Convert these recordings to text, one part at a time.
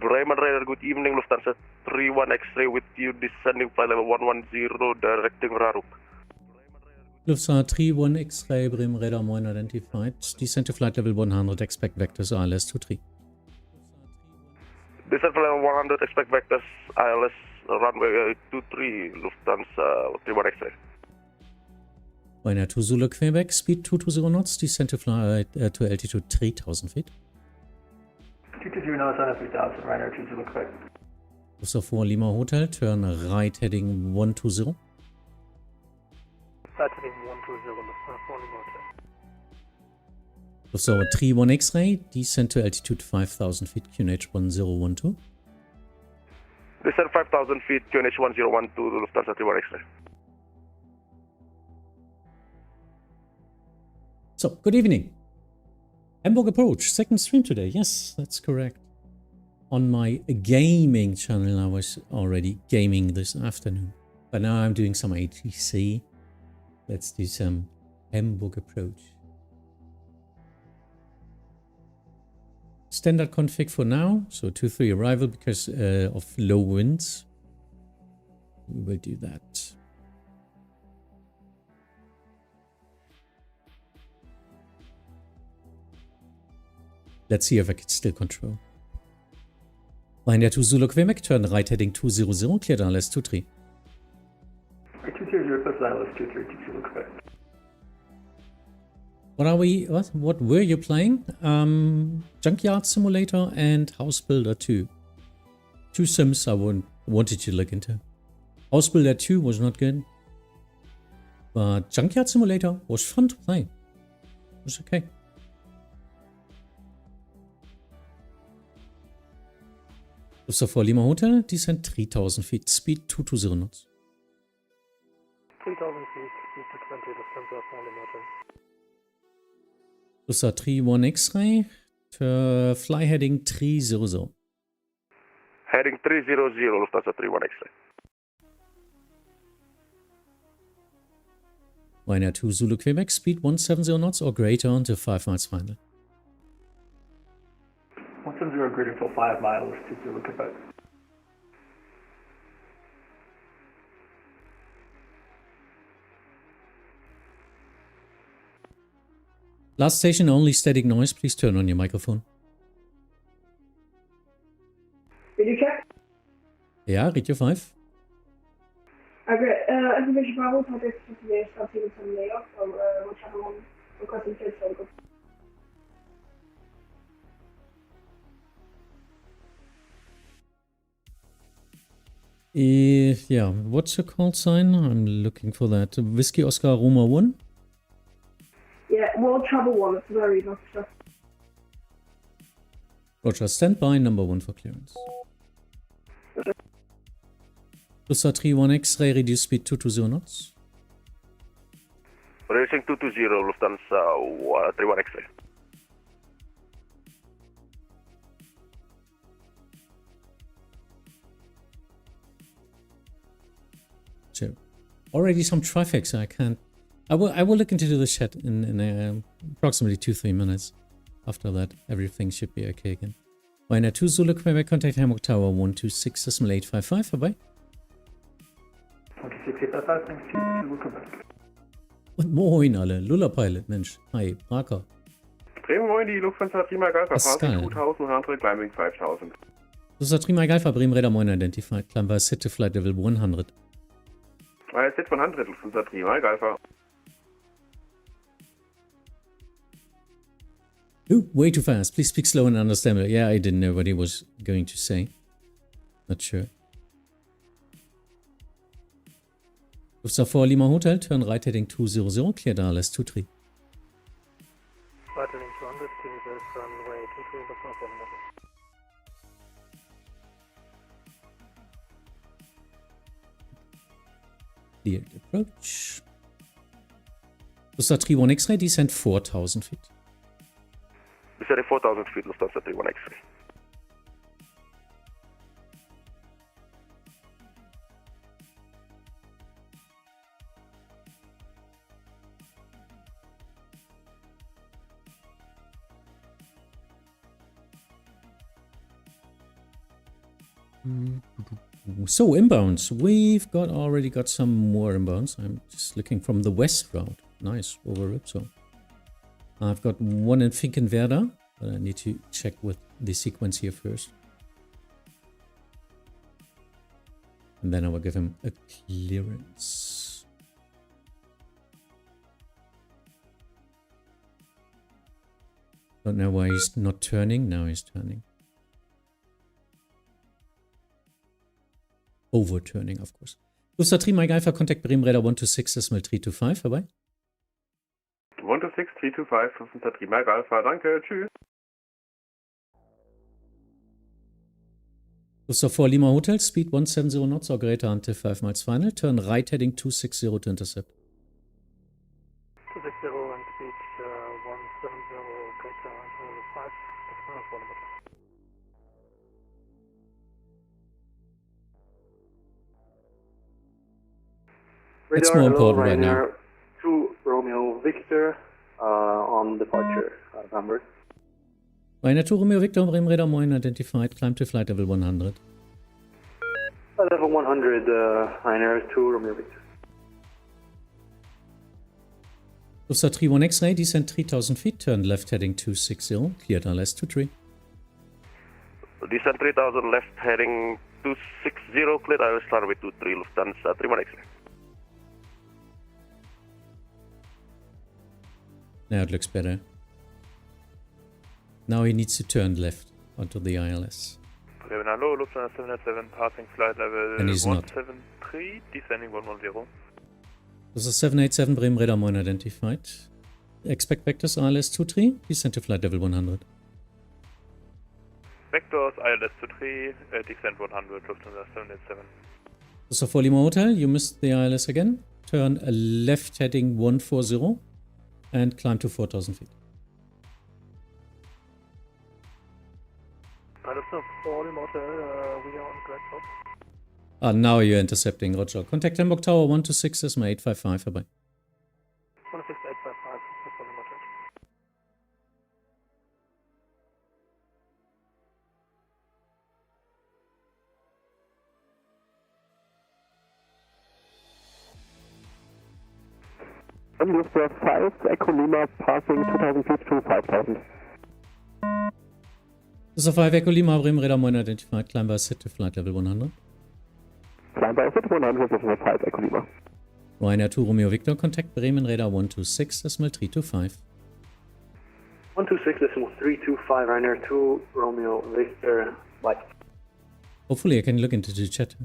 Raymond Radar, good evening, Lufthansa 31 X-ray with you, descending flight level 110, directing Raruk. Lufthansa 31 X-ray, Bremen Radar Moin identified. Descent to flight level 100, expect vectors ILS 23. Descent flight level 100, expect vectors ILS runway 23, Lufthansa 31 X-ray. Ryanair 2 Zulu Quebec, speed 220 knots, descent to flight to altitude 3000 feet. 220 knots on 3000, Ryanair 2 Zulu Quebec. Lufthansa 4 Lima Hotel, turn right heading 120. Right heading 120, Lufthansa 4 Lima Hotel. Lufthansa 31 X-ray, descent to altitude 5000 feet, QNH 1012. Descent 5000 feet, QNH 1012, Lufthansa 31 X-ray. So, good evening. Hamburg Approach, second stream today. Yes, that's correct. On my gaming channel, I was already gaming this afternoon. But now I'm doing some ATC. Let's do some Hamburg Approach. Standard config for now. So 2-3 arrival because of low winds. We will do that. Let's see if I can still control. Ryanair 2 Zulu Quebec, turn right heading 200, cleared ILS 23. 200 plus ILS 23, 2 Zulu Quebec. What were you playing? Junkyard Simulator and House Builder 2. Two sims I wanted to look into. House Builder 2 was not good. But Junkyard Simulator was fun to play. It was okay. So for Lima Hotel, descent 3000 feet, speed 220 knots. 3000 feet, speed 220, Lufthansa 4 Lima Hotel. Lufthansa 31 X-ray, fly heading 300. Heading 300, Lufthansa 31 X-ray. Ryanair 2 Zulu Quebec, speed 170 knots or greater until 5 miles final. 170 greater till 5 miles, 2 Zulu Quebec. Last station, only static noise. Please turn on your microphone. Radio check? Ja, Radio 5. Okay, information problem, project for today, starting with some layoff from whichever one requesting kids for the Yeah, what's your call sign? I'm looking for that. Whiskey Oscar Roma 1? Yeah, World Travel 1, that's very much stuff. Roger, stand by, number 1 for clearance. Lufthansa 31 X-ray, reduce speed 220 knots. Reducing 220, Lufthansa 31 X-ray. So, already some traffic, so I can't. I will look into the chat in approximately 2-3 minutes. After that, everything should be okay again. Ryanair 2 Zulu Quebec, contact Hamburg Tower 126.855. Bye bye. 126.855, thanks to Zulu Quebec. Und moin alle, Lulla Pilot, Mensch. Hi, Braker. Bremen Moin, die Lufthansa Prima Galfa, Pascal. 2100, climbing 5000. Lufthansa Prima Galfa, Bremen Radar Moin identified. Climb by set to flight level 100. Set 100, Lufthansa Prima Galfa. Ooh, way too fast. Please speak slow and understandable. Yeah, I didn't know what he was going to say. Not sure. Lufthansa 4 Lima Hotel, turn right heading 200, cleared ILS 23. Right heading 200, clear the runway 23, Lufthansa 4 Lima Hotel. Cleared approach. Lufthansa 31 X-ray, descent 4000 feet. Descending 4000 feet, Lufthansa 31 X-ray. So, inbounds. We've already got some more inbounds. I'm just looking from the west route. Nice, over Ripso. I've got one in Finkenwerder, but I need to check with the sequence here first. And then I will give him a clearance. Don't know why he's not turning. Now he's turning. Overturning, of course. Lufthansa 3 Mike Alpha, contact Bremen Radar 126, decimal 325, vorbei. 126, 325, Lufthansa 3 Mike Alpha, danke, tschüss. Lufthansa 4 Lima Hotel, speed 170 knots or greater until 5 miles final, turn right heading 260 to intercept. 260 and speed 170, greater until 5, It's more important right now. 2 Romeo Victor on departure out of Hamburg. Ryanair 2 Romeo Victor, Bremen Radar Moin identified, climb to flight level 100. Level 100, Ryanair 2 Romeo Victor. Lufthansa 31 X-ray, descend 3000 feet, turn left heading 260, cleared ILS 23. Descend 3000 left heading 260, cleared ILS runway 23, Lufthansa 31 X-ray. Now it looks better. Now he needs to turn left onto the ILS. Hello, Lufthansa 787, passing flight level And he's 173, descending 110. This is 787 Bremen Radar Moin identified. Expect vectors ILS 23, descend to flight level 100. Vectors ILS 23, descend 100, Lufthansa 787. So for Lima Hotel, you missed the ILS again. Turn left heading 140 and climb to 4000 feet. Lufthansa 4 Lima Hotel, we are on correct stop. Now you're intercepting, Roger. Contact Hamburg Tower 126, decimal 855, vorbei. 16855, Lufthansa 4 Lima Hotel. Lufthansa 5, Echo Lima, passing 2000 feet to 5000. This is 5 Echo Lima, Bremen Radar Moin identified, climb by set to flight level 100. Climb by set 100, this is 5 Echo Lima. Ryanair 2 Romeo Victor, contact Bremen Radar 126, decimal 325. 126, decimal 325, Ryanair 2 Romeo Victor, bye. Hopefully I can look into the chat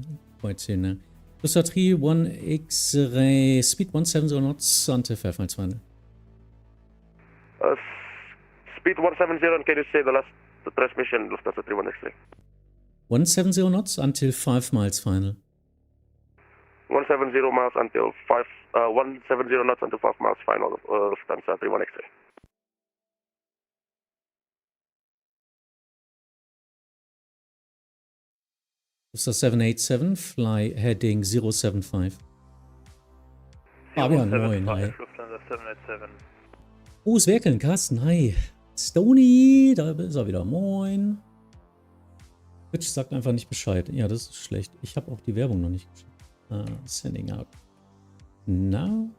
quite soon now. Lufthansa 3 1 X-ray, speed 170 knots until 5 miles final. Speed 170, and can you say the last transmission, Lufthansa 31 X-ray? 170 knots until 5 miles final. 170 miles until 170 knots until 5 miles final, Lufthansa 31 X-ray. Lufthansa 787, fly heading 075. Fabian, moin, hi. Lufthansa 787. Oh, es werkeln, Carsten, hi. Stony, da ist er wieder, moin. Twitch sagt einfach nicht Bescheid. Ja, das ist schlecht. Ich habe auch die Werbung noch nicht geschickt. Sending out. Now.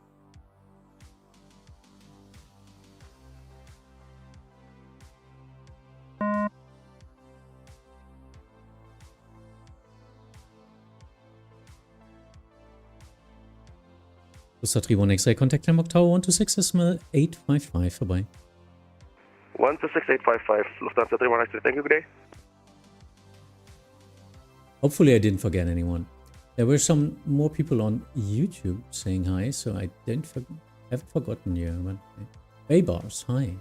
Lufthansa 31 X-ray, contact Hamburg Tower 126, decimal 855, vorbei. 126,855, Lufthansa 31 X-ray, thank you, good day. Hopefully I didn't forget anyone. There were some more people on YouTube saying hi, so I haven't forgotten you. But Baybars, hi.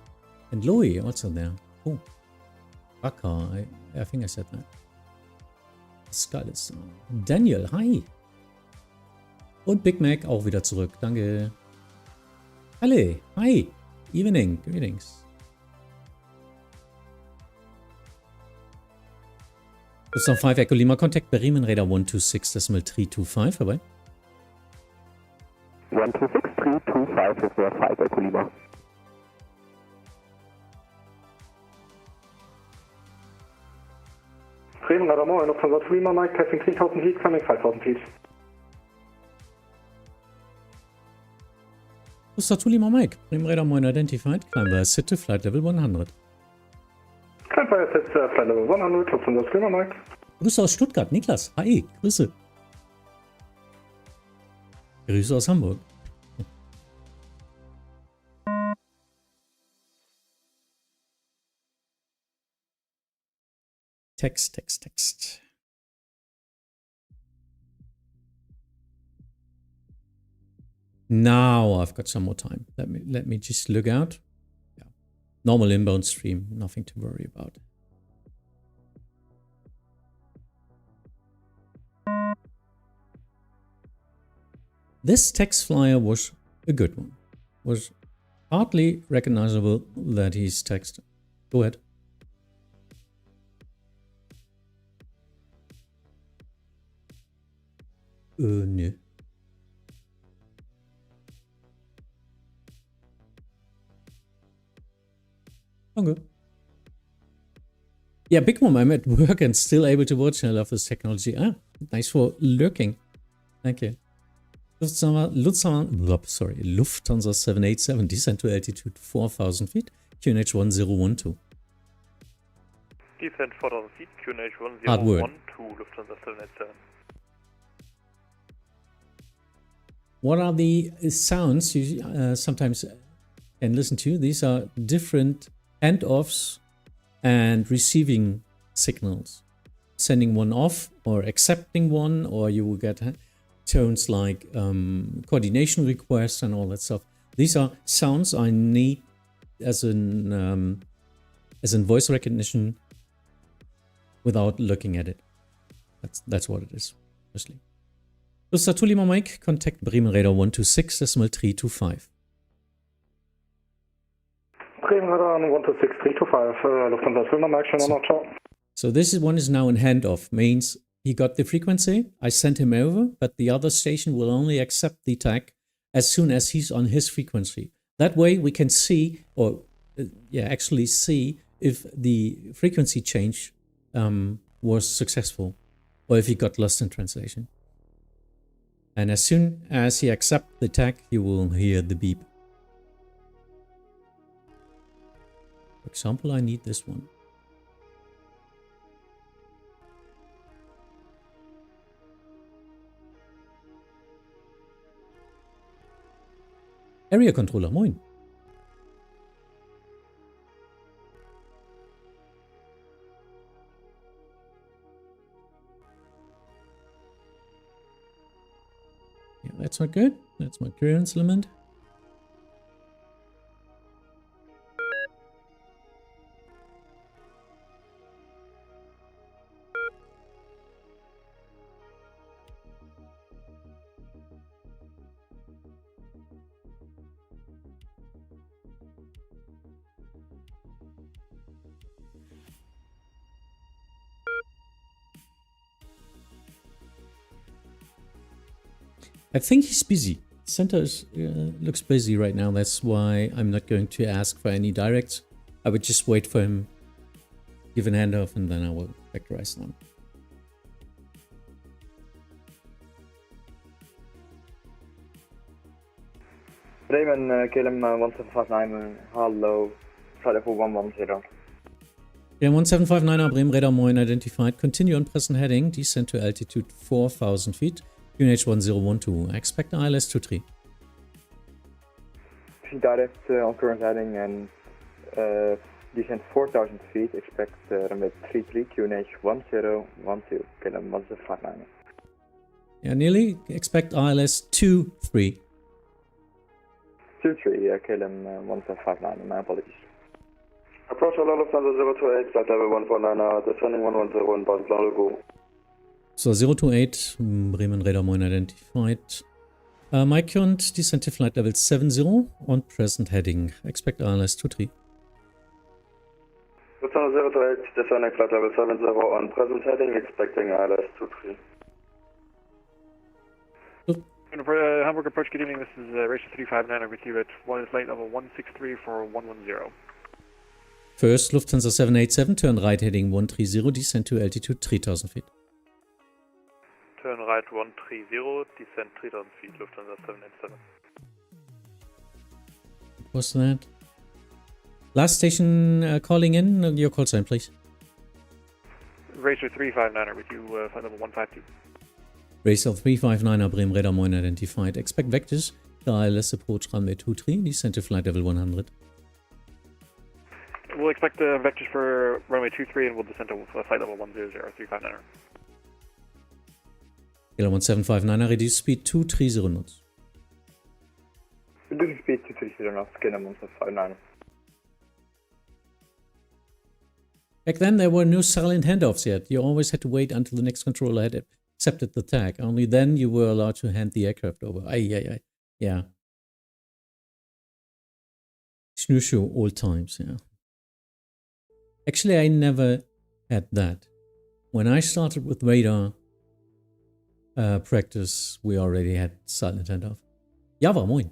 And Louis also there. Oh. Raka, I think I said that. Skulls. Daniel, hi. Und Big Mac auch wieder zurück. Danke. Alle, hi. Evening, greetings. Lufthansa 5 Echo Lima, contact Bremen Radar 126, decimal 325, vorbei. 126, 325, this is 5 Echo Lima. Bremen Radar Moin, Lufthansa Lima, Mike, passing 3000 feet, coming 5000 feet. Lufthansa Lima Mike, Bremen Radar Moin identified, climb via sit to flight level 100. Climb via sit, flight level 100, Lufthansa Lima, Mike. Grüße aus Stuttgart, Niklas. Hi, Grüße. Grüße aus Hamburg. Text. Now I've got some more time. Let me just look out. Yeah. Normal inbound stream, nothing to worry about. This text flyer was a good one. Was hardly recognizable that he's text. Go ahead. No. Okay. Yeah, big one. I'm at work and still able to watch. I love this technology. Ah, thanks for lurking. Thank you. Lufthansa 787, descent to altitude 4,000 feet, QNH 1012. Descent 4,000 feet, QNH Hard word. 1012, Lufthansa 787. What are the sounds you sometimes can listen to? These are different handoffs and receiving signals. Sending one off or accepting one, or you will get tones like coordination requests and all that stuff. These are sounds I need as in voice recognition without looking at it. That's what it is, mostly. Lufthansa Lima Mike, contact Bremen Radar 126.325. Bremen Radar 126.325, Lufthansa Lima Mike, schönen Abend, ciao. So this one is now in handoff, means he got the frequency, I sent him over, but the other station will only accept the tag as soon as he's on his frequency. That way we can see, or actually see if the frequency change was successful, or if he got lost in translation. And as soon as he accepts the tag, you will hear the beep. For example, I need this one. Area Controller, moin. Yeah, that's not good. That's my clearance limit. I think he's busy. Center is, looks busy right now. That's why I'm not going to ask for any directs. I would just wait for him, give an handoff, and then I will vectorize them. Bremen, KLM 1759, hello, flight level 110. Yeah, 1759 Bremen Radar Moin identified. Continue on present heading, descent to altitude 4,000 feet. QNH 1012. Expect ILS 23. Direct on current heading and descent 4,000 feet. Expect runway 33, QNH 1012, KLM 1759. Yeah, nearly. Expect ILS 23. 23, KLM 1759, my apologies. Approach Hello Lufthansa 028, flight level 149, descending 110 and bound Blanc Legault. So 028, Bremen Radar Moin identified. Mike current descent to flight level 70 on present heading. Expect ILS 23. Lufthansa 028, descending flight level 70 on present heading, expecting ILS 23. Hamburg Approach, good evening. This is Rachel 359 over to you at one is late level 163 for 110. First, Lufthansa 787, turn right heading 130, descend to altitude 3000 feet. Turn right 130, descend 3000 feet, Lufthansa 787. What's that? Last station calling in, your call sign, please. Racer 359er with you, flight level 152. Racer 359er, Bremen Radar Moin identified. Expect vectors, ILS approach runway 23, descend to flight level 100. We'll expect vectors for runway 23 and we'll descend to flight level 100, 359er. Kilo 1759er, reduce speed 230 knots. Reducing speed to 30 knots, Kilo 1759er. Back then, there were no silent handoffs yet. You always had to wait until the next controller had accepted the tag. Only then you were allowed to hand the aircraft over. Yeah. Snooze old times, yeah. Actually, I never had that. When I started with radar practice, we already had silent handoff. Java, moin.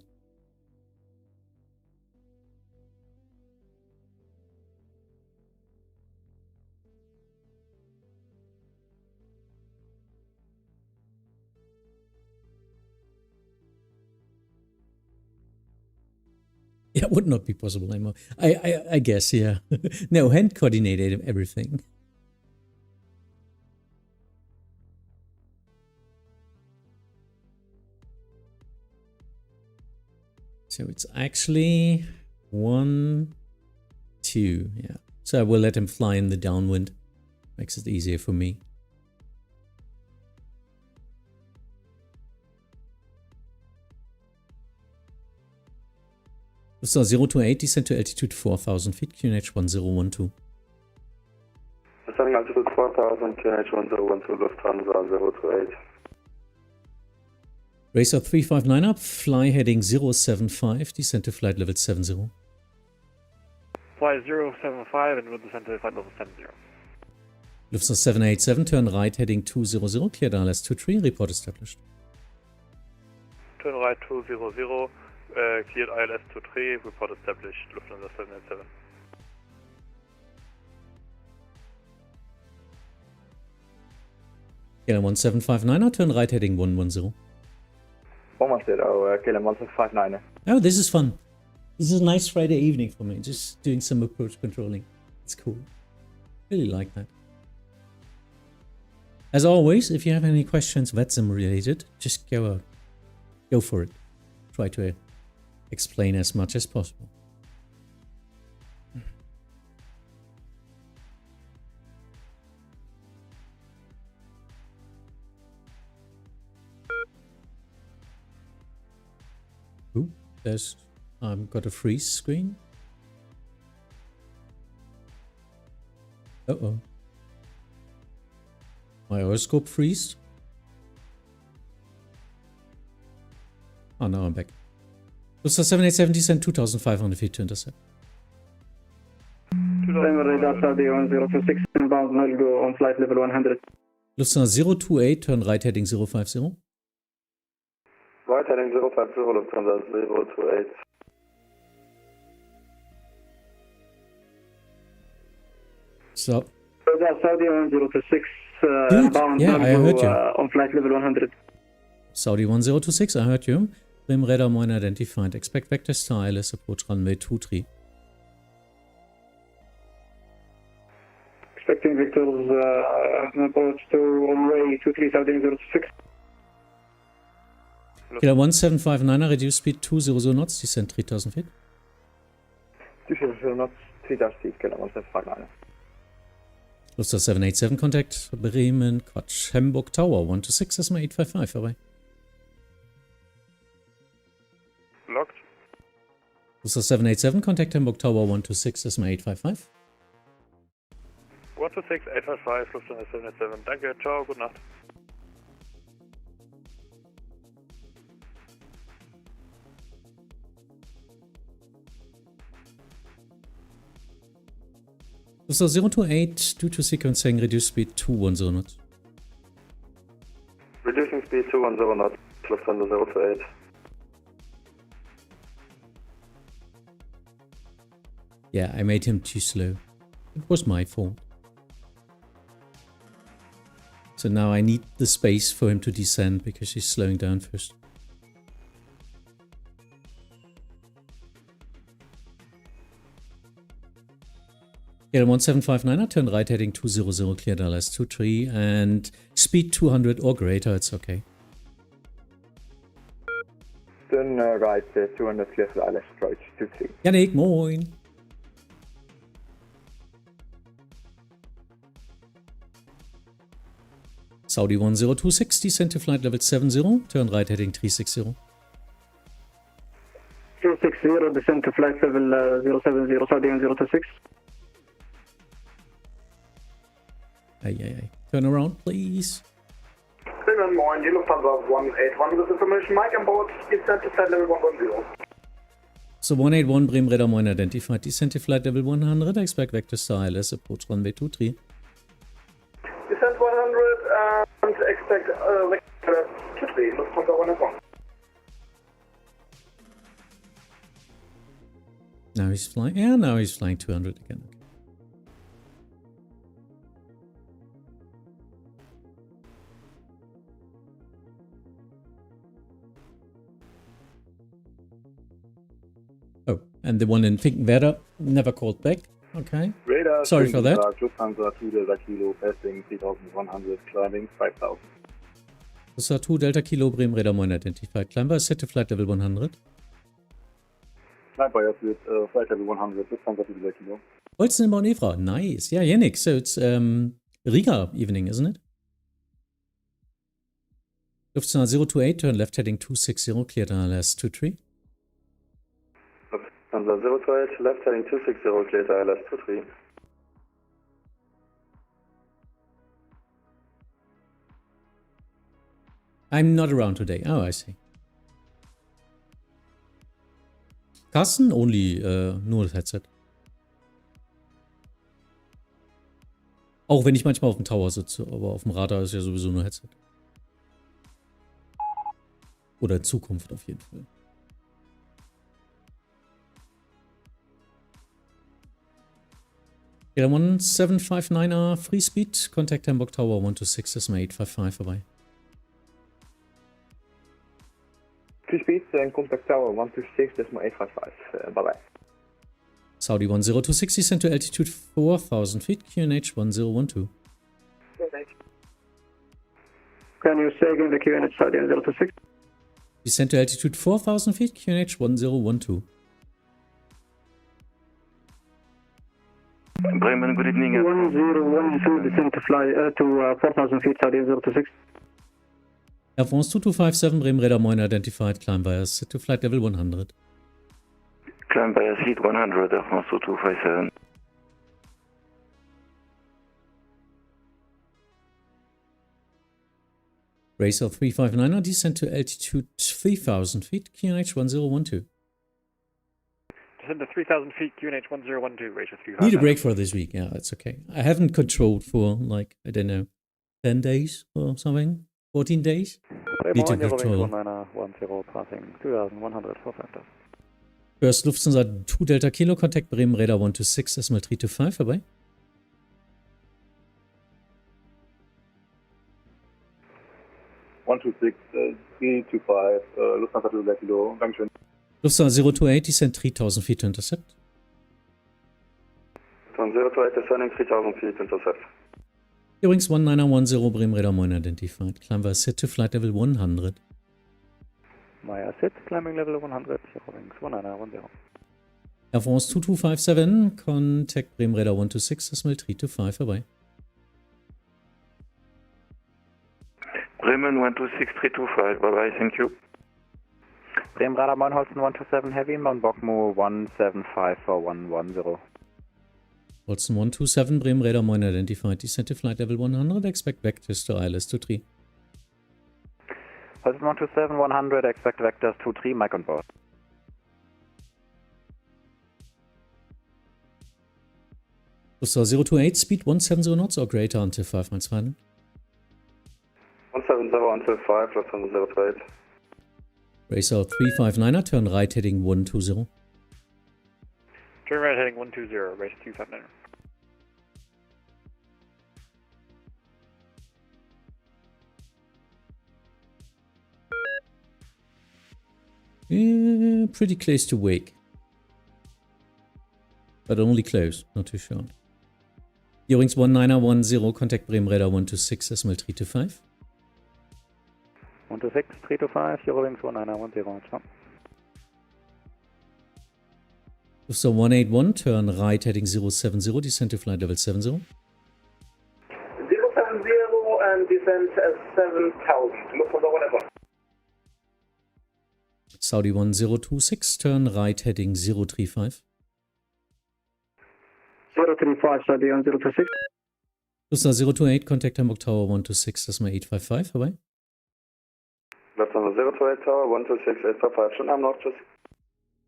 Yeah, it would not be possible anymore. I guess, yeah. No, hand coordinated everything. So it's actually 1, 2, yeah. So I will let him fly in the downwind. Makes it easier for me. Lufthansa 028, descend to altitude 4000 feet, QNH 1012. Descending altitude 4000, QNH 1012, Lufthansa 028. Racer 359 up, fly heading 075, descend to flight level 70. Fly 075 and we'll descend to flight level 70. Lufthansa 787, turn right heading 200, cleared ILS 23, report established. Turn right 200. Cleared ILS 23, report established, Lufthansa 787. Kilo 1759, turn right heading 110. 110, Kilo 1759. Oh, this is fun. This is a nice Friday evening for me, just doing some approach controlling. It's cool. Really like that. As always, if you have any questions Vatsim related, just go for it. Try to explain as much as possible. Ooh, there's got a freeze screen. Uh-oh. My aeroscope freeze. Oh, now I'm back. Lufthansa 787 descend 2,500 feet to intercept. Radar Saudi 1026 inbound, null go on flight level 100. Lufthansa 028, turn right heading 050. Right heading 050, Lufthansa 028. Stop. Radar Saudi 1026 Dude, inbound, yeah, null I heard go you. On flight level 100. Saudi 1026, I heard you. Bremen Radar Moin identified. Expect vector star ILS approach runway 23. Expecting vectors approach to runway 23 Saudi 026. Kilo 1759, reduce speed 200 knots, descend 3000 feet. 200 knots, 3000 feet, Kilo 1759. Lufthansa 787 contact Bremen, Quatsch, Hamburg Tower 126, SMA 855, vorbei. Locked. Lufthansa 787 contact Hamburg Tower 126, SMA 855. 126, 855, Lufthansa 787. Danke, ciao, gute Nacht. Lufthansa 028, due to sequencing, reduce speed 210 knots. Reducing speed 210 knots, Lufthansa 028. Yeah, I made him too slow. It was my fault. So now I need the space for him to descend because he's slowing down first. KL 1759, turn right heading 200, cleared LS 23 and speed 200 or greater, it's okay. Turn right 200, clear for LS Approach 23. Yannick, moin! Saudi 1026, descend to flight level 70, turn right heading 360. 260, descend to flight level 070, Saudi 1026. Ay. Turn around, please. Bremen, moin, die Lufthansa 181 with information, Mike on board, descend to flight level 110. So 181 Bremen radar moin identified, descend to flight level 100, expect vector star ILS, approach runway 23. Descent 100 and expect vector 23, Lufthansa 181. Now he's flying, yeah, now he's flying 200 again. Okay. Oh, and the one in Finkenwerder never called back. Okay. Radar, sorry for that. Lufthansa 2 Delta Kilo, passing 3100, climbing 5000. Lufthansa 2 Delta Kilo, Bremen radar moin identified. Climber set to flight level 100. Climber with flight level 100, Lufthansa 2 Delta Kilo. Holzen in Bonn-Evra, nice. Yeah, Yannick, so it's Riga evening, isn't it? Lufthansa 028, turn left heading 260, cleared ILS 23. Lufthansa 028, left heading 260, cleared ILS 23. I'm not around today. Oh, I see. Carsten, only nur das Headset. Auch wenn ich manchmal auf dem Tower sitze, aber auf dem Radar ist ja sowieso nur Headset. Oder in Zukunft auf jeden Fall. KL 1759er Free Speed, contact Hamburg Tower 126, SMA 855 vorbei. Free Speed and contact Tower 126, SMA 855, bye bye. Saudi 1026, descend to altitude 4000 feet, QNH 1012. Can you say again the QNH Saudi 1026? Descend to altitude 4000 feet, QNH 1012. Bremen, good evening. 1012, descend to fly to 4000 feet, Saudi 1026. Air France 2257, Bremen radar moin identified, climb via set to flight level 100. Climb via seat 100, Air France 2257. Racer 359er, descend to altitude 3000 feet, QNH 1012. Descend to 3000 feet, QNH 1012, Racer 359. Need a break for this week, yeah, that's okay. I haven't controlled for, like, I don't know, 10 days or something? 14 days? Need to control. 1910, passing 2100 for factor. First Lufthansa 2 Delta Kilo, contact Bremen radar 126, decimal 325, vorbei. 126, 325, Lufthansa 2 Delta Kilo, Dankeschön. Lufthansa 028, descend 3000 feet to intercept. Lufthansa 028, descending 3000 feet, intercept. Earings 1910, Bremen radar moin identified. Climb via set to flight level 100. Maya set, climbing level 100, Earings 1910. Air France 2257, contact Bremen radar 126, decimal 325, vorbei. Bremen 126325, bye bye, thank you. Bremen radar moin Holsten 127 heavy, inbound Bogmo 175 for 110. Holsten 127, Bremen radar moin identified, descend to flight level 100, expect vectors to ILS 23. Holsten 127 100, expect vectors 23, Mike on board. Lufthansa 028, speed 170 knots or greater until 5 miles final. 170 until 5, Lufthansa 028. Racer 359er, turn right heading 120. Turn right heading 120, race 259. Pretty close to wake. But only close, not too short. Eurings 1910, contact Bremen radar 126, decimal 325. 126, 325, Eurowings 1910, ciao. So 181, turn right heading 070, descend to flight level 70. 070 and descent at 7000. Look for the whatever. Saudi 1026, turn right heading 035. 035, Saudi 1026. Lufthansa 028, contact Hamburg Tower 126, decimal 855, vorbei. Lufthansa 028 Tower, 126, 855, schon am Nord, tschüss.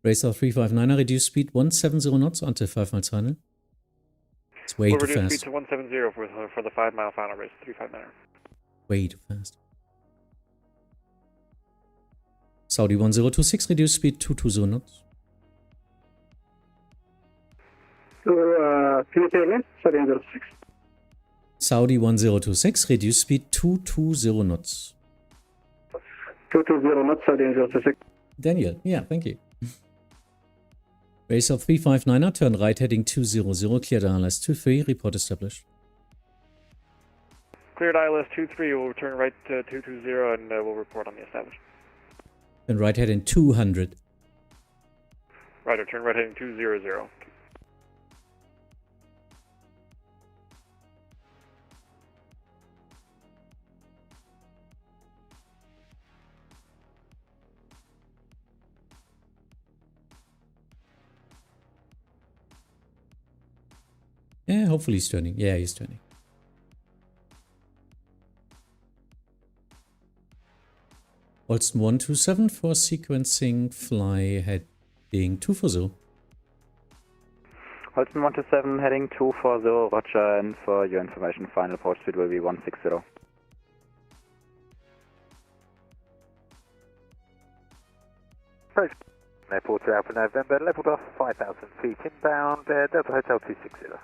Racer 359, reduce speed 170 knots until 5 miles final. It's way We'll too reduce fast. speed to 170 for the 5 mile final race, 359. Way too fast. Saudi 1026, reduce speed 220 knots. So, can you say again? Saudi 1026. Saudi 1026, reduce speed 220 knots. 220 knots, Saudi 1026. Daniel, yeah, thank you. Racer 359er, turn right heading 200, cleared ILS 23, report established. Cleared ILS 23, we'll return right to 220 and we'll report on the established. Turn right heading 200. Right, turn right heading 200. Yeah, hopefully he's turning. Yeah, he's turning. Holston 127 for sequencing fly heading 240. Holston 127 heading 240, roger, and for your information, final approach speed will be 160. Approach Airport to Alpha November, leveled off 5,000 feet inbound, Delta Hotel 260.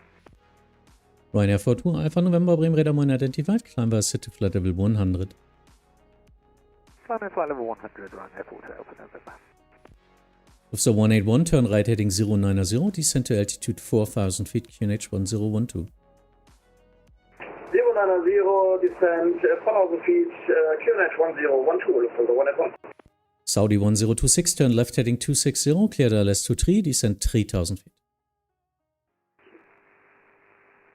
Ryanair 42, Alpha November, Bremen radar identified, climb by set to flight level 100. Climb in flight level 100, Ryanair 42 Alpha November. Lufthansa 181, turn right heading 090, descend to altitude 4,000 feet, QNH 1012. 090, descent 4,000 feet, QNH 1012, Lufthansa 181. Saudi 1026, turn left heading 260, cleared ILS 23, descend 3,000 feet.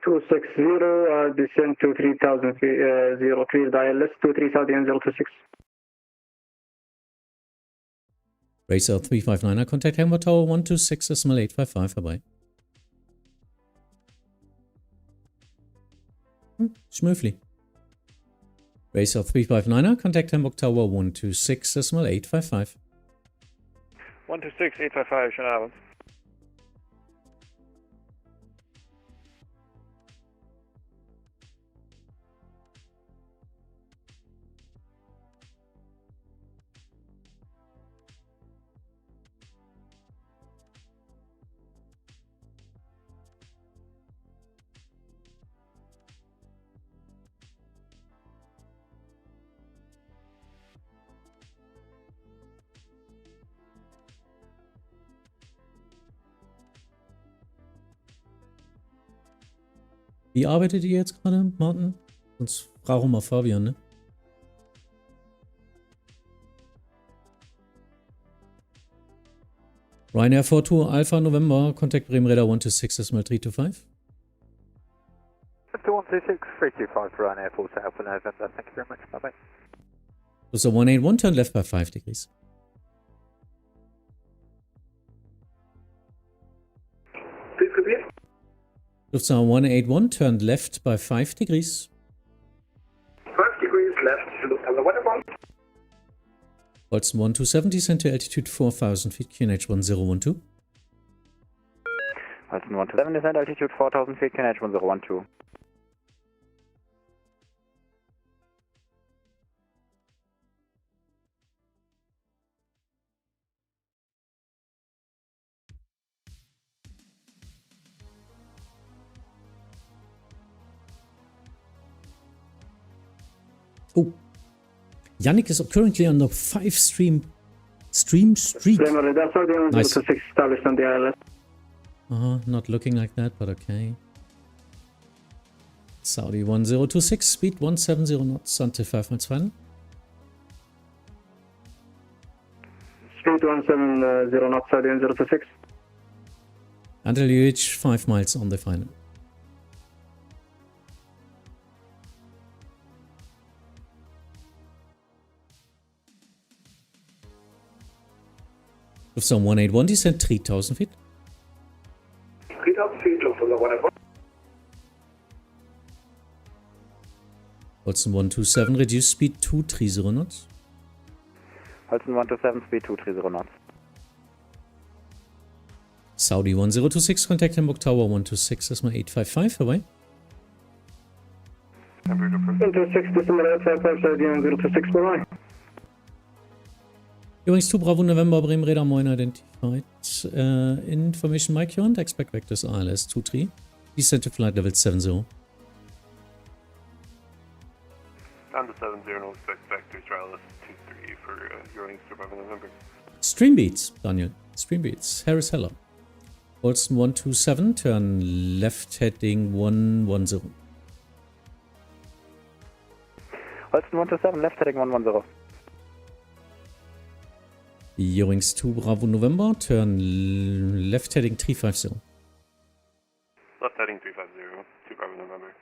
260, descend to 3000 feet, 0, cleared ILS 23, Saudi 1026. Racer 359er, contact Hamburg Tower 126, decimal 855, vorbei. Schmöfli. Racer 359er, contact Hamburg Tower 126, decimal 855. 126, 855, schönen Abend. Wie arbeitet ihr jetzt gerade, Martin? Sonst brauchen wir Fabian, ne? Ryanair 42 Alpha November, contact Bremen radar 126, decimal 325. 126, 325 for Ryanair 42 Alpha November, thank you very much, bye bye. So 181, turn left by 5 degrees. Please repeat. Lufthansa 181, turned left by 5 degrees. 5 degrees left, Lufthansa 181. Holston 127, descend to altitude 4,000 feet, QNH 1012. Holston 127, descend altitude 4,000 feet, QNH 1012. Oh. Yannick is currently on the 5 streak. Nice. Not looking like that, but okay. Saudi 1026, speed 170 knots until 5 miles final. Speed 170 knots, Saudi 1026. Until you reach 5 miles on the final. Lufthansa 181, descent 3000 feet. 3000 feet, Lufthansa 181. Holsten 127, reduce speed 230 knots. Holsten 127, speed 230 knots. Saudi 1026, contact Hamburg Tower 126, erstmal 855, vorbei. Hamburg Approach. 126, December 855, Saudi 1026, vorbei. Übrigens 2 Bravo November, Bremen Radar Moin identified. Information Mike, you want expect vectors ALS 23. Descent to flight level 70. On the 70, no expect vectors ALS 23 for Eurowings to Bravo November. Stream beats, Daniel. Stream beats. Harris Heller. Holsten 127, turn left heading 110. Holsten 127, left heading 110. Eurowings 2 Bravo November, turn left heading 350. Left heading 350, 2 Bravo November.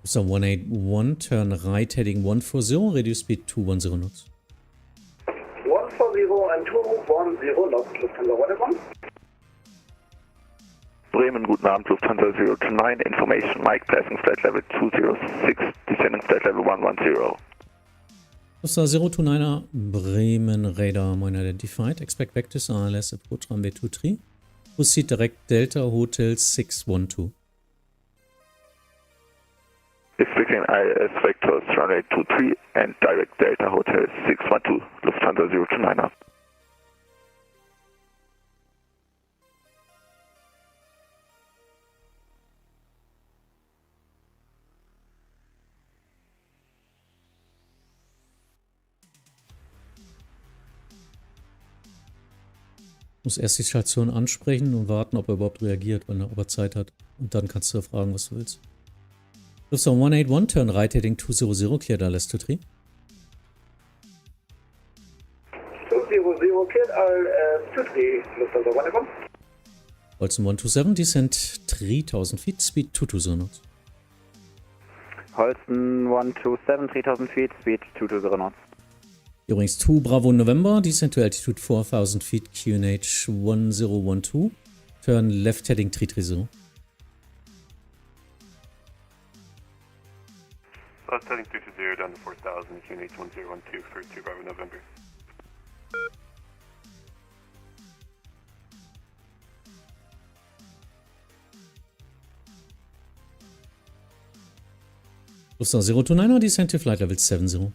So 181, turn right heading 140, reduce speed 210 knots. 140 and 210 knots, Lufthansa 181. Bremen, guten Abend, Lufthansa 029, information, Mike, passing flight level 206, descending flight level 110. Lufthansa 029er, Bremen Radar Moin identified, expect vectors ALS approach runway 23, proceed direct Delta Hotel 612. Expecting ILS vectors runway 23 and direct Delta Hotel 612, Lufthansa 029er. Muss erst die Station ansprechen und warten, ob er überhaupt reagiert, ob er Zeit hat. Und dann kannst du fragen, was du willst. Lufthansa 181, turn right heading 200, cleared ALS 23. 200, cleared ALS 23, Lufthansa 181. Holsten 127, descent 3000 feet, speed 220 knots. Holsten 127, 3000 feet, speed 220 knots. Übrigens 2 Bravo November, descent to altitude 4000 feet, QNH 1012, turn left heading 330. Left heading 320 down to 4000, QNH 1012 for 2 Bravo November. Lufthansa 029er, descent to flight level 70.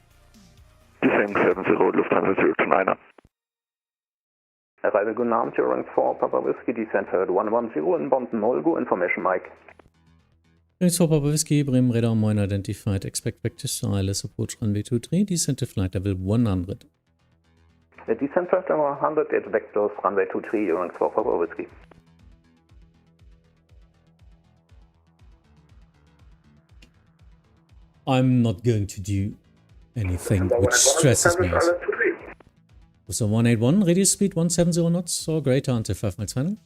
Descending 70, Lufthansa 029er. Arrival, guten Abend, Eurowings 4, Papa Whiskey, descent heard 110 in Bond Nolgo, information Mike. Eurowings 4, Papa Whiskey, Bremen Radar Moin identified, expect vectors ALS approach runway 23, descent to flight level 100. Descent flight level 100 at vectors runway 23, Eurowings 4, Papa Whiskey. I'm not going to do anything which stresses me out. So 181, radius speed 170 knots or greater until 5 miles final.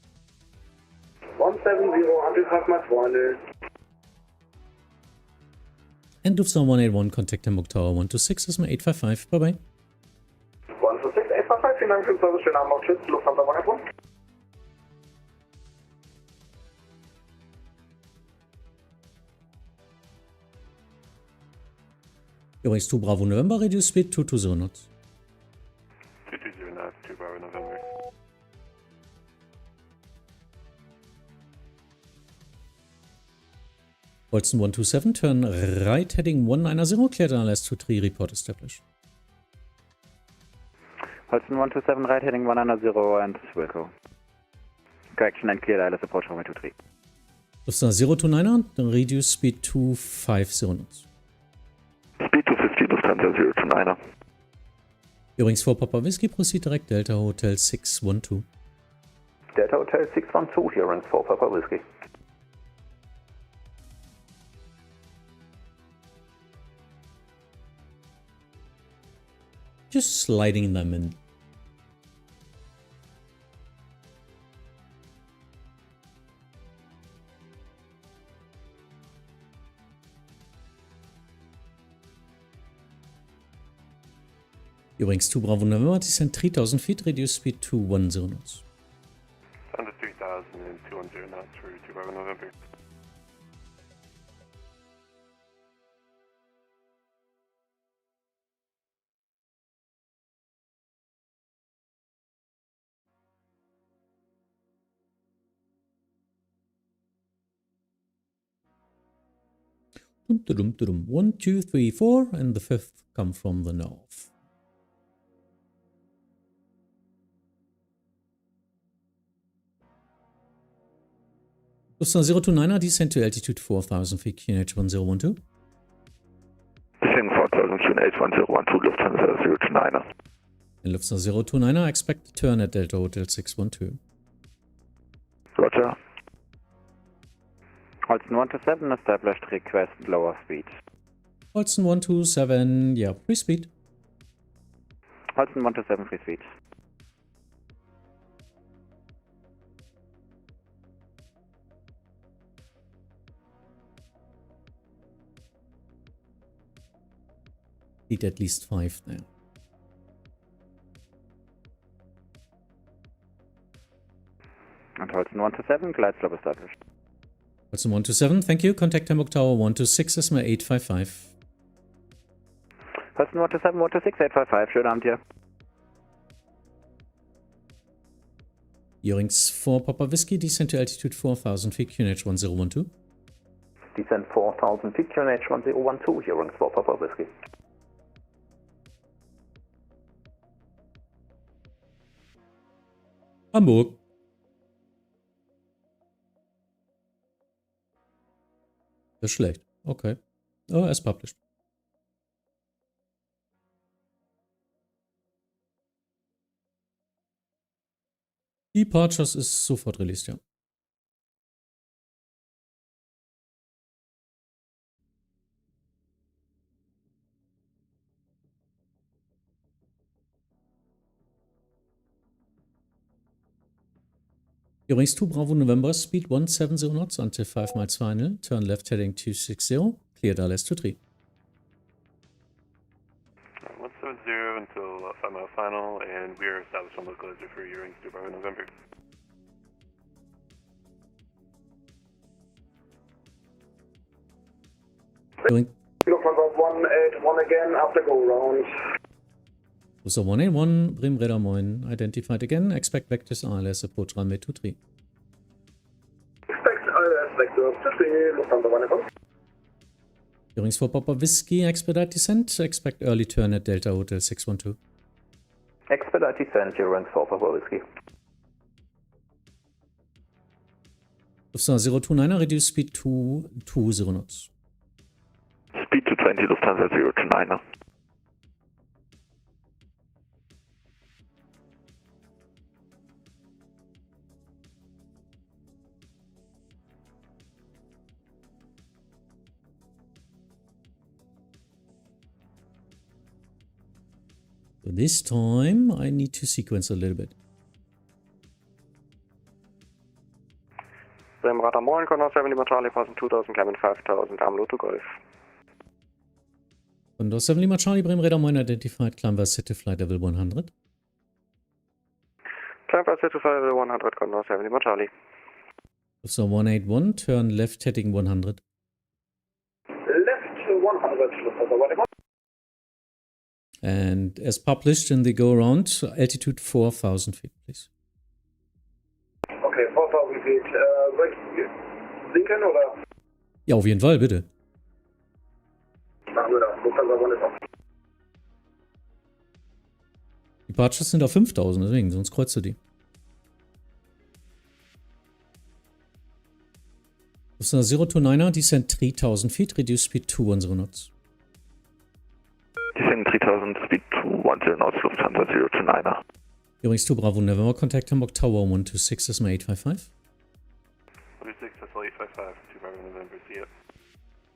170 until 5 miles final. And Lufthansa 181, contact Hamburg Tower 126, erstmal 855, bye bye. 126, 855, vielen Dank für den Service, schönen Abend noch, tschüss, Lufthansa 181. Übrigens 2 Bravo November, reduce speed 220 knots. 220 knots, 2 Bravo November. Holsten 127, turn right heading 190, cleared ILS 23, report established. Holsten 127, right heading 190 and Wilco. Correction and cleared ILS approach runway 23. Lufthansa 029er, then reduce speed to 50 knots. Speed to 50, Lufthansa 029er. Earings 4 Papa Whiskey, proceed direct Delta Hotel 612. Delta Hotel 612, Earings 4 Papa Whiskey. Just sliding them in. Earings 2 Bravo November, descend 3000 feet, reduce speed to 10 knots. Under 3,210 knots for 2 Bravo November. Dum, 1, 2, 3, 4, and the fifth come from the north. Lufthansa 029er, descend to altitude 4000 feet, QNH 1012. Descend 4000 QNH 1012, Lufthansa 029er. And Lufthansa 029er, expect a turn at Delta Hotel 612. Roger. Holsten 127, established, request lower speed. Holsten 127, yeah, free speed. Holsten 127, free speed. Need at least 5 there. And Holsten 127, glide slope established. Holsten 127, thank you. Contact Hamburg Tower 126, Esma 855. Holsten 127, 126, 855, schönen Abend hier. Earings 4 Papa Whiskey, descend to altitude 4000 feet, QNH 1012. Descend 4000 feet, QNH 1012, Earings 4 Papa Whiskey. Hamburg. Das ist schlecht. Okay. Oh, as published. Departures ist sofort released, ja. Earings 2 Bravo November, speed 170 knots until 5 miles final, turn left heading 260, cleared ILS 23. 170 until 5 mile final, and we are established on localizer for Earings 2 Bravo November. Lufthansa 181 again after go round. So 181, Bremen Radar Moin, identified again, expect vectors ILS approach runway 23. Expect ILS vectors 23, Lufthansa 181. Earings 4 Papa Whiskey, expedite descent, expect early turn at Delta Hotel 612. Expedite descent, Earings 4 Papa Whiskey. Lufthansa 029er, reduce speed to 20 knots. Speed to 20, Lufthansa 029er. So this time I need to sequence a little bit. Bremen Radar Moin, Condor 7 Lima Charlie, passing 2000, cabin 5000, AMLO to Golf. Condor 7 Lima Charlie, Bremen Radar Moin, identified, climb via City Flight level 100. Climb via City Flight level 100, Condor 7 Lima Charlie. So 181, turn left heading 100. Left 100, Lufthansa 181. And as published in the go-around, altitude 4000 feet, please. Okay, 4000 feet. Sinken oder? Ja, auf jeden Fall, bitte. Machen wir das. Lufthansa 1 Die Departures sind auf 5000, deswegen, sonst kreuzt du die. Lufthansa 029er, descent 3000 feet, reduce speed 210 knots. Descend 3000, speed 210 knots, Lufthansa 029er. Übrigens 2 Bravo November, contact Hamburg Tower 126, decimal 855. 36, decimal 855, 2 Bravo November, see it.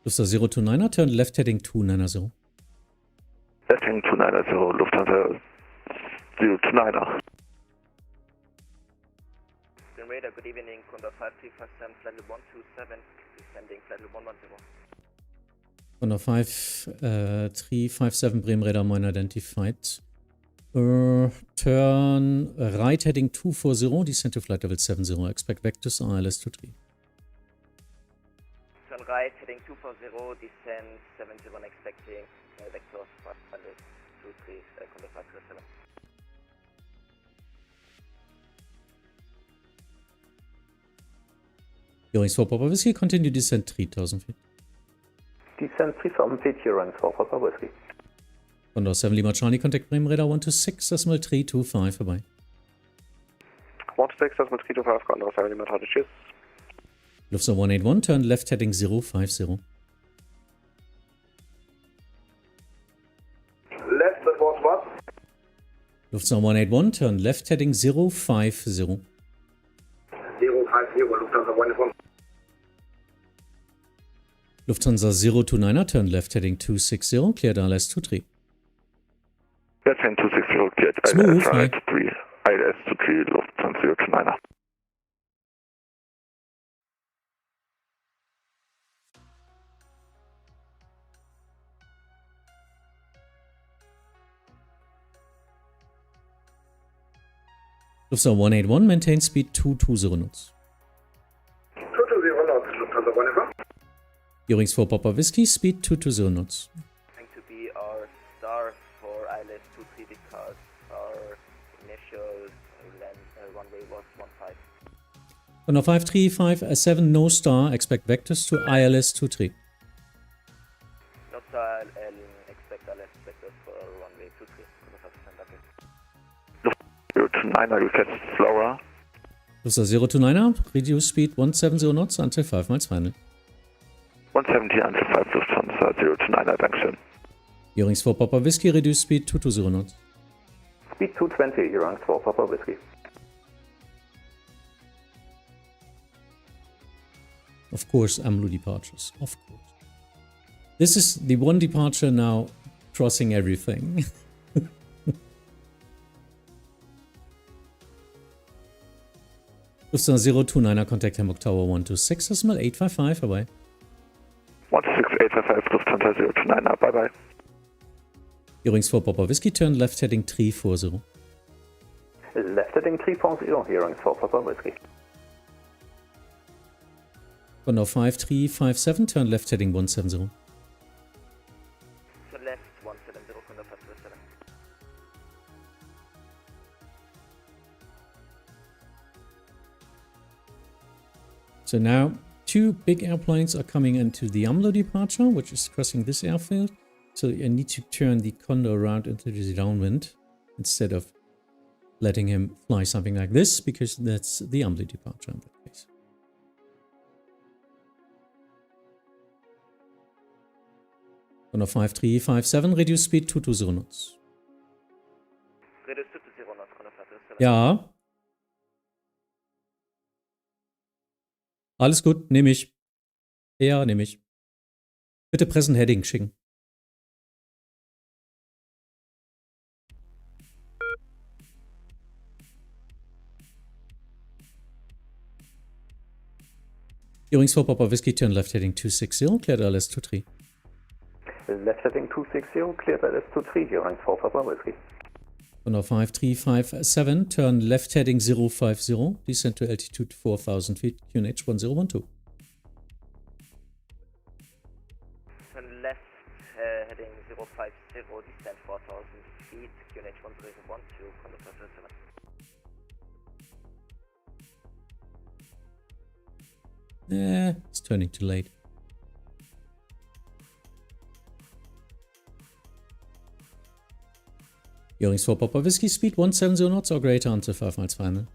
Lufthansa 029er, turn left heading 290. Left heading 290, Lufthansa 029er. Radar, good evening, Condor 5357, flight level 127, descending flight level 110. Condor 5357, Bremen radar mine identified. Turn right heading 240, descend to flight level 70, expect vectors ILS 23. Turn right heading 240, descend 70, expecting vectors 523, Condor 537. Eurings 4 Papa Whiskey, continue descent 3000 feet. Descent 3000 feet, Eurings 4 Papa Whiskey. Condor 7 Lima Charlie, contact Bremen radar 126, decimal 325, vorbei. 126, decimal 325, Condor 7 Lima Charlie, tschüss. Lufthansa 181, turn left heading 050. Left, that was what? Lufthansa 181, turn left heading 050. 050, Lufthansa 181. Lufthansa 029er, turn left heading 260, cleared ILS 23. Left heading 260, cleared Smooth, ILS 23, ILS 23, Lufthansa 029er. Lufthansa 181, maintain speed 220 knots. 220 knots, Lufthansa 181. Eurings 4 Papa Whiskey, speed 220 knots. Going to be our star for ILS 23 because our initial runway was 15. Condor 5357, no star, expect vectors to ILS 23. No star, expect ILS vectors for runway 23. Lufthansa 029er, request slower. Lufthansa 029er, reduce speed 170 knots until 5 miles final. 170 until 5, Lufthansa 029er, Dankeschön. Eurings 4 Papa Whiskey, reduce speed 220 knots. Speed 220, Eurings 4 Papa Whiskey. Of course, AMLO departures, of course. This is the one departure now crossing everything. Lufthansa 029er, contact Hamburg Tower 126, decimal 855, vorbei. 126, 855, Lufthansa 029er, bye bye. Eurings 4 Papa Whiskey, turn left heading 340. Left heading 340, Eurings 4 Papa Whiskey. Condor 5357, turn left heading 170. Turn left 170, Condor 537. So now, 2 big airplanes are coming into the AMLO departure, which is crossing this airfield. So I need to turn the Condor around into the downwind instead of letting him fly something like this, because that's the AMLO departure in that case. Condor 5357, reduce speed 220 knots. Reduce 220 knots, Condor 537. Ja. Alles gut, nehme ich. Ja, nehme ich. Bitte Present Heading schicken. Eurings 4 Papa Whiskey, turn left heading 260, cleared ILS 23. Left heading 260, cleared ILS 23, Eurings 4 Papa Whiskey. Condor 5357, turn left heading 050, descend to altitude 4000 feet, QNH 1012. Turn left heading 050, descend 4000 feet, QNH 1012, Condor 537. It's turning too late. Earings for Papa Whiskey, speed 170 knots or greater until 5 miles final.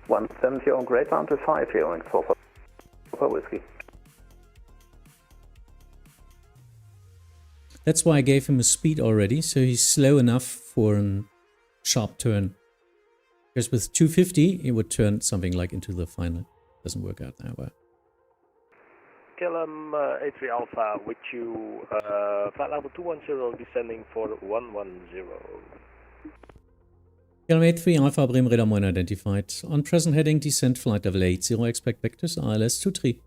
170 greater until 5, Earings for Papa Whiskey. That's why I gave him a speed already, so he's slow enough for a sharp turn. Because with 250, he would turn something like into the final. Doesn't work out that way. KLM A3 Alpha with you, flight level 210, descending for 110. KLM A3 Alpha, Bremen Radar Moin identified. On present heading, descent flight level 80, expect vectors ILS 23.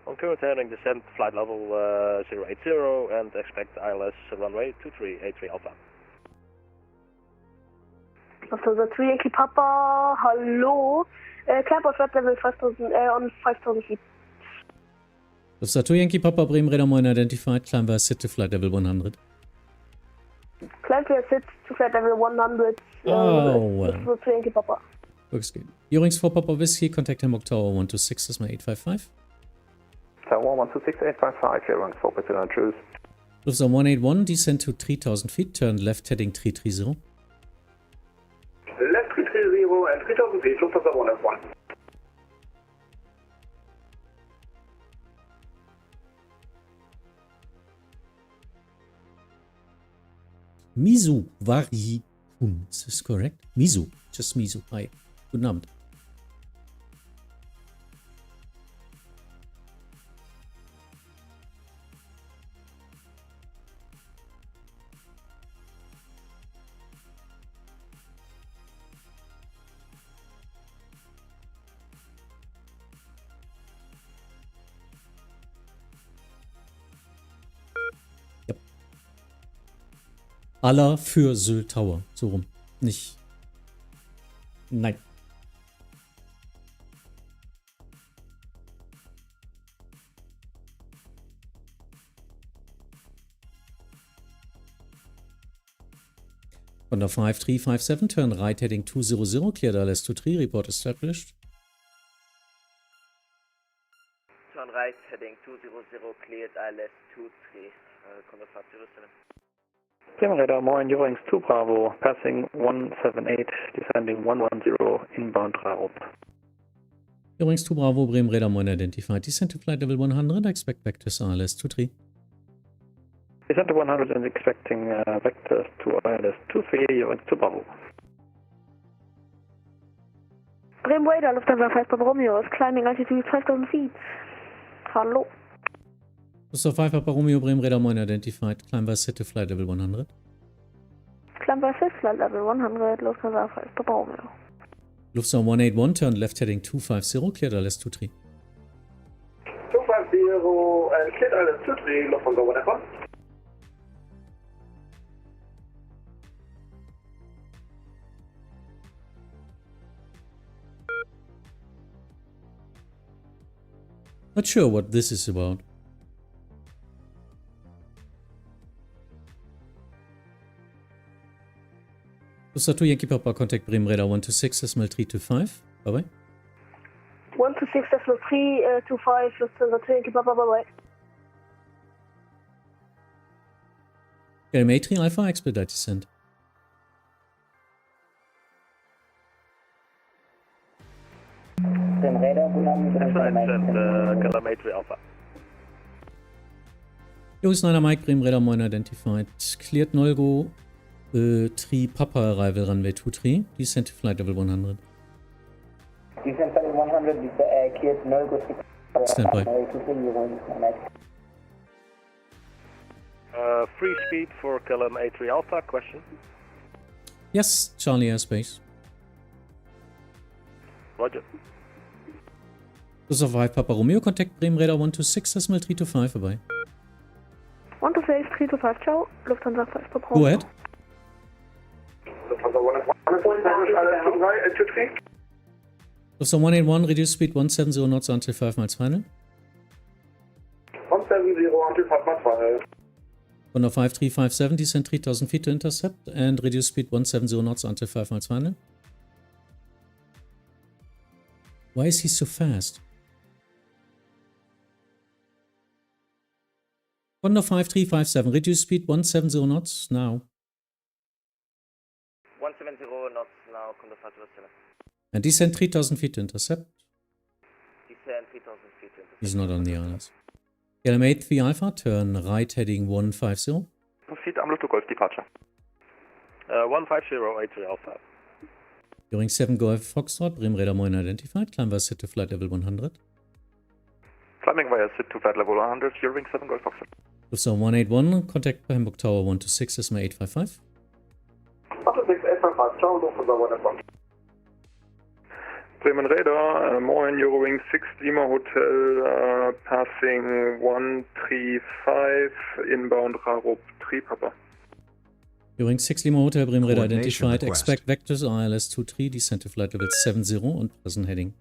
On current heading, descent flight level 080 and expect ILS runway 23, A3 Alpha. Also 3 Yankee Papa, hallo. Climb on flight level 5000, on 5000 feet. Das ist 2 Yankee Papa, Bremen Radar Moin identified. Climb via sit to flight level 100. Climb via sit to flight level 100. Oh, So 2 Yankee Papa. Looks good. Earings for Papa Whiskey, contact Hamburg Tower 126, this is my 855. Tower 126, 855, Earings for Brazilian Truth. Lufthansa 181, descend to 3000 feet, turn left heading 330. Left 330 and 3000 feet, Lufthansa 181. Misu Varikun, is this correct? Misu, just Misu. Hi, guten Abend. Aller für Sylt Tower. So rum. Nicht. Nein. Von der 5357, turn right heading 200, cleared ILS 23, report established. Turn right heading 200, cleared ILS 23, Konterfahrt Jerusalem. Bremen Radar Moin, Earings 2 Bravo, passing 178, descending 110, inbound Rarup. Earings 2 Bravo, Bremen Radar Moin identified, descent to flight level 100, expect vectors ILS 23. Descent to 100 and expecting vectors to ILS 23, Earings 2 Bravo. Bremen Radar, Lufthansa 5 Papa Romeo, is climbing altitude 5000 feet. Hallo. Lufthansa 5 Papa Romeo, Bremen Radar Moin identified, climb by set to flight level 100. Climb by set flight level 100, Lufthansa 5 Papa Romeo. Lufthansa 181, turn left heading 250, cleared ILS 23. 250 and cleared ILS 23, Lufthansa 181. Not sure what this is about. Lufthansa 2 Yankee Papa, contact Bremen Radar 126, decimal 325. Bye bye. 126, decimal 325, Lufthansa 2 Yankee Papa, bye bye. KLM A3 Alpha, expedite descent. KLM A3 Alpha. Lewis 9 Mike, Bremen Radar Moin identified. Cleared Nolgo 3 Papa arrival runway 23. Descent to flight level 100. Descent level 100, cleared Nolgo 3. Stand by. Free speed for KLM A3 Alpha, question? Yes, Charlie airspace. Roger. Lufthansa 5 Papa Romeo, contact Bremen Radar 126, decimal 325, bye. 126, 325, ciao. Lufthansa 5 Papa Romeo. Go ahead. Lufthansa 181, 23. Lufthansa 181, reduce speed 170 knots until 5 miles final. 170 until 5 miles final. On the 5357, descend 3000 feet to intercept and reduce speed 170 knots until 5 miles final. Why is he so fast? Condor 5357, reduce speed 170 knots now. 170 knots now, Condor 527. And descend 3000 feet to intercept. Descend 3000 feet to intercept. He's not on the islands. KLM 83 Alpha, turn right heading 150. Proceed AMLO to Golf departure. 15083 Alpha. During 7 Golf Foxtrot, Bremen Radar Moin identified, climb via sit to flight level 100. Climbing via sit to flight level 100, during 7 Golf Foxtrot. Lufthansa 181, contact Hamburg Tower 126, Esma 855. 126, 855, ciao, Lufthansa 181. Bremen Radar, Moin, Eurowing 6 Lima Hotel, passing 135, inbound Rarup 3 Papa. During 6 Lima Hotel, Bremen Radar identified, expect vectors ILS 23, descend to flight level 70 und present heading.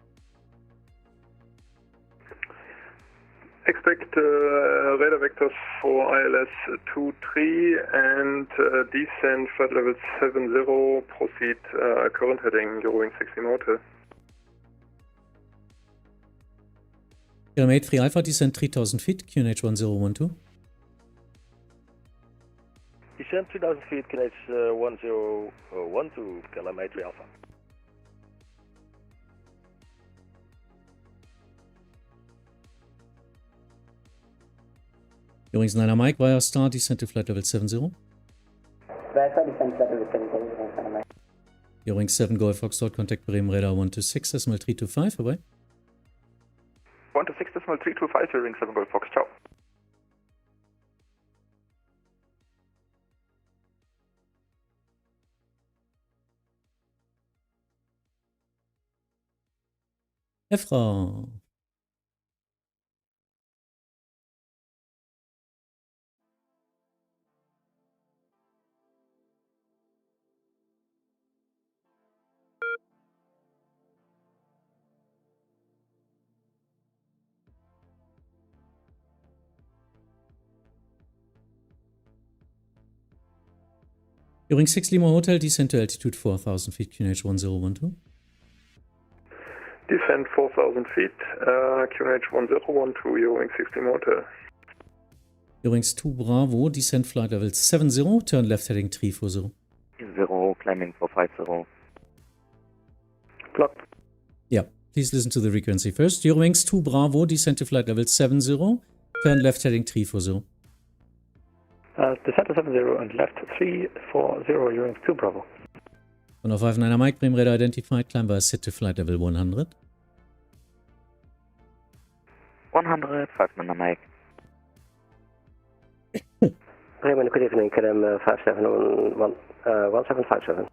Expect radar vectors for ILS 23 and descend flight level 70, proceed current heading, Eurowing 6 Lima Hotel. KLM 83 Alpha, descend 3000 feet, QNH 1012. Descend 3000 feet, QNH 1012, KLM 83 Alpha. Eurowings 9 Mike via star, descend to flight level 70. Weiter, descend flight level 70, Eurowings 7 Golf Foxtrot, contact Bremen Radar 126, decimal 325, vorbei. 126, decimal 325, during 7 Golf Fox, ciao. Efra. During 6 Lima Hotel, descend to altitude 4000 feet, QNH 1012. Descend 4000 feet, QNH 1012, Eurowing 6 Lima Hotel. Eurowings 2 Bravo, descend flight level 70, turn left heading 340. 0, climbing 450. Blocked. Yeah, please listen to the frequency first. Eurowings 2 Bravo, descend to flight level 70, turn left heading 340. Descent to 70 and left 340, Eurowings 2 Bravo. 1059 Mike, Bremen Radar identified, climb via sit to flight level 100. 100, 59 Mike. Bremen, good evening, KLM 1757.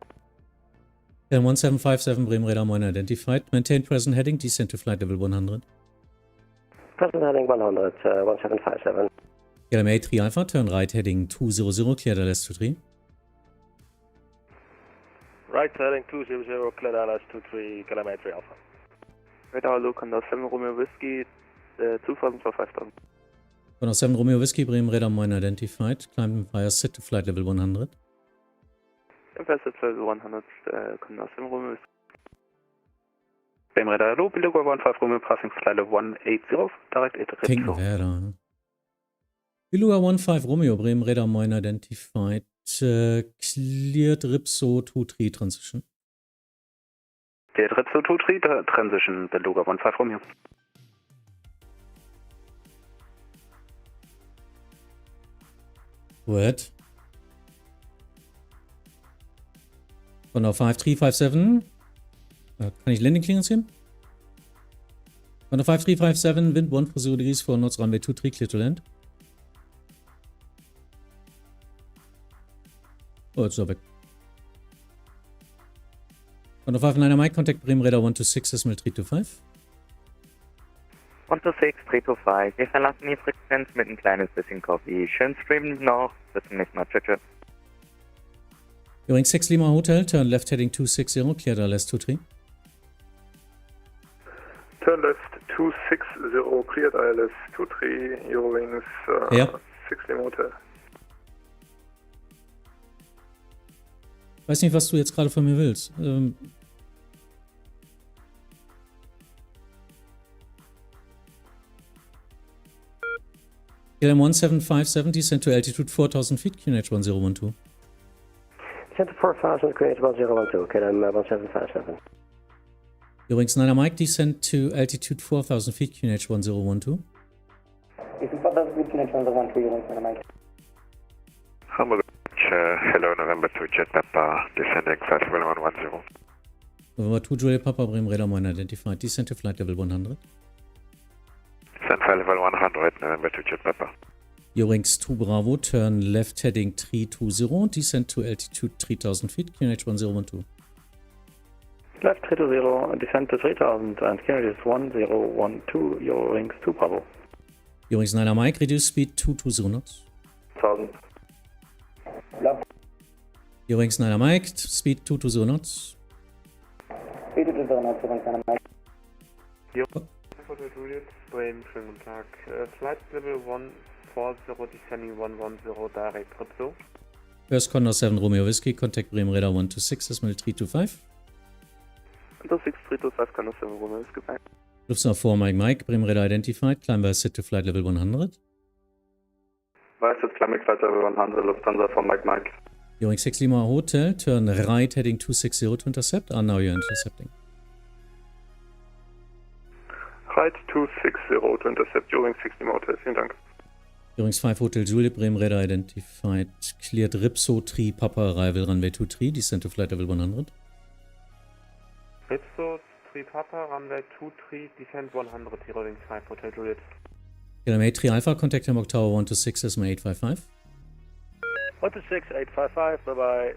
KLM 1757, Bremen Radar Moin identified, maintain present heading, descend to flight level 100. Present heading 100, 1757. KLM 83 Alpha, turn right heading 200, clear ILS 23. Right heading 200, clear ILS 23, KLM 83 Alpha. Radar look under 7 Romeo Whiskey, 2000 for 5000. 7 Romeo Whiskey, Bremen Radar Moin identified, climb via sit to flight level 100. Sit level 100, Condor 7 Romeo Whiskey. Bremen Radar low, below 15 Romeo, passing flight level 180, direct 8 Ripso. Finkenwerder. Beluga 15 Romeo, Bremen Radar Moin identified, cleared Ripso 2-3 transition. Cleared Ripso 2-3 transition, Beluga 15 Romeo. What? Condor 5357. Kann ich Landing Clearance geben? Condor 5357, wind 140 degrees for knots, runway 23, clear to land. Oh, jetzt ist er weg. Condor 59 Mike, contact Bremen Radar 126, decimal 325. 126, 325. Wir verlassen die Frequenz mit ein kleines bisschen Coffee. Schön streamen noch. Bis zum nächsten Mal. Tschüss, tschüss. During 6 Lima Hotel, turn left heading 260, clear ILS 23. Turn left 260, cleared ILS 23, Eurowings 6 Lima Hotel. Ich weiß nicht, was du jetzt gerade von mir willst. KLM 1757, descend to altitude 4,000 feet, QNH 1012. Descend to 4,000, QNH 1012, KLM 1757. Eurings 9 Mike, descend to altitude 4,000 feet, QNH 1012. Descend 4,000 feet, QNH 1012, Eurings 9 Mike. Hamburg Approach, hello, November 2, Jet Papa, descending flight level 110. November 2, Juliet Papa, Bremen Radar 1 identified, descend to flight level 100. Descend flight level 100, November 2, Jet Papa. Eurings 2 Bravo, turn left heading 320, descend to altitude 3,000 feet, QNH 1012. Left 320, descend to 3000 and QNH is 1012, Eurings 2 Bravo. Eurings 9 Mike, reduce speed 220 knots. 1000. Eurings 9 Mike, speed 220 knots. Speed 220 knots, Eurings 9 Mike. Hotel Juliet, Bremen, schönen guten Tag. Flight level 140, descending 110, direct Rizzo. First Condor 7 Romeo Whiskey, contact Bremen Radar 126, decimal 325. Condor 6, 325, Condor 7 Romeo Whiskey, bye. Lufthansa 4 Mike Mike, Bremen Radar identified, climb by set to flight level 100. Vice climbing flight level 100, Lufthansa 4 Mike Mike. Eurings 6 Lima Hotel, turn right heading 260 to intercept. Now you're intercepting. Right 260 to intercept, Eurings 6 Lima Hotel, vielen Dank. Eurings 5 Hotel Juliet, Bremen Radar identified, cleared Ripso 3 Papa arrival runway 23, descend to flight level 100. Rizzo 3 Papa, runway 23, descend 100, Eurings 5 Hotel Juliet. KLM 3 Alpha, contact Hamburg Tower 126, decimal 855. 126, 855, bye bye.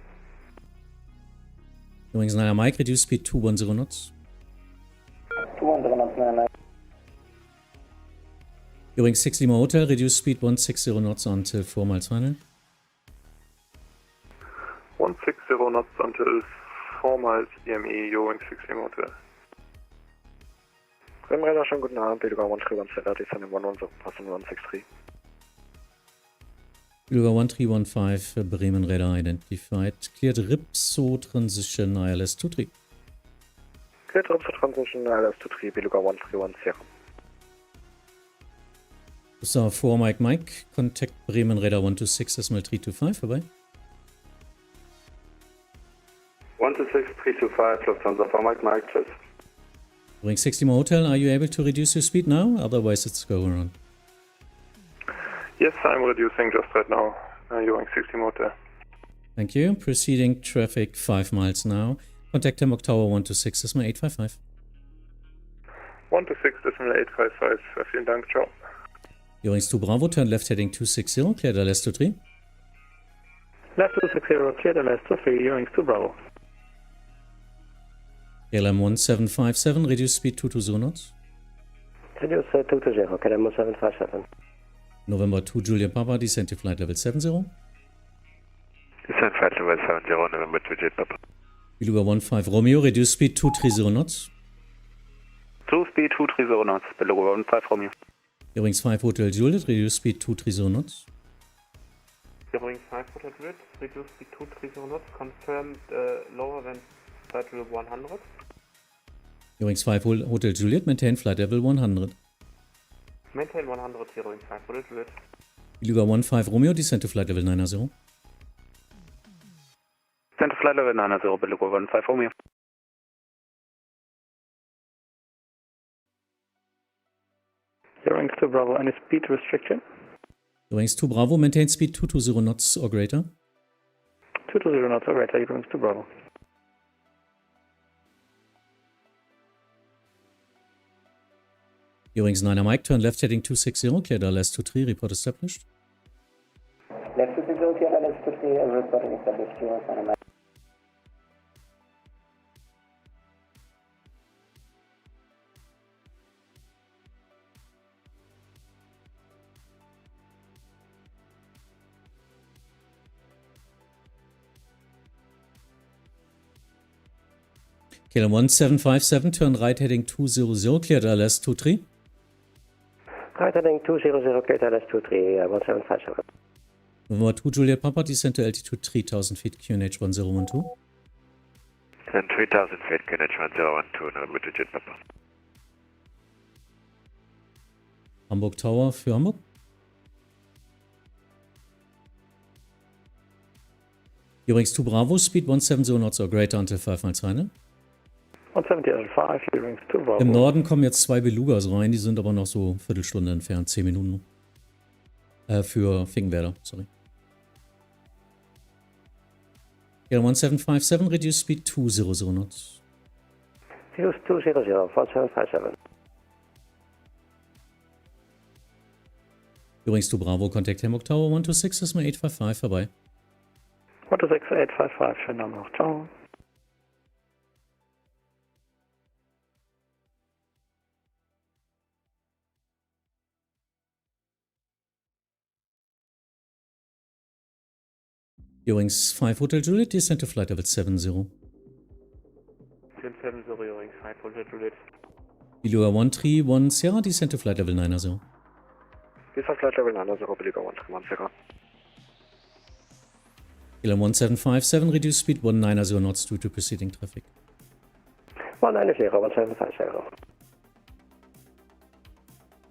Eurings 9 Mike, reduce speed 210 knots. 210 knots, 9 Mike. Eurings 6 Lima Hotel, reduce speed 160 knots until 4 miles final. 160 knots until 4 miles EME, Eurings 6 Lima Hotel. Bremen Radar, schönen guten Abend, Beluga 1317, descending 110, passing 163. Beluga 1315, Bremen Radar identified, cleared Ripso transition ILS 23. Cleared Ripso transition ILS 23, Beluga 1310. So 4 Mike Mike, contact Bremen Radar 126, decimal 325, bye-bye. 126, 325, Lufthansa 4 Mike Mike, tschüss. Eurings 6 Lima Hotel, are you able to reduce your speed now? Otherwise it's go around. Yes, I'm reducing just right now, Eurings 6 Lima Hotel. Thank you. Proceeding traffic 5 miles now. Contact Hamburg Tower 126, decimal 855. 126, decimal 855, vielen Dank, ciao. Eurings 2 Bravo, turn left heading 260, cleared LS 23. Left 260, cleared LS 23, Eurings 2 Bravo. KLM 1757, reduce speed 220 knots. Reduce 220, KLM 1757. November 2 Juliet Papa, descend to flight level 70. Descend flight level 70, November 2 Jet Papa. Beluga 15 Romeo, reduce speed 230 knots. 2 speed 230 knots, Beluga 15 Romeo. Eurings 5 Hotel Juliet, reduce speed 230 knots. Eurings 5 Hotel Juliet, reduce speed 230 knots, confirmed lower than flight level 100. Eurings 5 Hotel Juliet, maintain flight level 100. Maintain 100, Eurings 5 Hotel Juliet. Beluga 15 Romeo, descend to flight level 90. Descend to flight level 90, Beluga 15 Romeo. Eurings 2 Bravo, any speed restriction? Eurings 2 Bravo, maintain speed 220 knots or greater. 220 knots or greater, Eurings 2 Bravo. Eurings 9 Mike, turn left heading 260, cleared LS 23, report established. Left 260, cleared LS 23, report established, Eurings 9 Mike. KLM 1757, turn right heading 200, cleared LS 23. Right heading 200, cleared LS 23, 1757. November 2 Juliet Papa, descend to altitude 3000 feet, QNH 1012. Descend 3000 feet, QNH 1012, November 2 Jet Papa. Hamburg Tower für Hamburg. Eurings 2 Bravo, speed 170 knots or greater until 5 miles final. 170.5, Eurings 2 Bravo. Im Norden kommen jetzt 2 Belugas rein, die sind aber noch so Viertelstunde entfernt, 10 Minuten. Für Finkenwerder, sorry. Gale 1757, reduce speed 200 knots. Reduce 200, 4757. Eurings 2 Bravo, contact Hamburg Tower 126, Decimal 855, vorbei. 126.855, schönen Abend noch, ciao. Eurings 5 Hotel Juliet, descent to flight level 70. 1070, Eurings 5 Hotel Juliet. Beluga 131 Sierra, descent to flight level 90. Descent flight level 90, Beluga 131 Sierra. Gale 1757, reduce speed 190 knots due to preceding traffic. 190, 1750.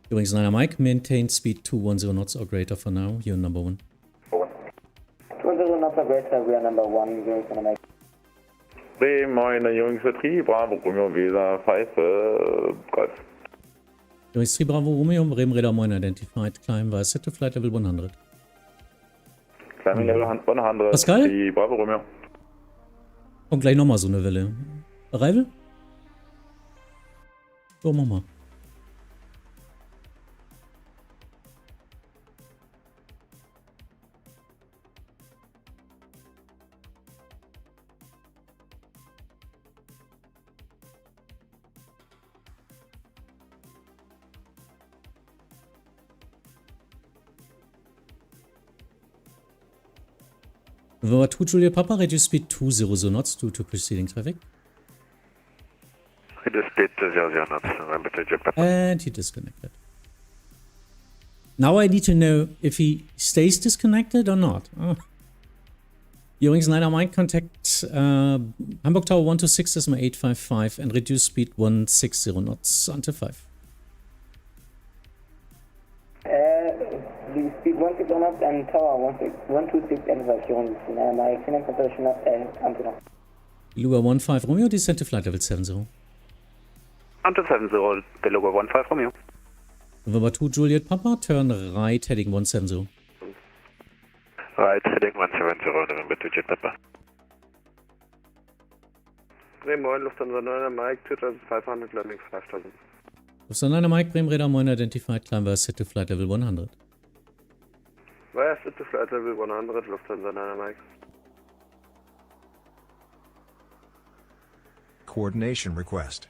Eurings 9 Mike, maintain speed 210 knots or greater for now, you're number 1. 210 knots or greater, we are number 1, Eurings 9 Mike. Moin, Eurings 3, Bravo, Romeo, Visa, 5, Golf. Eurings 3 Bravo, Romeo, Bremen Radar Moin identified, climb via set to flight level 100. Climbing level 100, Pascal? 3, Bravo, Romeo. Kommt gleich nochmal so eine Welle. Arrival? So, mach mal. November 2 Julia Papa, reduce speed 200 knots due to preceding traffic. Reduce speed 200 knots, November 2 Julia Papa. And he disconnected. Now I need to know if he stays disconnected or not. Oh. Eurings 9 Mike, contact Hamburg Tower 126, Decimal 855 and reduce speed 160 knots until 5. The speed 160 knots and tower 126 and Eurings 9 Mike, final confirmation and Antonov. Beluga 15 Romeo, descent to flight level 70. Until 70, Beluga 15 Romeo. November 2 Juliet Papa, turn right heading 170. Right heading 170, November 2 Juliet Papa. Moin, Lufthansa 9 Mike, 2500, landing 5000. Lufthansa 9 Mike, Bremen Radar Moin identified, climb via set to flight level 100. Via set to flight level 100, Lufthansa 9 Mike. Coordination request.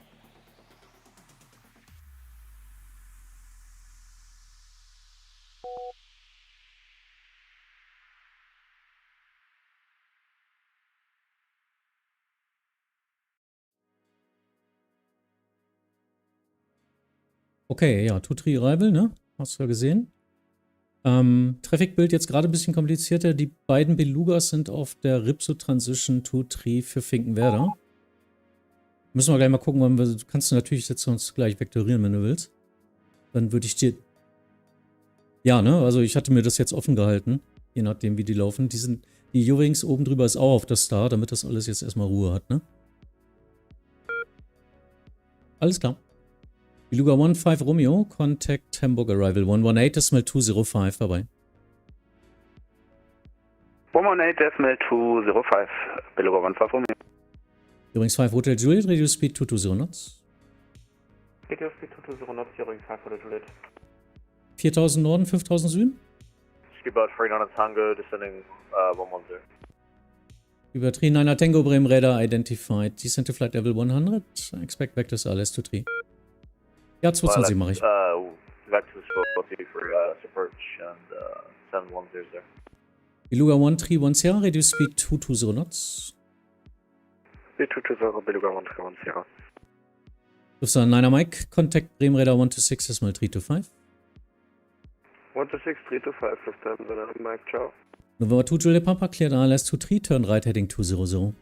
Okay, ja, 2-3 Arrival, ne? Hast du ja gesehen. Traffic-Bild jetzt gerade ein bisschen komplizierter. Die beiden Belugas sind auf der Ripso Transition 2-3 für Finkenwerder. Müssen wir gleich mal gucken, wann wir, kannst du natürlich jetzt sonst gleich vektorieren, wenn du willst. Dann würde ich dir... Ja, ne? Also ich hatte mir das jetzt offen gehalten, je nachdem wie die laufen. Die Eurings oben drüber ist auch auf der Star, damit das alles jetzt erstmal Ruhe hat, ne? Alles klar. Beluga 15 Romeo, contact Hamburg Arrival 118, Decimal 205, vorbei. 118, Decimal 205, Beluga 15 Romeo. Eurings 5 Hotel Juliet, reduce speed 220 knots. Reduce speed 220 knots, Eurings 5 Hotel Juliet. 4000 Norden, 5000 Süden. Scuba 39 Tango, descending 110. Über 39 Tango, Bremen Radar identified, descent to flight level 100, expect vectors ALS 23. Ja, 220 mache ich. Vectors for approach and 710 there. Beluga 131 Sierra, reduce speed 220 knots. Speed 220, Beluga 131 Sierra. Lufthansa 9 Mike, contact Bremen Radar 126, Decimal 325. 126, 325, Lufthansa 9 Mike, ciao. November 2 Juliet Papa, cleared ALS 23, turn right heading 200.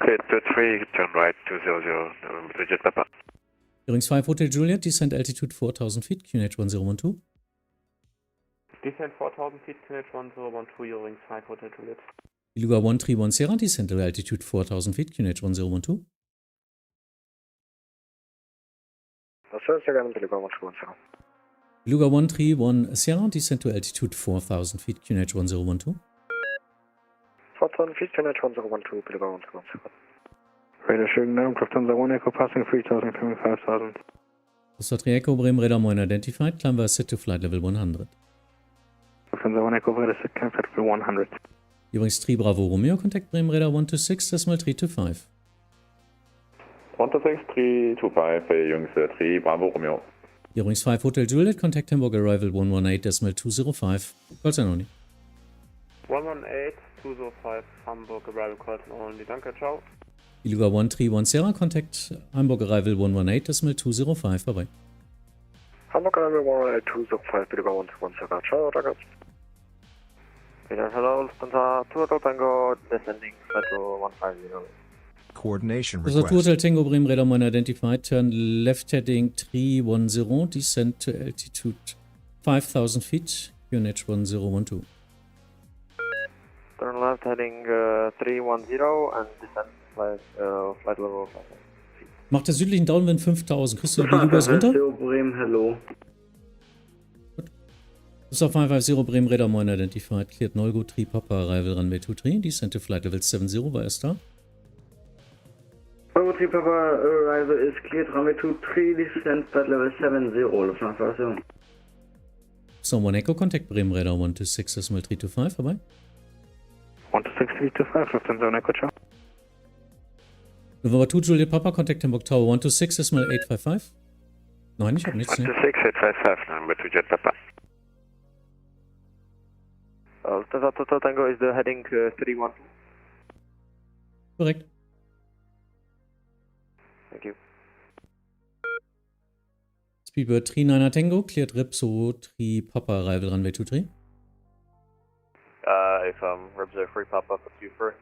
Cleared 23, turn right 200, November 2 Juliet Papa. Eurings 5 Hotel Juliet, descent altitude 4000 feet, QNH 1012. Descent 4,000 feet, QNH 1012, Eurowings 5 Hotel Juliet. Beluga 131 Sierra, descend to altitude 4,000 feet, QNH 1012. Das ist ja gerne Beluga 131. Beluga 131 Sierra, descend to altitude 4,000 feet, QNH 1012. 4,000 feet, QNH 1012, Beluga 131. Radar showing now, Lufthansa 1 Echo passing 3,000, coming 5,000. Costa 3 Echo, Bremen Radar 1 identified, climb via set to flight level 100. Lufthansa 1 Echo, Radar set climb flight level 100. Übrigens 3 Bravo Romeo, contact Bremen Radar 126, decimal 325. 126, 325, Jungs, 3 Bravo Romeo. Übrigens 5 Hotel Juliet, contact Hamburg Arrival 118, decimal 205. Calls are only. 118, 205, Hamburg Arrival calls only. Danke, ciao. Beluga 131 Sierra, contact Hamburg Arrival 118, decimal 205. Bye-bye. Hamburg Arrival 118, 205, Beluga 131 Sierra. Ciao, danke. Hello, Lufthansa 2 Hotel Tango, descending flight to 150. Coordination Costa 2 request. Hotel Tango, Bremen Radar 1 identified, turn left heading 310, descend to altitude 5,000 feet, QNH 1012. Turn left heading 310 and descend flight level 5. Macht der südlichen Downwind 5000. Kriegst du die Belugas runter? Bremen, hello. Costa 550, Bremen Radar 1 identified, cleared Nolgo 3 Papa Arrival runway 23, descend to flight level 70 via star. Nolgo 3 Papa Arrival is cleared, runway 23, descend flight level 70, Lufthansa. So 1 Echo, contact Bremen Radar 126, decimal 325, bye-bye. 126, 325, Lufthansa 1 Echo, ciao. November 2 Juliet Papa, contact Hamburg Tower 126, decimal 855. Nein, ich hab nichts. 126, 855, number 2 Jet Papa. Lufthansa 2 Hotel Tango is the heading 312. Korrekt. Thank you. Speedbird 39er Tango, cleared Ripso 3 Papa Arrival runway 23. If Ribs are free, pop up a few free.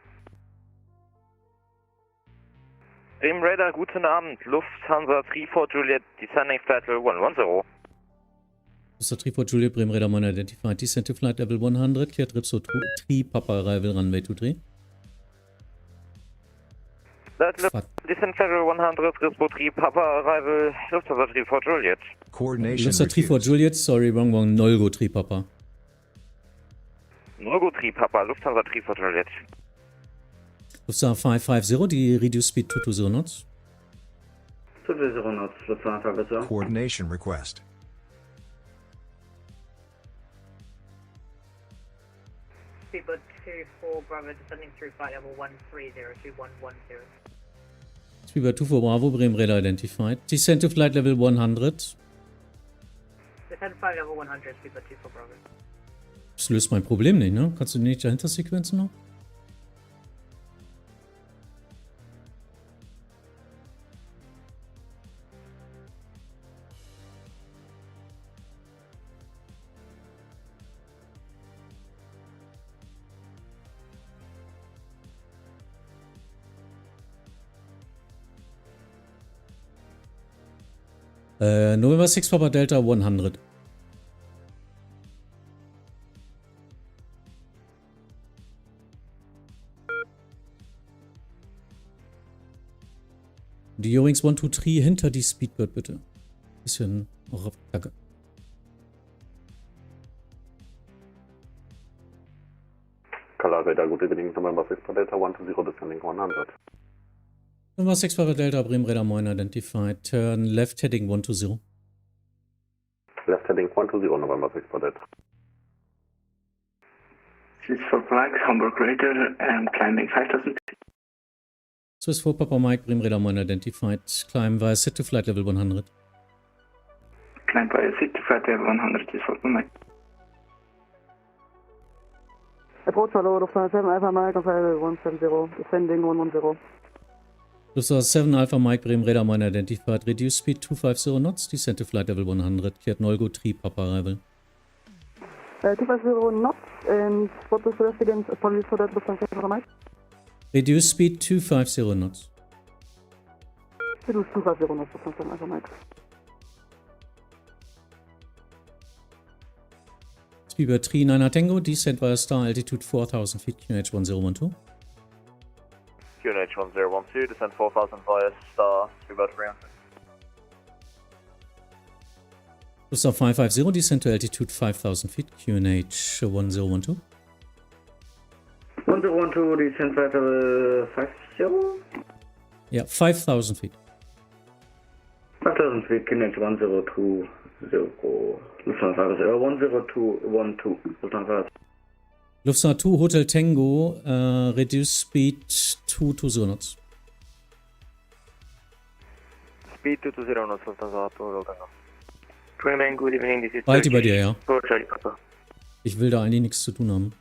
Bremen Radar, guten Abend. Lufthansa 34 Juliet, descending flight level 110. Costa 34 Juliet, Bremen Radar 1 identified, descend to flight level 100, cleared Ripso 3 Papa Arrival runway 23. Descend flight level 100, Ripso 3 Papa Arrival, Lufthansa 34 Juliet. Coordination Lufthansa 34 Juliet, sorry, wrong, Nolgo 3 Papa. Nolgo 3 Papa, Lufthansa 34 Juliet. Lufthansa 550, die reduce speed 220 knots. 220 knots, Lufthansa bitte. Coordination request. Speedbird 24 Bravo descending through flight level 1302110. Speedbird 24 Bravo, Bremen Radar identified. Descend to flight level 100. Descend flight level 100, Speedbird 24 Bravo. Das löst mein Problem nicht, ne? Kannst du nicht dahinter sequenzen noch? November 6 Papa Delta 100. Die Eurowings 123 hinter die Speedbird bitte. Bisschen auch auf Kacke. Radar, good evening, November 6 Papa Delta 120, descending 100. November 6 Papa Delta, Bremen Radar 1 identified, turn left heading 120. Left heading 120, November 6 Papa Delta. Swiss for flags, Hamburg Radar, and climbing 5,000 feet. Swiss 4 Papa Mike, Bremen Radar 1 identified, climb via set to flight level 100. Climb via set to flight level 100, Swiss 4 Papa Mike. Approach, hello, Lufthansa 7 Alpha Mike, on 170, descending 110. Lufthansa 7 Alpha Mike, Bremen Radar 1 identified, reduce speed 250 knots, descend to flight level 100, cleared Nolgo 3 Papa Arrival. 250 knots, and what was the rest again? Apologies for that, Lufthansa 7 Alpha Mike. Reduce speed 250 knots. Reduce 250 knots, Lufthansa 7 Alpha Mike. Über 39 Tango, descent via star, altitude 4000 feet, QNH 1012. QNH 1012, descend 4000 via star, about 300. Lufthansa 550, descent to altitude 5000 feet, QNH 1012. 1012, descent via 50? Yeah, 5000 feet. 5000 feet, QNH 1020, Lufthansa 10212, Lufthansa. Lufthansa 2 Hotel Tango, reduce speed 220 knots. Speed 220 knots, Lufthansa 2 Hotel Tango. Crewman, good evening, this is Halt die bei dir, ja. Charlie Papa. Ich will da eigentlich nichts zu tun haben.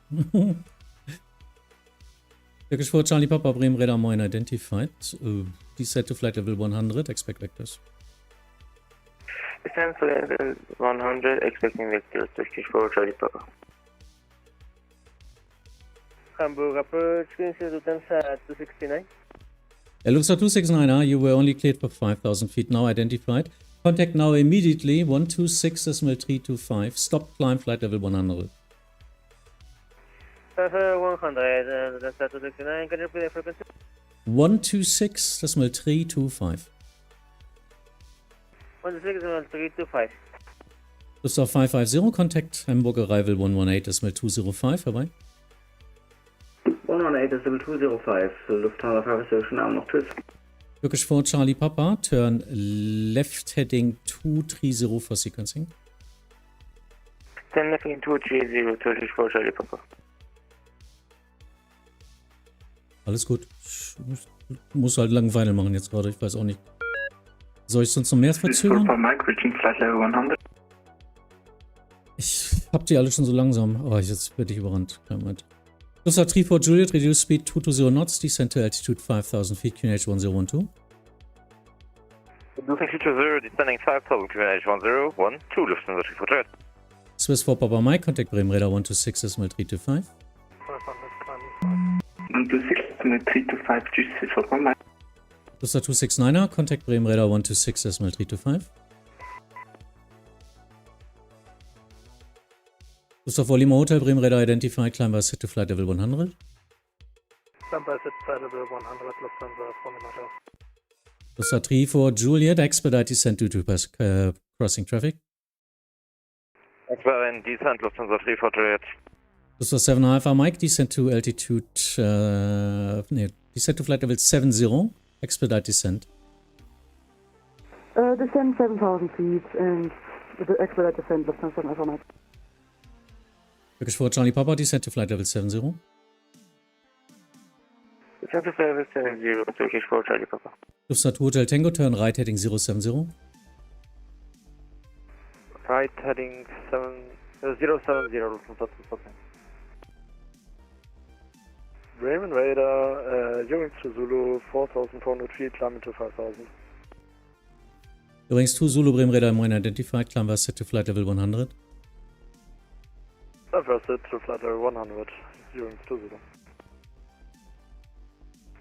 Turkish 4 Charlie Papa, Bremen Radar Moin identified. Descent to flight level 100, expect vectors. Descent to level 100, expecting vectors, Turkish 4 Charlie Papa. Hamburg Approach, Lufthansa 269. Lufthansa 269, you were only cleared for 5000 feet, now identified. Contact now immediately, 126.325, stop climb flight level 100. 100, Lufthansa 269, can you repeat the frequency? 126.325. 126.325. Lufthansa 550, contact Hamburg arrival 118.205, herbei. 118.205, Lufthansa 550, schönen Abend noch, tschüss. Turkish 4 Charlie Papa, turn left heading 230 for sequencing. Turn left heading 230, Turkish 4 Charlie Papa. Alles gut. Ich muss halt langen Final machen jetzt gerade, ich weiß auch nicht. Soll ich sonst noch mehr verzögern? Ich hab die alle schon so langsam. Oh, jetzt werde ich überrannt. Moment. Lufthansa 3 for Juliet, reduce speed 220 knots, descent to altitude 5000 feet, QNH 1012. Losing 220, descending 5000, QNH 1012, Lufthansa 3 for Juliet. Swiss 4 Papa Mike, contact Bremen Radar 126.325. 126.325, Swiss 4 Papa Mike. Lufthansa 269er, contact Bremen Radar 126.325. Lufthansa 4 Lima Hotel, Bremen Radar identified, climb by set to flight level 100. Climb by set flight level 100, Lufthansa 4 Lima Hotel. Lufthansa 3 for Juliet, expedite descent due to crossing traffic. Expedite descent, Lufthansa 3 for Juliet. Lufthansa 7 Alpha Mike, descent to altitude, descent to flight level 70, expedite descent. Descend 7,000 feet and expedite descent, Lufthansa 7 Alpha Mike. Turkish 4 Charlie Papa, descent to flight level 70. Descent to flight level 70, Turkish 4 Charlie Papa. Lufthansa 2 Hotel Tango, turn right heading 070. Right heading 070, Lufthansa 2 Papa. Bremen Radar, Ewings to Zulu, 4,400 feet, climbing to 5,000. Ewings 2 Zulu, Bremen Radar Moin identified, climb by set to flight level 100. Reverse to flight level 100, Ewings to Zulu.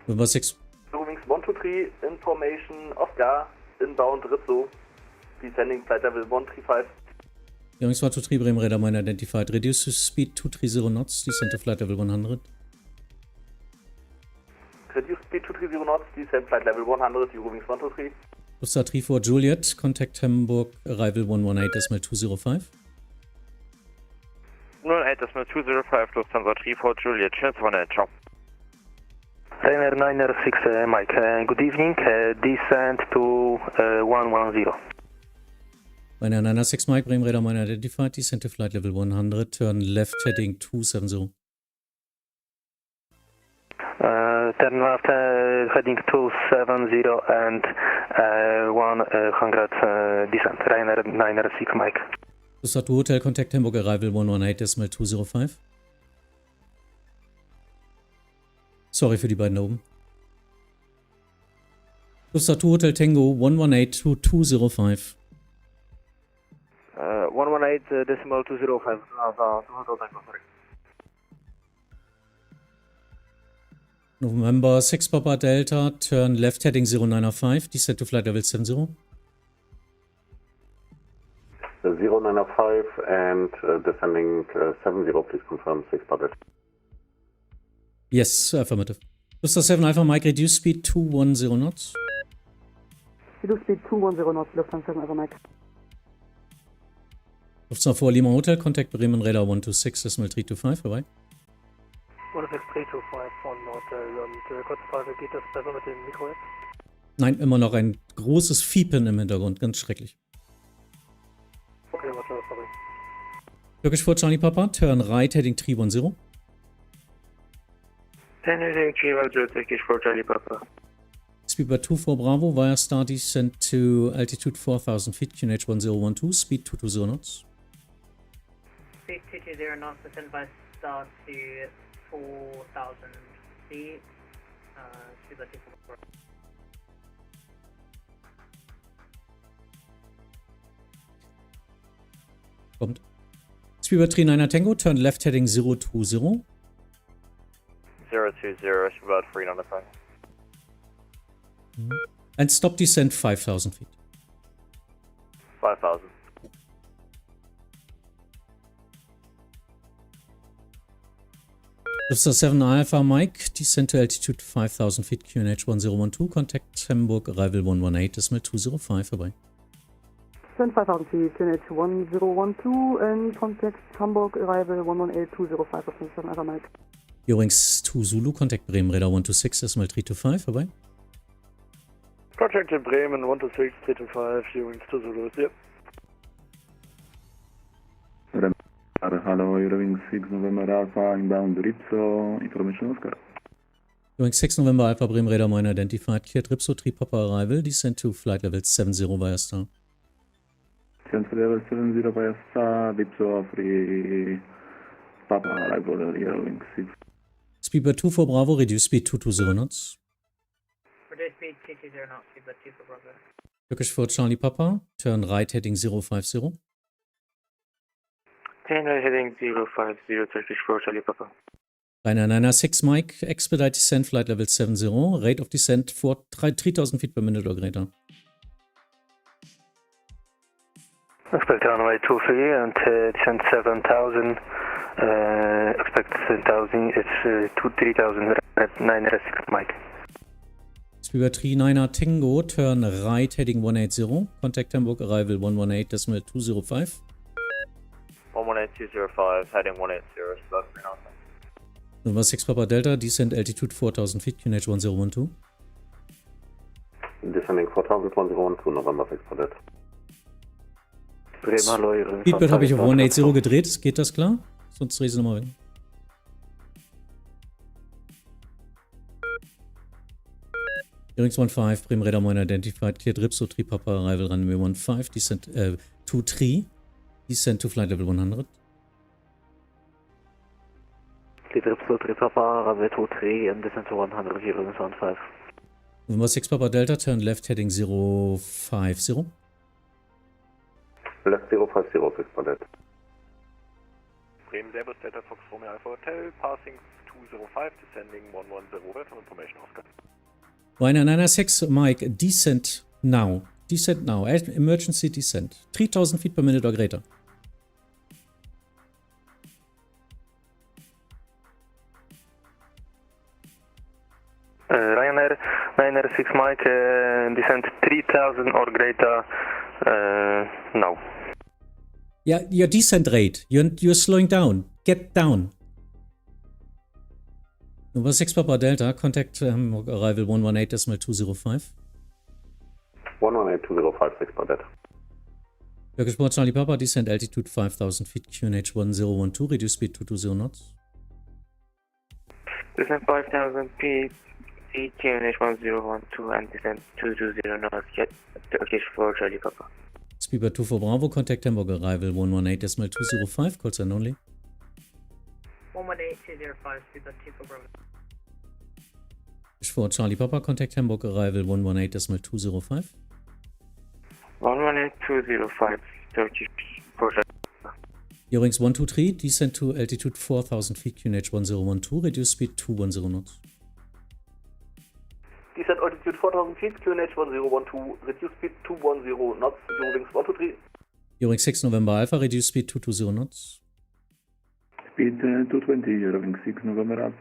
November 6. Ewings 123, information, Oscar, inbound Rizzo, descending flight level 135. Ewings 123, Bremen Radar Moin identified, reduce to speed 230 knots, descent to flight level 100. Reduce speed 230 knots, descent flight level 100, Ewings 123. Lufthansa 3 for Juliet, contact Hamburg arrival 118.205. 118.205, Lufthansa 3 for Juliet, chance 1 ciao. Rainer 906 Mike, good evening, descent to 110. Rainer 906 Mike, Bremen Radar Moin identified, descent to flight level 100, turn left heading 270. Turn left heading 270 and 100 descent, Rainer 906 Mike. Lufthansa 2 Hotel, contact Hamburg arrival 118.205. Sorry für die beiden da oben. Lufthansa 2 Hotel Tango 118.205. 118.205, Lufthansa 2 Hotel Tango, sorry. November 6 Papa Delta, turn left heading 095, descent to flight level 70. 095 and descending 70, please confirm 6 Padlet. Yes, affirmative. Lufthansa 7 Alpha Mike, reduce speed 210 knots. Reduce speed 210 knots, Lufthansa 7 Alpha Mike. Lufthansa 4 Lima Hotel, contact Bremen Radar 126.325, vorbei. 16325 von Hotel und kurze Frage, geht das besser mit dem Mikro jetzt? Nein, immer noch ein großes Fiepen im Hintergrund, ganz schrecklich. Okay, was war das, sorry. Turkish 4 Charlie Papa, turn right heading 310. 10 heading 310, Turkish 4 Charlie Papa. Speed by 24 Bravo via star descent to altitude 4,000 feet, QNH 1012, speed 220 knots. Speed 220 knots, descend by star to 4,000 feet. Speed by 24 Bravo. Kommt. Speed by 39 Tango, turn left heading 020. 020, speed about 395. And stop descent 5,000 feet. 5,000. Lufthansa 7 Alpha Mike, descent to altitude 5,000 feet, QNH 1012, contact Hamburg, arrival 118.205, vorbei. Descent 5,000 feet, QNH 1012 and contact Hamburg, arrival 118.205, Lufthansa 7 Alpha Mike. Eurings 2 Zulu, contact Bremen Radar 126.325, vorbei. Contact in Bremen 126.325, Eurings 2 Zulu, yep. Hello, Eurowings 6 November Alpha, inbound Ripso, information Oscar. Eurings 6 November Alpha, Bremen Radar 1 identified, cleared Ripso, 3 Papa arrival, descent to flight level 70 via star. Descent to level 70 via star, Ripso, 3 Papa arrival, Eurowings 6. Speed by 24 Bravo, reduce speed 220 knots. Reduce speed 220 knots, speed by 24 Bravo. Turkish 4 Charlie Papa, turn right heading 050. 10 right heading 050, Turkish 4 Charlie Papa. Liner 996 Mike, expedite descent, flight level 70, rate of descent for 3,000 feet per minute or greater. Expect runway 23 and descent 7,000. Expect 10,000, it's 3,000 at 906 Mike. Speed by 39 Tango, turn right heading 180, contact Hamburg, arrival 118.205. 118.205, heading 180, about 395. Number 6 Papa Delta, descent altitude 4,000 feet, QNH 1012. Descending 4,000, 1012, November 6 Padlet. Speedbird habe ich auf 180 gedreht, geht das klar? Sonst dreh ich nochmal weg. Eurings 15, Bremen Radar 1 identified, cleared Ripso, 3 Papa arrival, runway 15, descent 23, descent to flight level 100. Cleared Ripso, 3 Papa, runway 23 and descent to 100, Eurings 15. Number 6 Papa Delta, turn left heading 050. Left 050, 6 Padlet. Bremen Airbus Delta Fox Romeo Alpha Hotel, passing 205, descending 110, welcome information Oscar. Liner 996 Mike, descent now. Descent now, emergency descent. 3,000 feet per minute or greater. Ryanair 906 Mike, descent 3,000 or greater now. Yeah, your descent rate. You're slowing down. Get down. Number 6 Papa Delta, contact Hamburg, arrival 118.205. 118.205, 6 Padlet. Turkish 4 Charlie Papa, descent altitude 5,000 feet, QNH 1012, reduce speed 220 knots. Descent 5,000 feet, QNH 1012 and descent 220 knots, jet Turkish 4 Charlie Papa. Speed by 24 Bravo, contact Hamburg, arrival 118.205, call sign only. 118.205, speed by 24 Bravo. Turkish 4 Charlie Papa, contact Hamburg, arrival 118.205. 118.205, Turkish 4 Charlie Papa. Eurings 123, descent to altitude 4,000 feet, QNH 1012, reduce speed 210 knots. Descent altitude 4,000 feet, QNH 1012, reduce speed 210 knots, Eurowings 123. Eurowing 6 November Alpha, reduce speed 220 knots. Speed 220, Eurowing 6 November Alpha.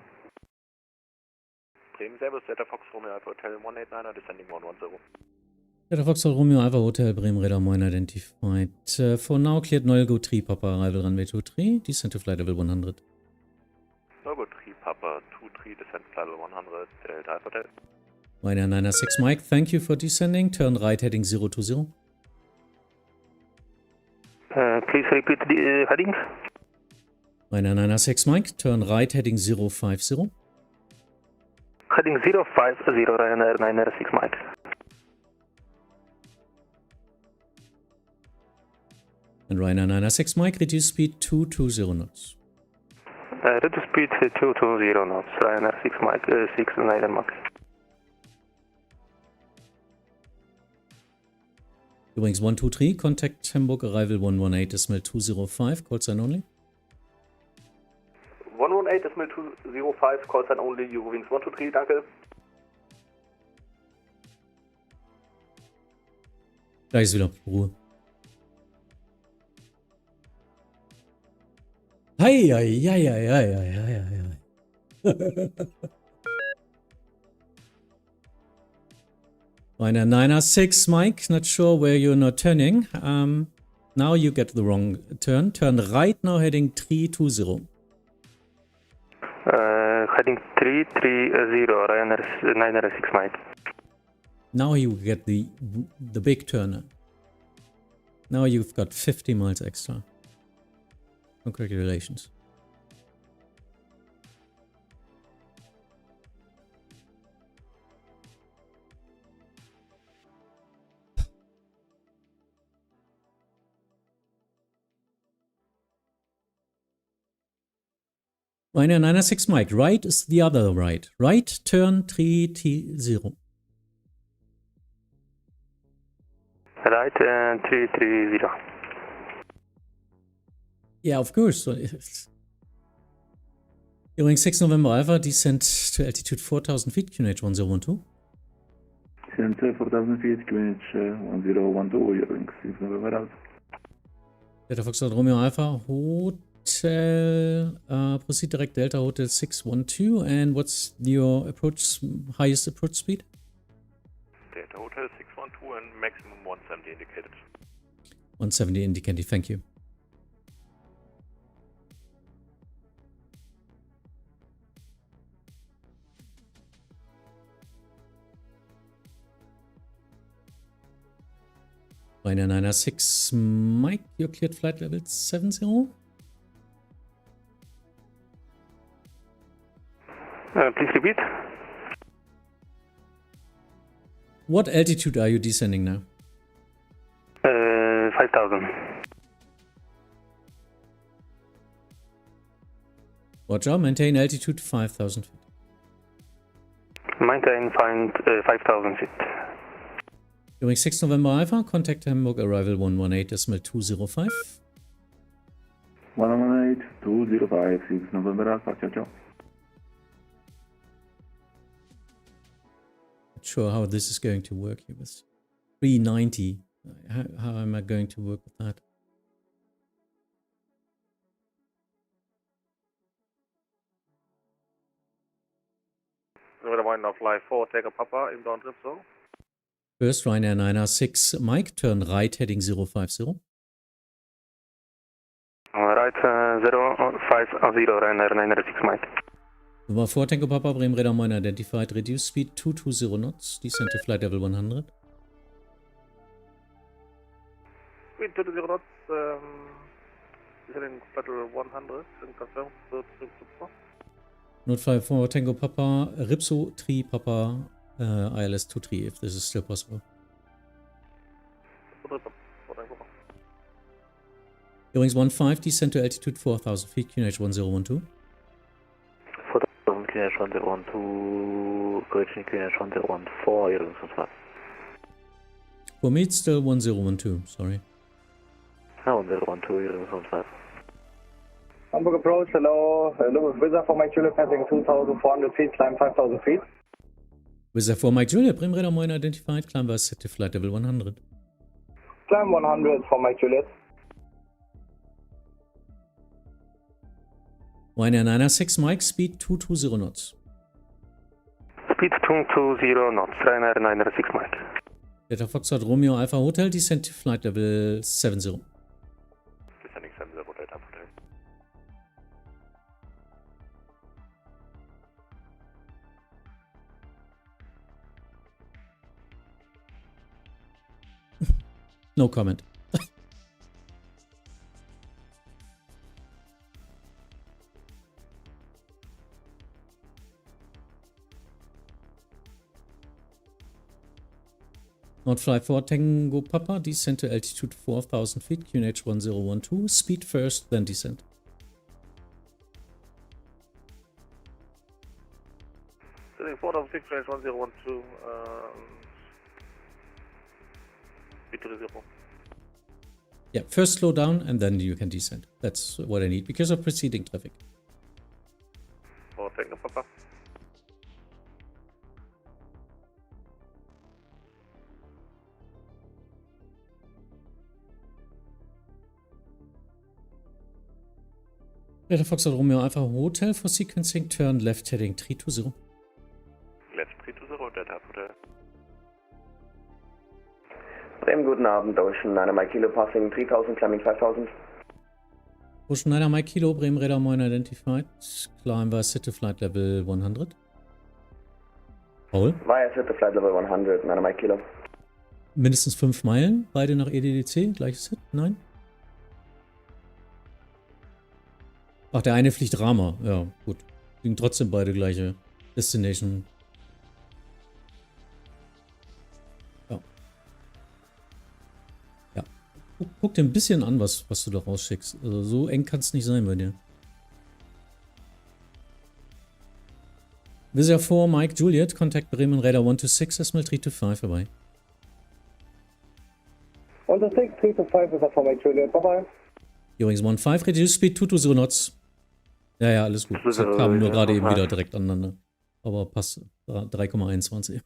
Bremen Servus, Delta Fox Romeo Alpha Hotel 189er, descending 110. Delta Fox Romeo Alpha Hotel, Bremen Radar Moin identified. For now, cleared Nolgo 3 Papa, arrival runway 23, descent to flight level 100. Nolgo 3 Papa, 23, descent flight level 100, Delta Alpha Hotel. Ryanair 906 Mike, thank you for descending, turn right heading 020. Please repeat the heading. Ryanair 906 Mike, turn right heading 050. Heading 050, Ryanair 906 Mike. And Ryanair 906 Mike, reduce speed 220 knots. Reduce speed 220 knots, Ryanair 6 Mike, 6 Mike. Wings 123, contact Hamburg, arrival 118.205, call sign only. 118.205, call sign only, Eurowings 123, danke. Gleich ist wieder Ruhe. Hei. Ryanair 906 Mike, not sure where you're not turning. Now you get the wrong turn. Turn right now, heading 320. Heading 330, Ryanair 906 Mike. Now you get the big turner. Now you've got 50 miles extra. Congratulations. Ryanair 906 Mike, right is the other right. Right, turn 330. Right, 330. Yeah, of course. During 6 November Alpha, descent to altitude 4,000 feet, QNH 1012. Descent 4,000 feet, QNH 1012, Eurowing 6 November Alpha. Delta Foxtrot Romeo Alpha, Hotel, proceed direct Delta Hotel 612, and what's your highest approach speed? Delta Hotel 612 and maximum 170 indicated. 170 indicated, thank you. Ryanair 906 Mike, you're cleared flight level 70. Please repeat. What altitude are you descending now? 5,000. Roger, maintain altitude 5,000 feet. Maintain 5,000 feet. During 6 November Alpha, contact Hamburg, arrival 118.205. 118.205, 6 November Alpha, ciao. Not sure how this is going to work here with 390. How am I going to work with that? Radar Moin auf Live 4, take a Papa, inbound Ripso. First, Ryanair 906 Mike, turn right heading 050. Right, 050, Ryanair 906 Mike. Number 4, Tango Papa, Bremen Radar Moin identified, reduce speed 220 knots, descent to flight level 100. Speed 220 knots, descending flight level 100, and confirm, Note 5 for Tango Papa, Ripso 3 Papa, ILS 23, if this is still possible. Eurowings 15, descent to altitude 4,000 feet, QNH 1012. 4,000 QNH 1012, correction QNH 1014, Eurowings 15. For me, it's still 1012, sorry. 1012, Eurowings 15. Hamburg Approach, hello. Louis Wizard for Mike Juliet, passing 2,400 feet, climb 5,000 feet. Wizard for Mike Juliet, Bremen Radar Moin identified, climb was set to flight level 100. Climb 100 for Mike Juliet. Ryanair 906 Mike, speed 220 knots. Speed 220 knots, Ryanair 906 Mike. Delta Foxtrot Romeo Alpha Hotel, descent to flight level 70. Descending 70, Delta Hotel. No comment. Nordfly 4 Tango Papa, descent to altitude 4,000 feet, QNH 1012, speed first, then descent. Sitting 4,000 feet, QNH 1012, speed to the 0. Yeah, first slow down and then you can descend. That's what I need because of preceding traffic. For Tango Papa. Delta Foxtrot Romeo Alpha Hotel for sequencing, turn left heading 320. Left 320, Delta Hotel. Bremen, guten Abend, Ocean 9 Mike Kilo passing 3000, climbing 5000. Ocean 9 Mike Kilo, Bremen Radar Moin identified, climb via set to flight level 100. Paul? Via set to flight level 100, 9 Mike Kilo. Mindestens 5 Meilen, beide nach EDDC, gleiches Set? Nein? Ach, der eine fliegt Rama. Ja, gut. Fliegen trotzdem beide gleiche Destination. Ja. Ja. Guck dir ein bisschen an, was du da rausschickst. Also so eng kann es nicht sein bei dir. Visa 4, Mike Juliet, contact Bremen Radar 126, Decimal 325, bye-bye. 126, 325, Visa 4, Mike Juliet, bye-bye. Übrigens 15, reduce speed 220 knots. Ja, alles gut. Das kam nur gerade eben wieder direkt aneinander. Aber passt. 3,21.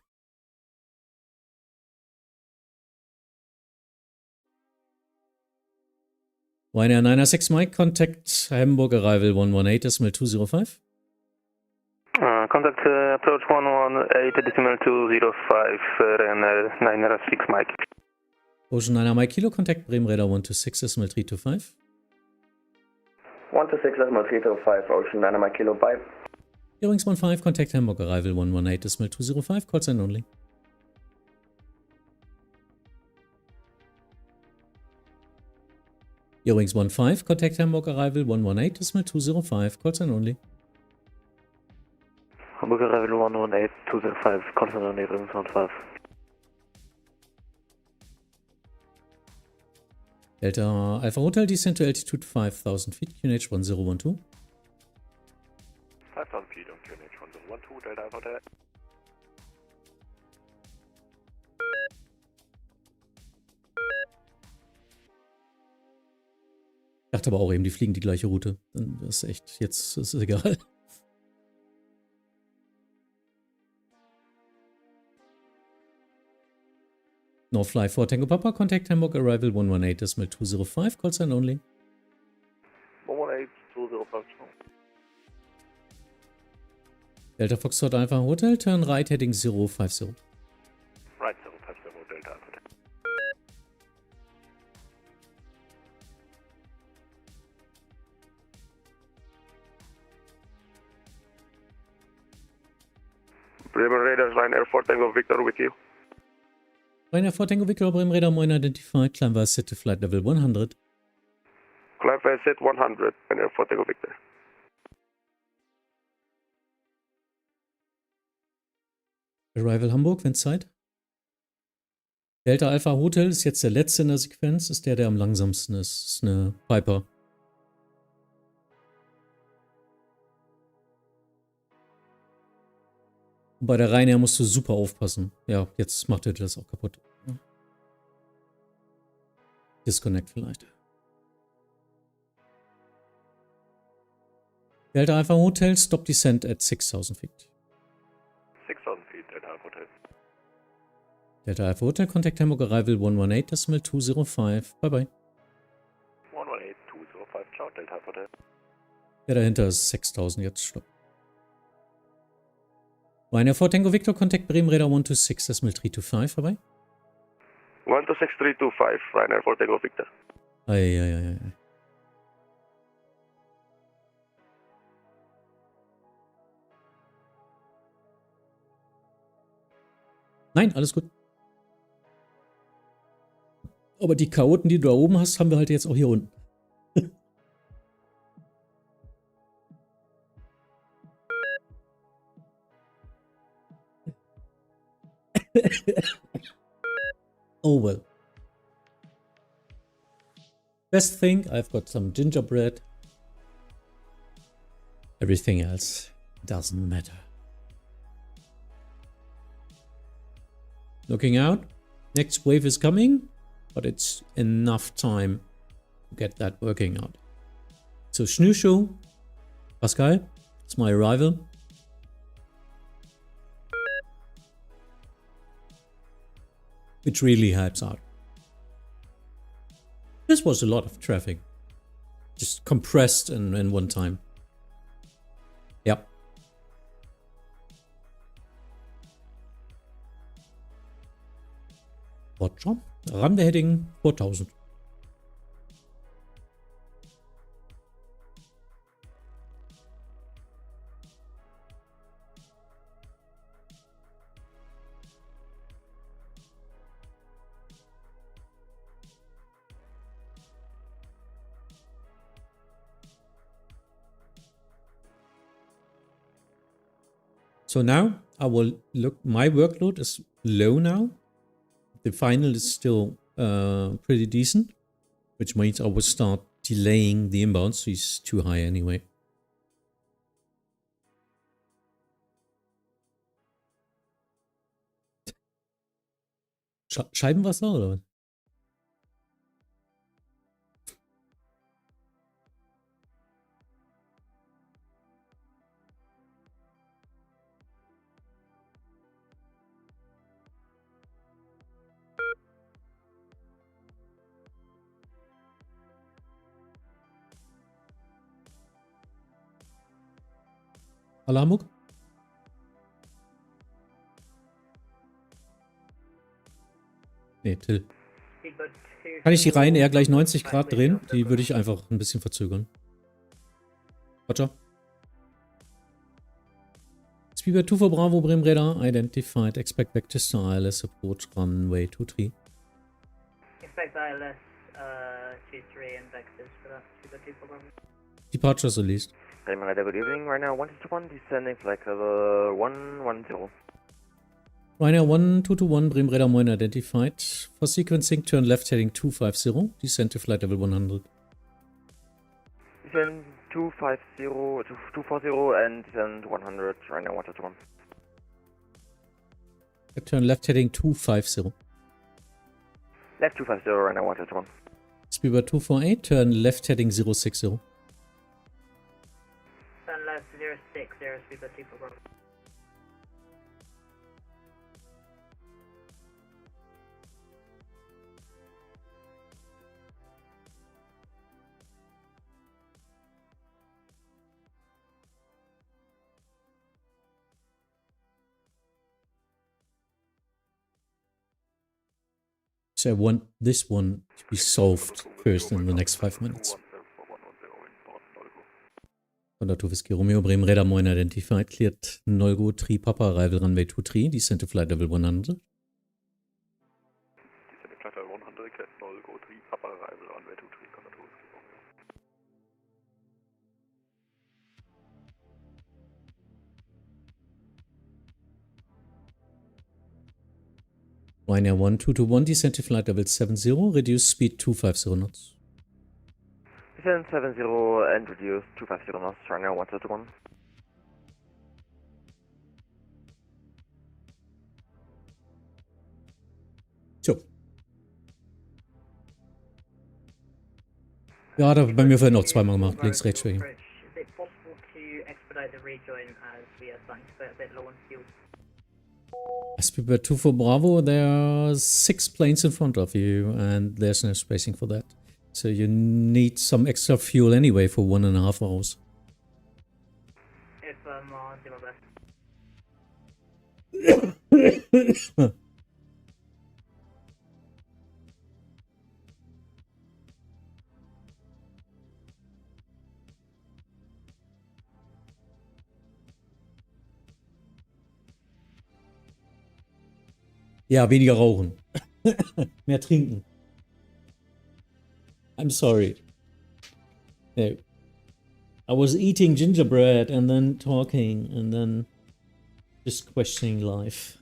Ryanair 906 Mike, contact Hamburg Arrival 118, decimal 205. Contact approach 118, decimal 205, Ryanair 906 Mike. Ocean 9 Mike Kilo, contact Bremen Radar 126, decimal 325. 126, decimal 325, Ocean 9 Mike Kilo, bye. Übrigens 15, contact Hamburg Arrival 118, decimal 205, call sign only. Übrigens 15, contact Hamburg Arrival 118, decimal 205, call sign only. Hamburg Arrival 118, 205, call sign only, übrigens 15. Delta Alpha Hotel, descent to altitude 5,000 feet, QNH 1012. 5,000 feet und QNH 1012, Delta Alpha Hotel. Ich dachte aber auch eben, die fliegen die gleiche Route. Das ist echt, jetzt ist es egal. No fly 4 Tango Papa, contact Hamburg Arrival 118, decimal 205, call sign only. 118, 205, Delta Foxtrot Alpha Hotel, turn right heading 050. Right 050, Delta Alpha Hotel. Bremen Radar Ryanair 4 Tango Victor with you. Ryanair 4 Tango Victor, Bremen Radar Moin identified, climb via set to flight level 100. Climb via set 100, Ryanair 4 Tango Victor. Arrival Hamburg, wenn Zeit. Delta Alpha Hotel ist jetzt der letzte in der Sequenz, ist der am langsamsten ist. Ist eine Piper. Bei der Ryanair musst du super aufpassen. Ja, jetzt macht er das auch kaputt. Disconnect vielleicht. Delta Alpha Hotel, stop descent at 6,000 feet. 6,000 feet, Delta Alpha Hotel. Delta Alpha Hotel, contact Hamburg Arrival 118, decimal 205. Bye bye. 118, 205, ciao, Delta Alpha Hotel. Der dahinter ist 6000 jetzt. Stopp. Ryanair 4 Tango Victor, contact Bremen Radar 126, Decimal 325, vorbei. 126325, Ryanair 4 Tango Victor. Ei. Nein, alles gut. Aber die Chaoten, die du da oben hast, haben wir halt jetzt auch hier unten. Oh well. Best thing, I've got some gingerbread. Everything else doesn't matter. Looking out. Next wave is coming, but it's enough time to get that working out. So Schnushu, Pascal, it's my arrival. Which really helps out. This was a lot of traffic. Just compressed in one time. Yep. Roger. Runway heading 4000. So now I will look, my workload is low now. The final is still pretty decent, which means I will start delaying the inbound, so he's too high anyway. Scheibenwasser oder was? Hallo Hamburg? Nee, Till. Kann ich die Reihen eher gleich 90 Grad drehen? Die würde ich einfach ein bisschen verzögern. Roger. Speedbird 2 for Bravo, Bremen Radar, identified, expect back to star, ILS approach, runway 23. Expect ILS 23 and vectors for that, Speedbird 2 for Bravo. Departures released. Bremen Radar, good evening, right now 121, descending flight level 110. Ryanair 1221, Bremen Radar Moin identified. For sequencing, turn left heading 250, descend to flight level 100. Descend 240 and descend 100, right now 121. Turn left heading 250. Left 250, right now 121. Speedbird 248, turn left heading 060. Turn left 060, Speedbird 2 for Bravo. So I want this one to be solved first in the next 5 minutes. Honda 2 Whiskey Romeo, Bremen Radar Moin identified, cleared Nolgo 3 Papa, arrival runway 23, descent to flight level 100. Descend to flight level 100, cleared Nolgo 3 Papa, arrival runway 23, Honda 2 Whiskey Romeo. Ryanair 1221, descent to flight level 70, reduce speed 250 knots. Descend 70 and reduce 250 knots, right now 131. So. Ja, hat er bei mir vorhin noch zweimal gemacht, links, rechts, schwingen. Is it possible to expedite the rejoin as we are starting to get a bit low on fuel? Speedbird 2 for Bravo, there are 6 planes in front of you, and there's no spacing for that. So you need some extra fuel anyway for 1.5 hours. I'll do my best. Ja, weniger rauchen. Mehr trinken. I'm sorry. No. I was eating gingerbread and then talking and then just questioning life.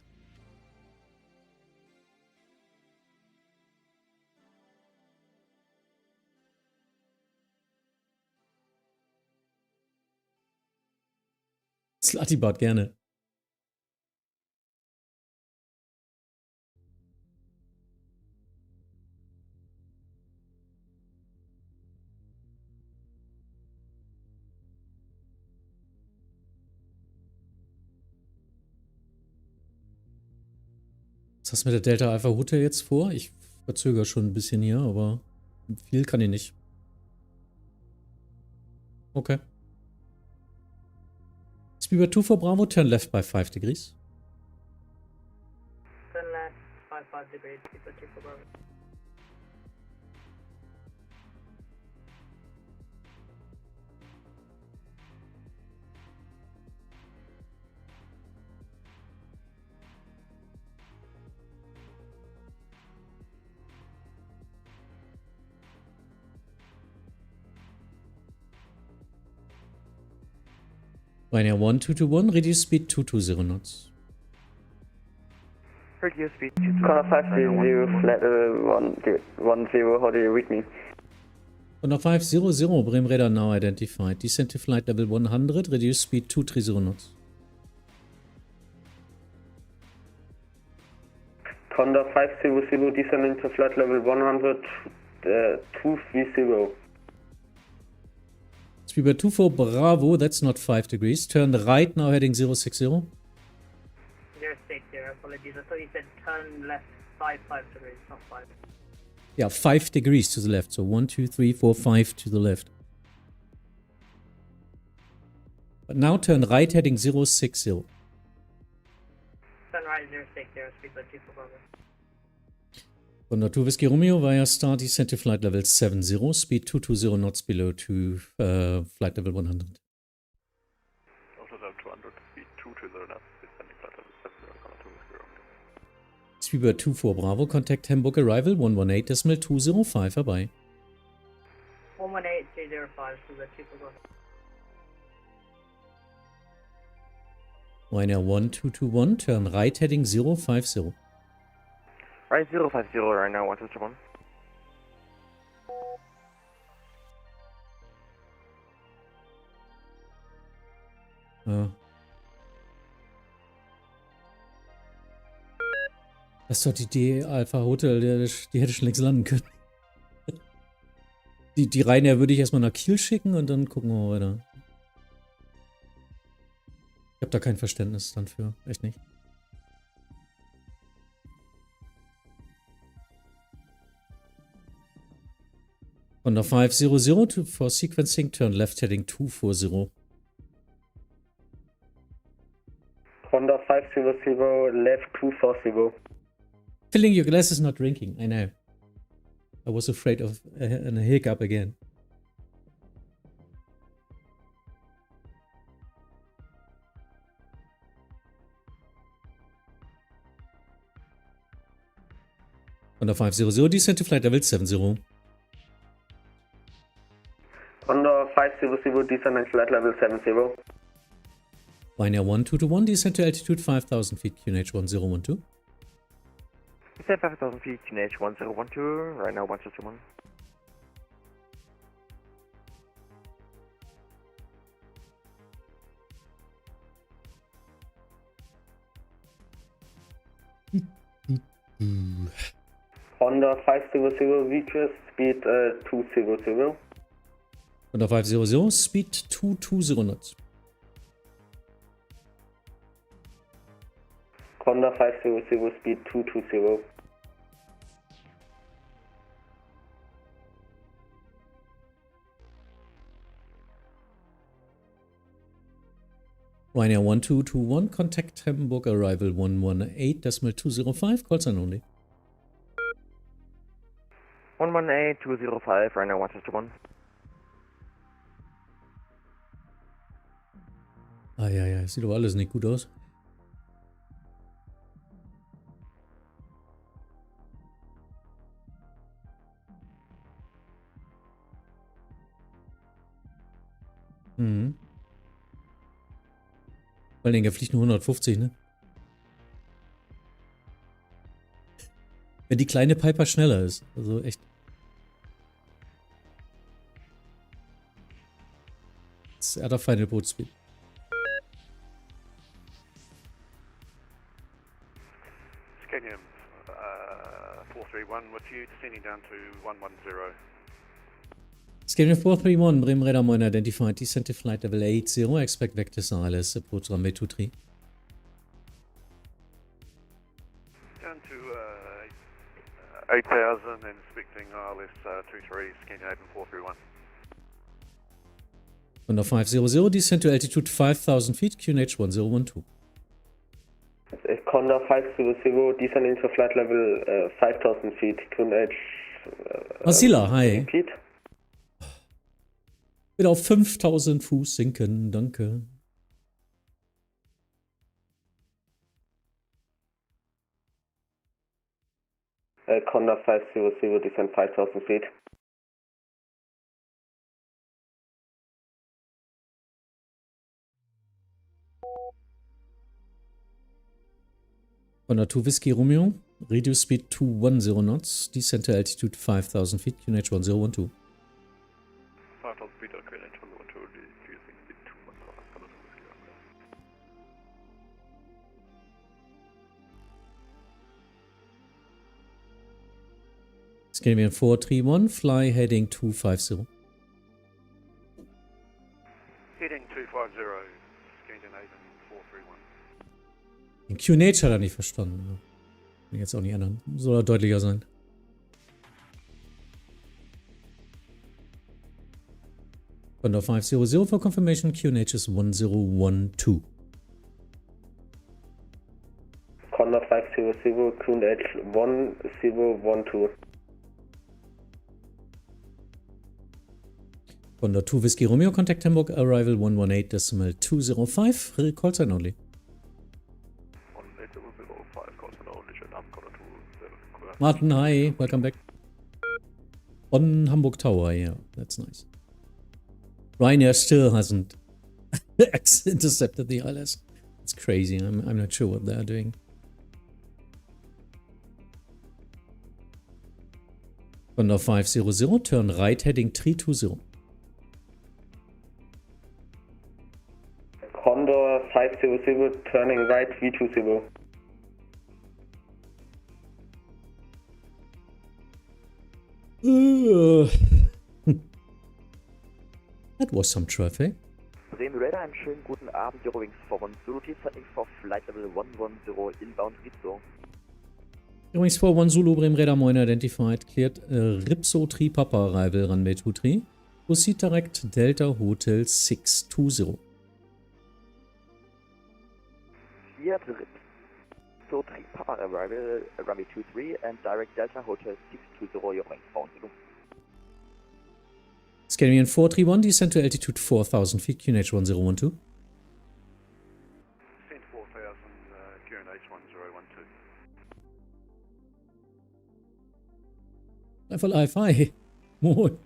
Slutty-Bot, gerne. Was hast du mit der Delta Alpha Hotel jetzt vor? Ich verzögere schon ein bisschen hier, aber viel kann ich nicht. Okay. Speedbird 2 for Bravo, turn left by 5 degrees. Turn left, 5 degrees, Speedbird 2 for Bravo. Ryanair 1221, reduce speed 220 knots. Reduce speed Connor 500, flat 10, how do you read me? Connor 500, Bremen radar now identified. Descend to flight level 100, reduce speed 230 knots. Connor 500, descending to flight level 100, 230. Speedbird 2 for Bravo, that's not 5 degrees. Turn right now heading 060. 060, apologies. I thought you said turn left 5 degrees, not 5. Yeah, 5 degrees to the left. So 1, 2, 3, 4, 5 to the left. But now turn right heading 060. Turn right 060, Speedbird 2 for Bravo. Condor 2 Whiskey Romeo via star descent to flight level 70, speed 220 knots below to flight level 100. Auto level 200, speed 220 knots, descending flight level 70, Condor 2 Whiskey Romeo. Speedbird 2 for Bravo, contact Hamburg arrival 118.205 vorbei. 118.205, Speedbird 2 for Bravo. Ryanair 1221, turn right heading 050. Right 050 right now, 121. Ja. Das ist doch die D-Alpha Hotel, die hätte schon längst landen können. Die Ryanair würde ich erstmal nach Kiel schicken und dann gucken wir weiter. Ich habe da kein Verständnis dann für. Echt nicht. Honda 500 for sequencing, turn left heading 240. Honda 500, left 240. Filling your glasses, not drinking. I know. I was afraid of a hiccup again. Honda 500, descent to flight level 70. Honda 500, descend and flight level 70. Ryanair 1221, descent to altitude 5,000 feet, QNH 1012. Descend 5,000 feet, QNH 1012, right now 121. Honda 500, request speed 200. Honda 500, speed 220 knots. Honda 500, speed 220. Ryanair 1221, contact Hamburg arrival 118.205, call sign only. 118-205, Ryanair 121. Ah ja, sieht aber alles nicht gut aus. Mhm. Vor allen Dingen, er fliegt nur 150, ne? Wenn die kleine Piper schneller ist. Also echt. Er hat auf Final Boat Speed. Scanium 431 with you, descending down to 110. Scanium 431, Bremen Radar Moin identified, descent to flight level 80, expect vector silence, approach runway 23. Down to 8,000 and expecting ILS 23, Scanium 431. Under 500, descent to altitude 5,000 feet, QNH 1012. Condor 500, descending to flight level 5,000 feet, QNH. Vasila, hi. Repeat. Wieder auf 5.000 Fuß sinken, danke. Condor 500, descend 5,000 feet. Condor 2 Whiskey Romeo, reduce speed to 10 knots, descent to altitude 5,000 feet, QNH 1012. 5,000 feet, QNH 1012, reducing speed to 10 knots. Scandinavian 431, fly heading 250. Heading 250, Scandinavian 431. Den QNH hat er nicht verstanden. Kann ich jetzt auch nicht ändern. Soll er deutlicher sein. Condor 500 for confirmation, QNH is 1012. Condor 500, QNH 1012. Condor 2 Whiskey Romeo, contact Hamburg, arrival 118.205, call sign only. 18005, call sign only, schönen Abend, Condor 2. Martin, hi, welcome back. On Hamburg Tower, yeah, that's nice. Ryanair still hasn't intercepted the ILS. It's crazy, I'm not sure what they're doing. Condor 500, turn right heading 320. Condor 500, turning right 320. That was some traffic. Bremen Radar, einen schönen guten Abend, Eurowings 41 Zulu, descending for flight level 110, inbound Rizzo. Eurowings 41 Zulu, Bremen Radar Moin identified, cleared Ripso 3 Papa arrival runway 23. Proceed direct Delta Hotel 620. Cleared Ripso 3 Papa arrival runway 23 and direct Delta Hotel 620, Eurowings 41 Zulu. Scandinavian 431, descent to altitude 4,000 feet, QNH 1012. Descent 4,000, QNH 1012. Live alive, hi. Moin.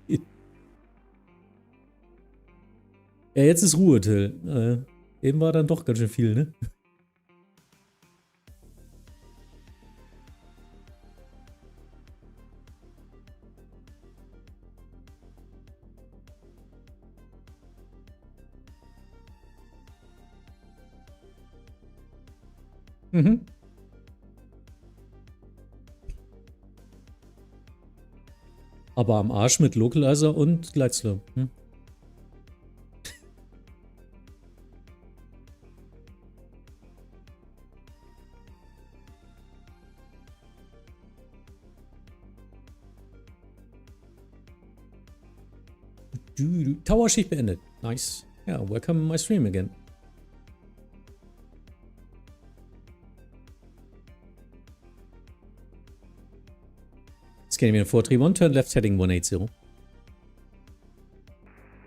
Ja, jetzt ist Ruhe, Till. Eben war dann doch ganz schön viel, ne? Mhm. Aber am Arsch mit Localizer und Glideslope. Hm? Tower-Schicht beendet. Nice. Ja, welcome my stream again. Scandinavian 431, turn left heading 180.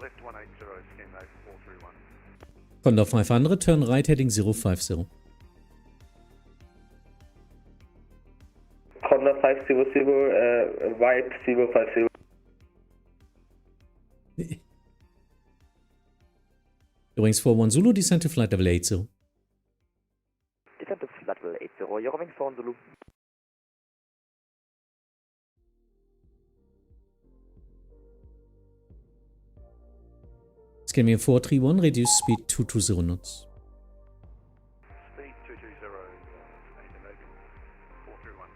Left 180, Scandinavian 431. Condor 500, turn right heading 050. Condor 500, wipe 050. Übrigens 41 Zulu, descend to flight level 80. Descend to flight level 80, Eurowings 4 Zulu. Scandinavian 431, reduce speed 220 knots. Speed 220, Scandinavian 431.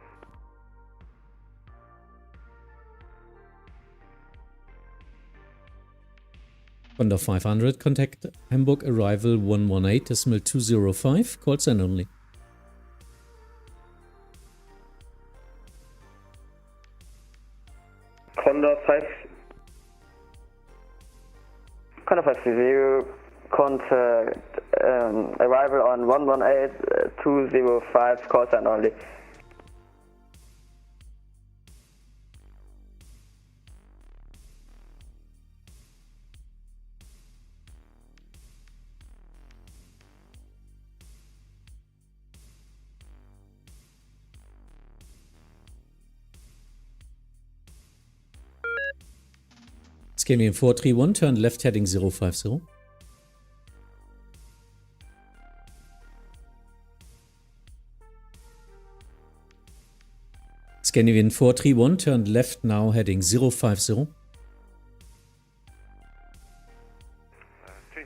Condor 500, contact Hamburg arrival 118.205, call sign only. Condor 500, contact arrival on 118.205, call sign only. Scandinavian 431, turn left heading 050. Scandinavian 431, turn left now heading 050. Turn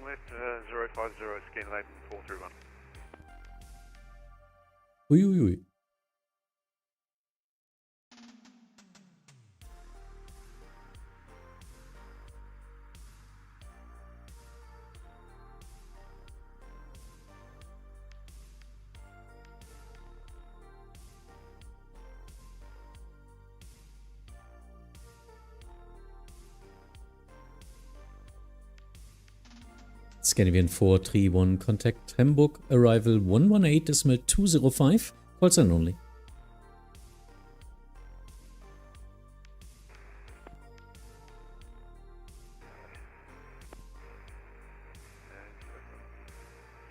left 050, Scandinavian 431. Ui, ui, ui. Scandinavian 431, contact Hamburg, arrival 118.205, call sign only.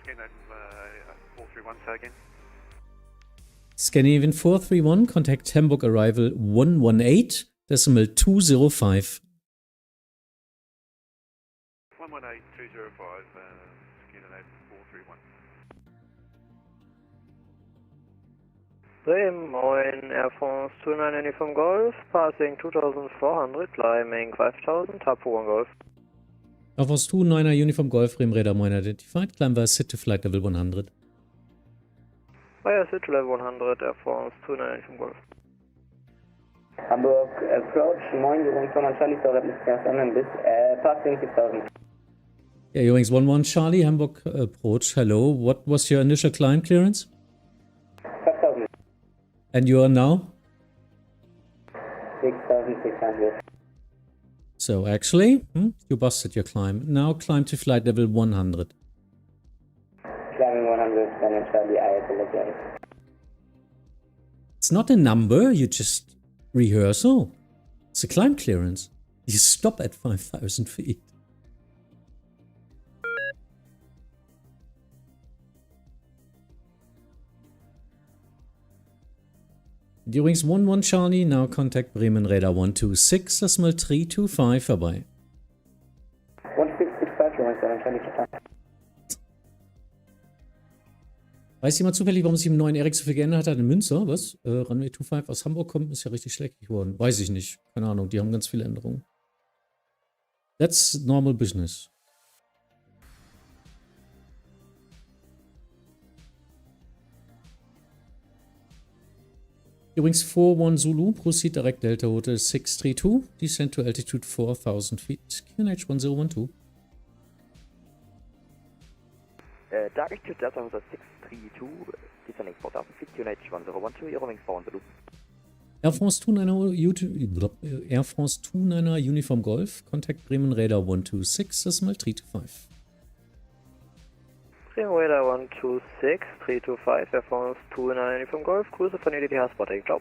Scandinavian 431, say again. Scandinavian 431, contact Hamburg, arrival 118.205. 118.205, Scandinavian 431. Bremen, Moin, Air France 29 Uniform Golf, passing 2400, climbing 5000, Hamburg Golf. Air France 29er Uniform Golf, Bremen Radar Moin identified, climb via sit to flight level 100. Via sit to level 100, Air France 29 Uniform Golf. Hamburg Approach, Moin, Eurowings 1 Charlie, sorry, bis passing 6000. Yeah, Eurowings 11 Charlie, Hamburg Approach, hello. What was your initial climb clearance? 5000. And you are now? 6600. So actually, you busted your climb. Now climb to flight level 100. Climbing 100, Charlie, I apologize. It's not a number, you just rehearsal. It's a climb clearance. You stop at 5,000 feet. Eurowings 11 Charlie, now contact Bremen Radar 126, Decimal 325 vorbei. 1665, Eurowings 1 Charlie, Weiß jemand zufällig, warum sich im neuen Eric so viel geändert hat in Münster? Was? Runway 25 aus Hamburg kommt, ist ja richtig schlecht geworden. Weiß ich nicht. Keine Ahnung, die haben ganz viele Änderungen. That's normal business. Übrigens 41 Zulu, proceed direct Delta Hotel 632, descend to altitude 4000 feet, QNH 1012. Direct to Delta Hotel 632, descending 4000 feet, QNH 1012, Eurowings 4 Zulu. Air France 29er Uniform Golf, contact Bremen Radar 126, Decimal 325. Bremen Radar 126, 325, Air France 29 Uniform Golf, Grüße von EDDH Spotting, ciao.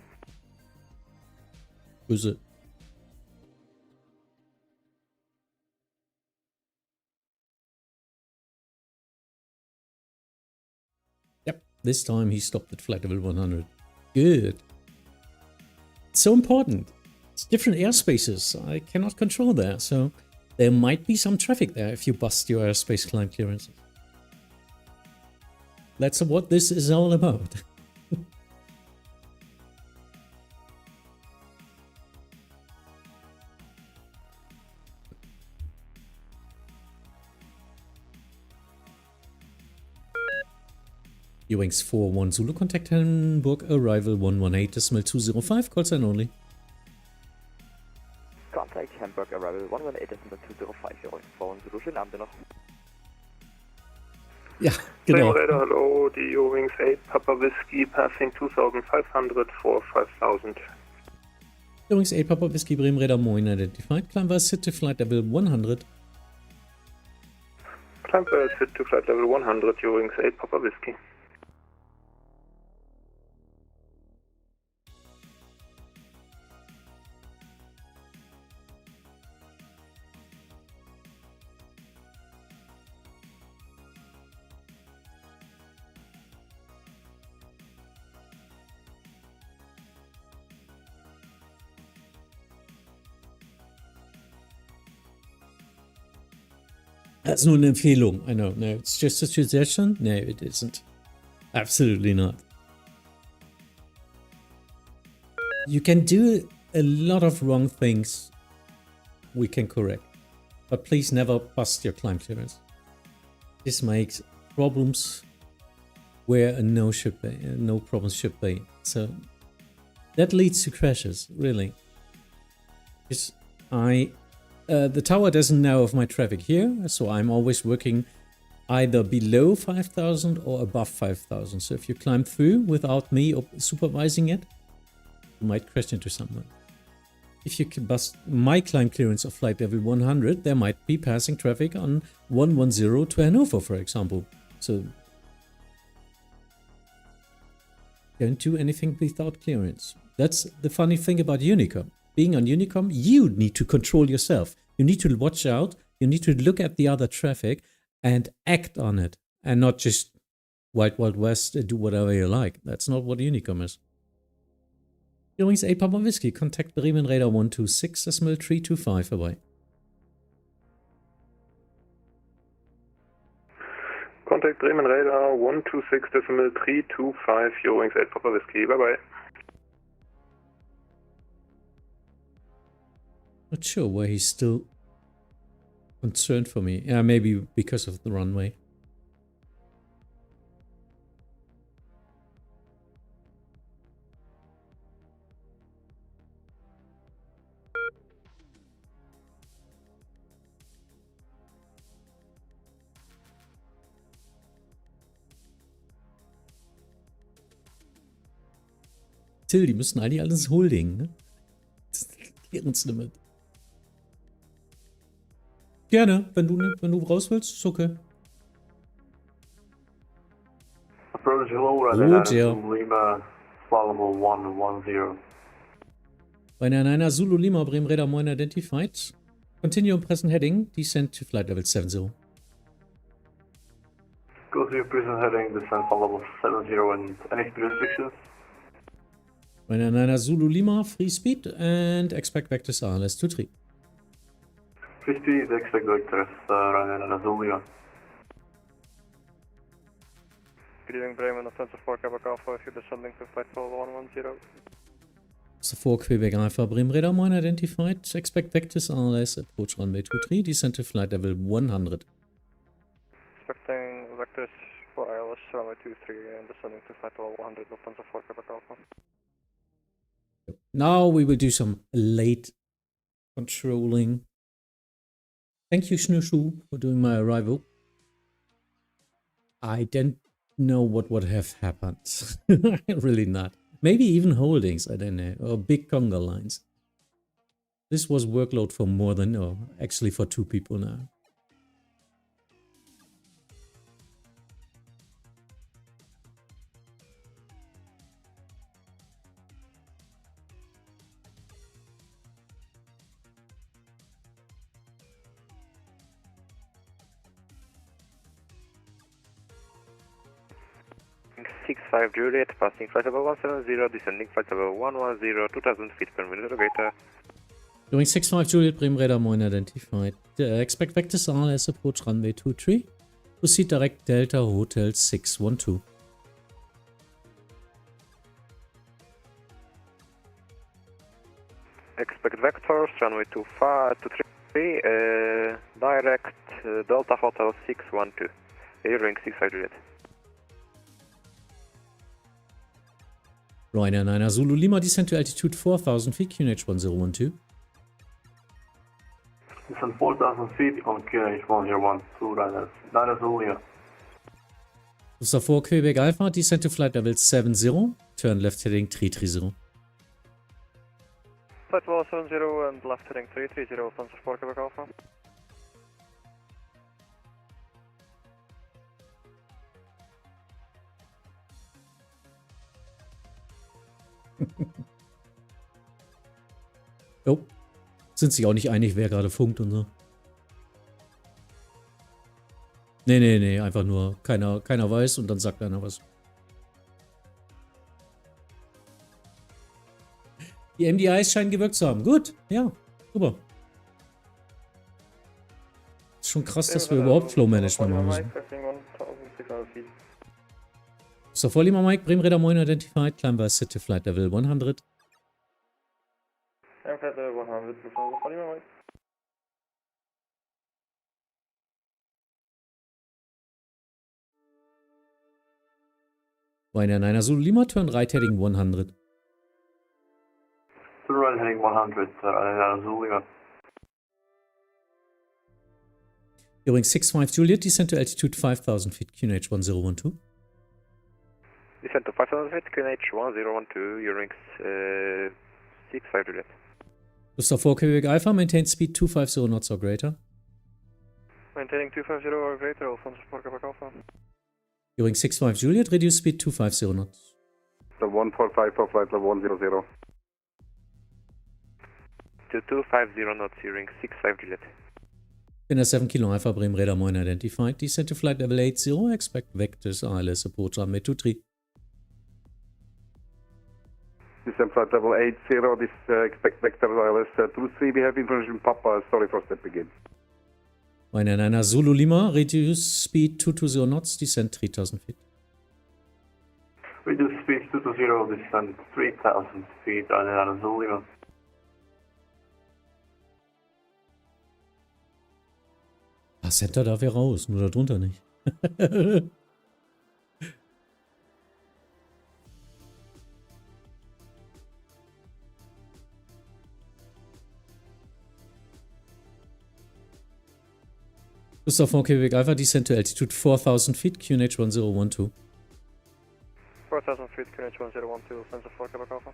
Grüße. Yep, this time he stopped at flight level 100. Good. It's so important. It's different airspaces. I cannot control that, so there might be some traffic there if you bust your airspace climb clearances. That's what this is all about. Wings 41 Zulu, contact Hamburg, arrival 118.205, call sign only. Contact Hamburg, arrival 118.205, Wings 41 Zulu, schönen Abend noch. Ja, genau. Radar, hello, die Wings 8 Papa Whiskey, passing 2500 for 5000. Wings 8 Papa Whiskey, Bremen Radar, moin, identified, climb via sit to flight level 100. Climb via sit to flight level 100, Wings 8 Papa Whiskey. That's nur eine Empfehlung. I know. No, it's just a suggestion. No, it isn't. Absolutely not. You can do a lot of wrong things we can correct. But please never bust your climb clearance. This makes problems where a no should be, no problems should be. So that leads to crashes, really. Because the tower doesn't know of my traffic here, so I'm always working either below 5,000 or above 5,000. So if you climb through without me supervising it, you might crash into someone. If you can bust my climb clearance of flight level 100, there might be passing traffic on 110 to Hannover, for example. So don't do anything without clearance. That's the funny thing about Unicom. Being on Unicom, you need to control yourself. You need to watch out. You need to look at the other traffic and act on it. And not just Wild Wild West, do whatever you like. That's not what Unicom is. Wings 8 Papa Whiskey, contact Bremen Radar 126, decimal 325 away. Contact Bremen Radar 126 decimal 325, Wings 8 Papa Whiskey, bye bye. Not sure why he's still concerned for me. Yeah, maybe because of the runway. Till, die müssen eigentlich alles Holding, ne? Limit. Gerne, wenn du raus willst, ist okay. Approach hello, Lima, Level 110. Bei einer Zulu Lima, Bremen Radar Moin identified. Continue on present heading, descend to flight level 70. Go to your present heading, descend from level 70 and any speed restrictions. Bei einer Zulu Lima, free speed and expect vectors ALS 23. Free speed, expect vectors, running in Zulu Lima. Good evening, Bremen, offensive 4 Quebec Alpha, if you're descending to flight level 110. So 4 Quebec Alpha, Bremen Radar Moin identified, expect vectors ALS, approach runway 23, descend to flight level 100. Expecting vectors for ILS runway 23 and descending to flight level 100, offensive 4 Quebec Alpha. Now we will do some late controlling. Thank you, Snushu, for doing my arrival. I don't know what would have happened. Really not. Maybe even holdings, I don't know, or big conga lines. This was workload for more than, no, actually for 2 people now. 65 Juliet, passing flight level 170, descending flight level 110, 2000 feet per minute, operator. Doing 65 Juliet, Bremen Radar Moin identified. Expect vector RLS approach runway 23. Proceed direct Delta Hotel 612. Expect vectors, runway 23, direct Delta Hotel 612. Airing 65 Juliet. Ryanair 9 Zulu Lima, descend to altitude 4000 feet, QNH 1012. Descend 4,000 feet on QNH 1012, Ryanair 9 Zulu Lima. Booster 4 Quebec Alpha, descend to flight level 70, turn left heading 330. Flight level 70 and left heading 330, Panzer 4 Quebec Alpha. Oh, sind sich auch nicht einig, wer gerade funkt und so. Nee, einfach nur keiner weiß und dann sagt einer was. Die MDIs scheinen gewirkt zu haben. Gut, ja, super. Ist schon krass, dass wir überhaupt Flow-Management machen müssen. So, Vorlima Mike, Bremen Radar Moin identified, climb by City Flight Level 100. Flight level 100, Vorlima Mike. Ryanair 9 Zulu Lima, turn right heading 100. Turn right heading 100, Ryanair Zulu Lima. Hearing 65 Juliet, descend to altitude 5000 feet, QNH 1012. Descend to 5000 feet, QNH 1012, Hearing 65 Juliet. Booster 4 Quebec Alpha, maintain speed 250 knots or greater. Maintaining 250 or greater, Alfonso 4 Quebec Alpha. Hearing 65 Juliet, reduce speed 250 knots. The 145 for flight level 100. To 250 knots, Hearing 65 Juliet. In a 7 Kilo Alpha, Bremen Radar Moin identified, descend to flight level 80, expect vectors RLS approach runway 23. Descend flight level 80, this expect vector RLS 23, we have information Papa, sorry for step begin. Ryanair 9 Zulu Lima, reduce speed 220 knots, descend 3000 feet. Reduce speed 220, descend 3000 feet, Ryanair Zulu Lima. Ah, Center darf ja raus, nur darunter nicht. Booster 4 Quebec Alpha, descend to altitude 4000 feet, QNH 1012. 4000 feet, QNH 1012, Panzer 4 Quebec Alpha.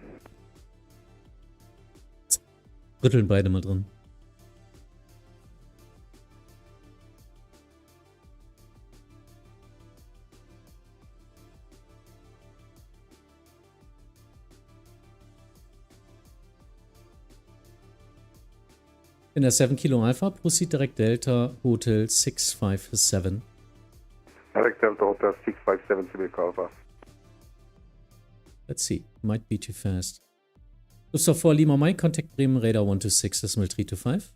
Rütteln beide mal drin. In der 7 Kilo Alpha, proceed direct Delta Hotel 657. Direct Delta Hotel 657 Quebec Alpha. Let's see, might be too fast. Booster 4 Lima Mike, contact Bremen Radar 126.325.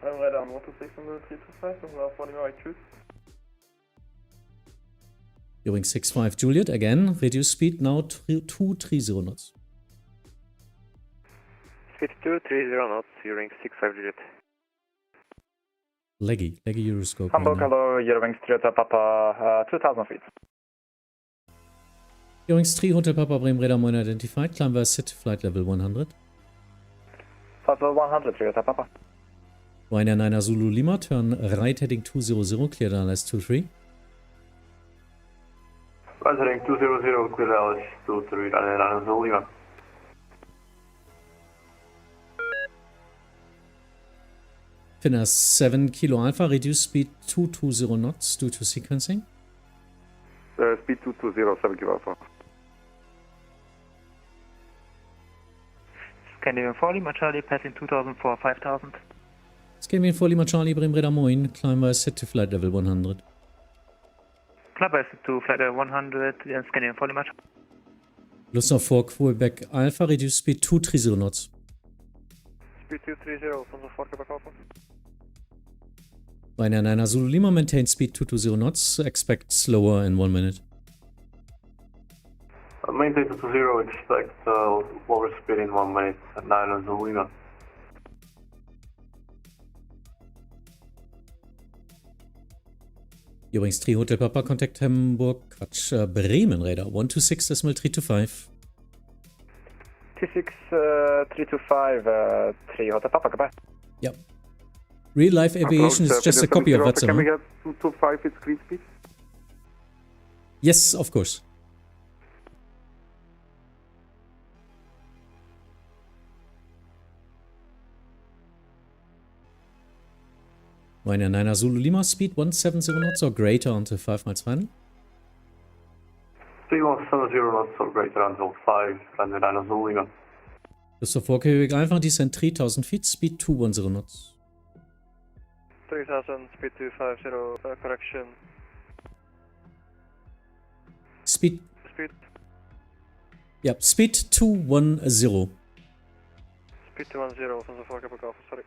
I'm Radar 126.325, and now 4 Lima Mike, choose. Hearing 65 Juliet, again, reduce speed now 230 knots. Speed 230 knots, Hearing 65 Juliet. Leggy Euroscope. Hamburg, hello, Eurowings 3 Hotel Papa, 2000 feet. Eurowings 3 Hotel Papa, Bremen Radar Moin identified, climb by City Flight Level 100. Flight level 100, 3 Hotel Papa. Ryanair 9 Zulu Lima, turn right heading 200, clear LS 23. Right heading 200, clear LS 23, Ryanair 9 Zulu Lima. Finna 7 Kilo Alpha, reduce speed 220 knots due to sequencing. Speed 220, 7 Kilo Alpha. Scandinavian 4 Lima Charlie, passing 2004, 5000. Scandinavian 4 Lima Charlie, Bremen Radar Moin, climb by set to flight level 100. Club to flight 100 and scanning for image. Lufthansa 4 Quebec Alpha, reduce speed 230 knots. Speed 230, Lufthansa 4 Quebec Alpha. Ryanair 9 Zulu Lima, maintain speed 220 knots, expect slower in 1 minute. Maintain 220, expect lower speed in 1 minute, 9 Zulu Lima. Übrigens 3 Hotel Papa, contact Hamburg, Bremen Radar 126.325. 26325, 3 Hotel Papa, goodbye. Yep. Real life aviation is just a copy of Vatsim. Can we get 225 with screen speed? Yes, of course. Ryanair 9 Zulu Lima, speed 170 knots or greater until 5 miles final. Speed 170 knots or greater until 5, Ryanair 9 Zulu Lima. Lufthansa 4 Quebec Alpha, descend 3000 feet, speed 210 knots. 3000, speed 250, correction. Speed. Speed. Yep, speed 210. Speed 210, Lufthansa 4 Quebec Alpha, sorry.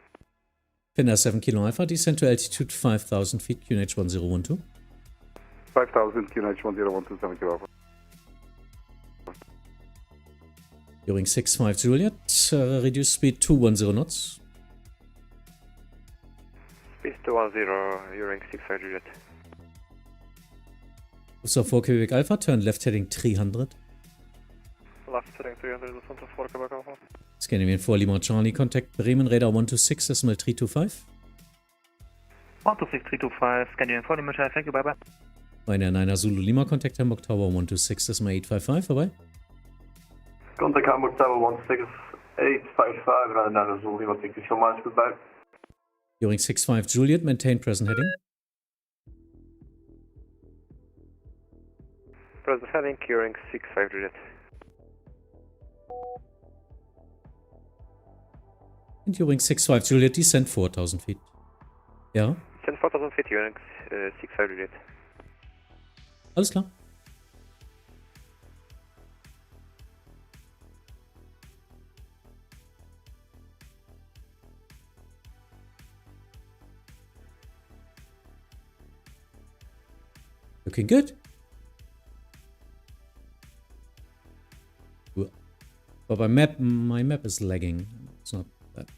Finnair 7 Kilo Alpha, descend to altitude 5000 feet, QNH 1012. 5000, QNH 1012, 7 Kilo Alpha. During 65 Juliet, reduce speed 210 knots. Speed 210, during 65 Juliet. Lufthansa 4 Quebec Alpha, turn left heading 300. Left heading 300, Lufthansa 4 Quebec Alpha. Scandinavian 4 Lima Charlie, contact Bremen Radar 126.325. 126.325, Scandinavian 4 Lima Charlie, thank you, bye bye. Ryanair 9 Zulu Lima, contact Hamburg Tower 126.855, vorbei. Contact Hamburg Tower 16855, Ryanair 9 Zulu Lima, thank you so much, goodbye. During 65 Juliet, maintain present heading. Present heading, curing 65 Juliet. And during 65 Juliet, descend 4000 feet. Ja? Descend 4000 feet, curing 65 Juliet. Alles klar. Looking good. But my map is lagging. It's not that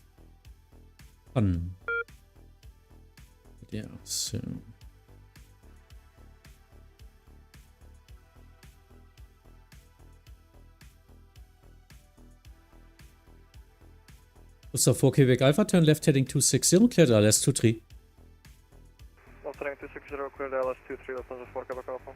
fun. But yeah, so. Lufthansa 4 Quebec Alpha, turn left heading 260, cleared LS 23. Left heading 260, cleared LS 23, Lufthansa 4 Quebec Alpha.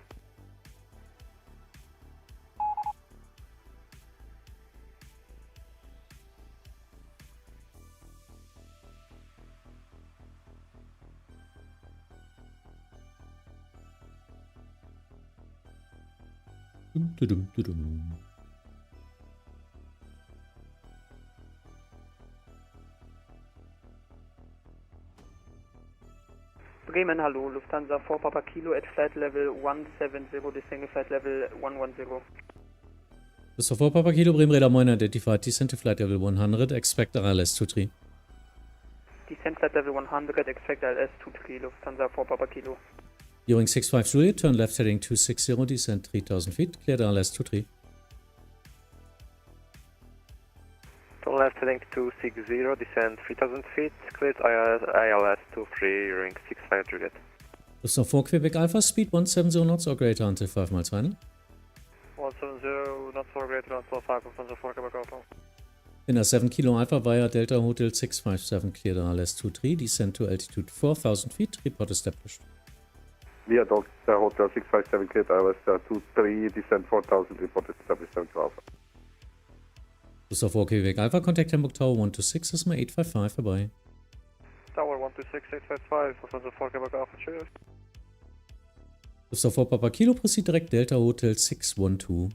Bremen, hallo, Lufthansa 4 Papa Kilo at flight level 170, descending flight level 110. Lufthansa 4 Papa Kilo, Bremen Radar 9 identified, descend to flight level 100, expect RLS 23. Descend flight level 100, expect RLS 23, Lufthansa 4 Papa Kilo. During 65 Juliet, turn left heading 260, descend 3000 feet, cleared RLS 23. Turn left heading 260, descend 3000 feet, cleared ILS 23 during 65 Juliet. Lufthansa 4 Quebec Alpha, speed 170 knots or greater until 5 miles final. 170, knots or greater until 5, Lufthansa 4 Quebec Alpha. Finnair 7 Kilo Alpha via Delta Hotel 657, cleared RLS 23, descend to altitude 4000 feet, report established. Via Delta Hotel 657, cleared ILS 23, descend 4000, report established, 7 Kilo Alpha. Lufthansa 4 Quebec Alpha, contact Hamburg Tower 126.855, vorbei. Tower 126.855, Lufthansa 4 Quebec Alpha, cheers. Lufthansa 4 Papa Kilo, proceed direct Delta Hotel 612.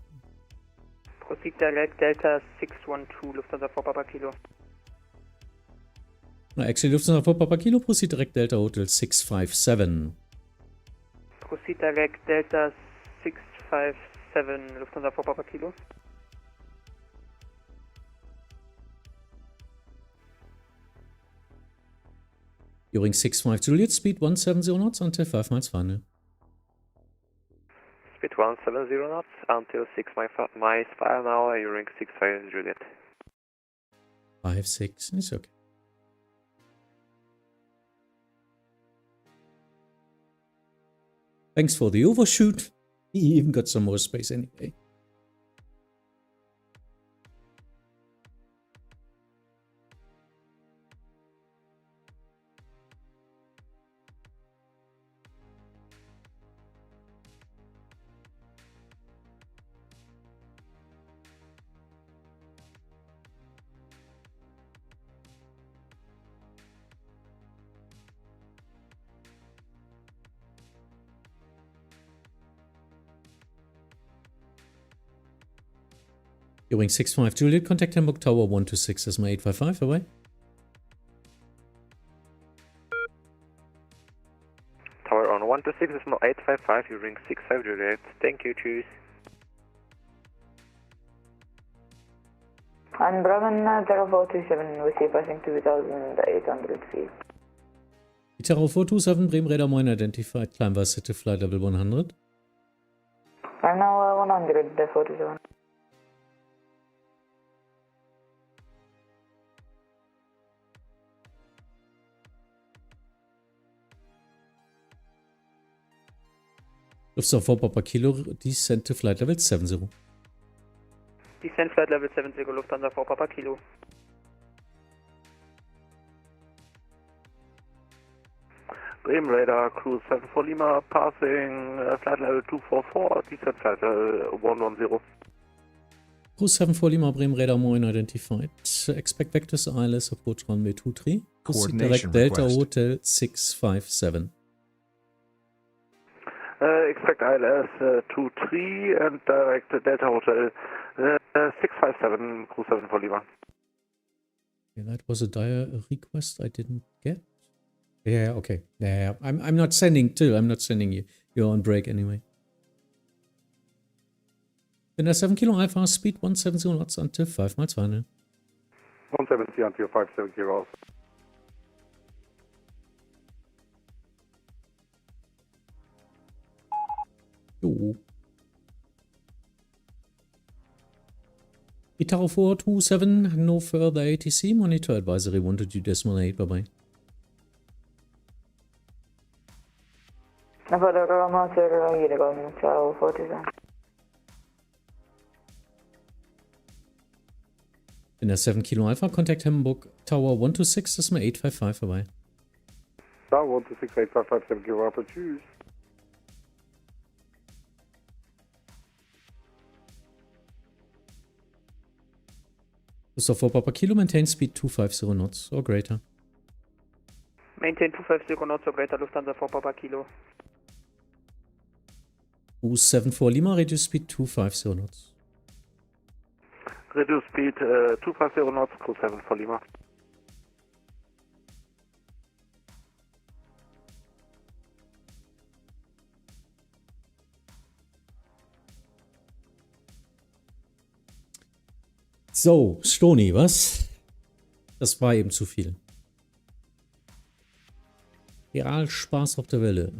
Proceed direct Delta 612, Lufthansa 4 Papa Kilo. No, actually, Lufthansa 4 Papa Kilo, proceed direct Delta Hotel 657. Proceed proceed direct Delta 657 Lufthansa 4 Papa Kilo. During 65 Juliet, speed 170 knots until 5 miles final. Speed 170 knots until 6 miles per hour during 65 Juliet. 5-6 is okay. Thanks for the overshoot. He even got some more space anyway. During 65 Juliet, contact Hamburg Tower 126 as my 855 away. Tower on 126 is my 855 during 65 Juliet. Thank you, tschüss. And Bremen, Terra 427, we see passing 2,800 feet. Terra 427, Bremen Radar Moin identified, climb via to flight level 100. I'm now 100, 47. Lufthansa 4 Papa Kilo, descent to flight level 70. Descent flight level 70, Lufthansa 4 Papa Kilo. Bremen Radar, cruise 74 Lima, passing flight level 244, descent flight level 110. Cruise 74 Lima, Bremen Radar Moin identified. Expect vectors ILS approach runway 23. Proceed direct Delta Hotel 657. Expect ILS 23 and direct Delta Hotel 657, cruise 74 Lima. Yeah, that was a dire request I didn't get. Yeah, okay. Yeah, I'm not sending too. I'm not sending you. You're on break anyway. Then 7 Kilo Alpha, speed 170 knots until 5 miles final. 170 until 570 also. Jo. Itaro 427, no further ATC, monitor advisory 122.8, bye-bye. In der 7 Kilo Alpha, contact Hamburg Tower 126, das ist mal 855 vorbei. Tower 126, 855, 7 Kilo Alpha, tschüss. So for Papa Kilo, maintain speed 250 knots or greater. Maintain 250 knots or greater, Lufthansa 4 Papa Kilo. 74 Lima, reduce speed 250 knots. Reduce speed 250 knots, cruise 74 Lima. So, Stoni, was? Das war eben zu viel. Real Spaß auf der Welle.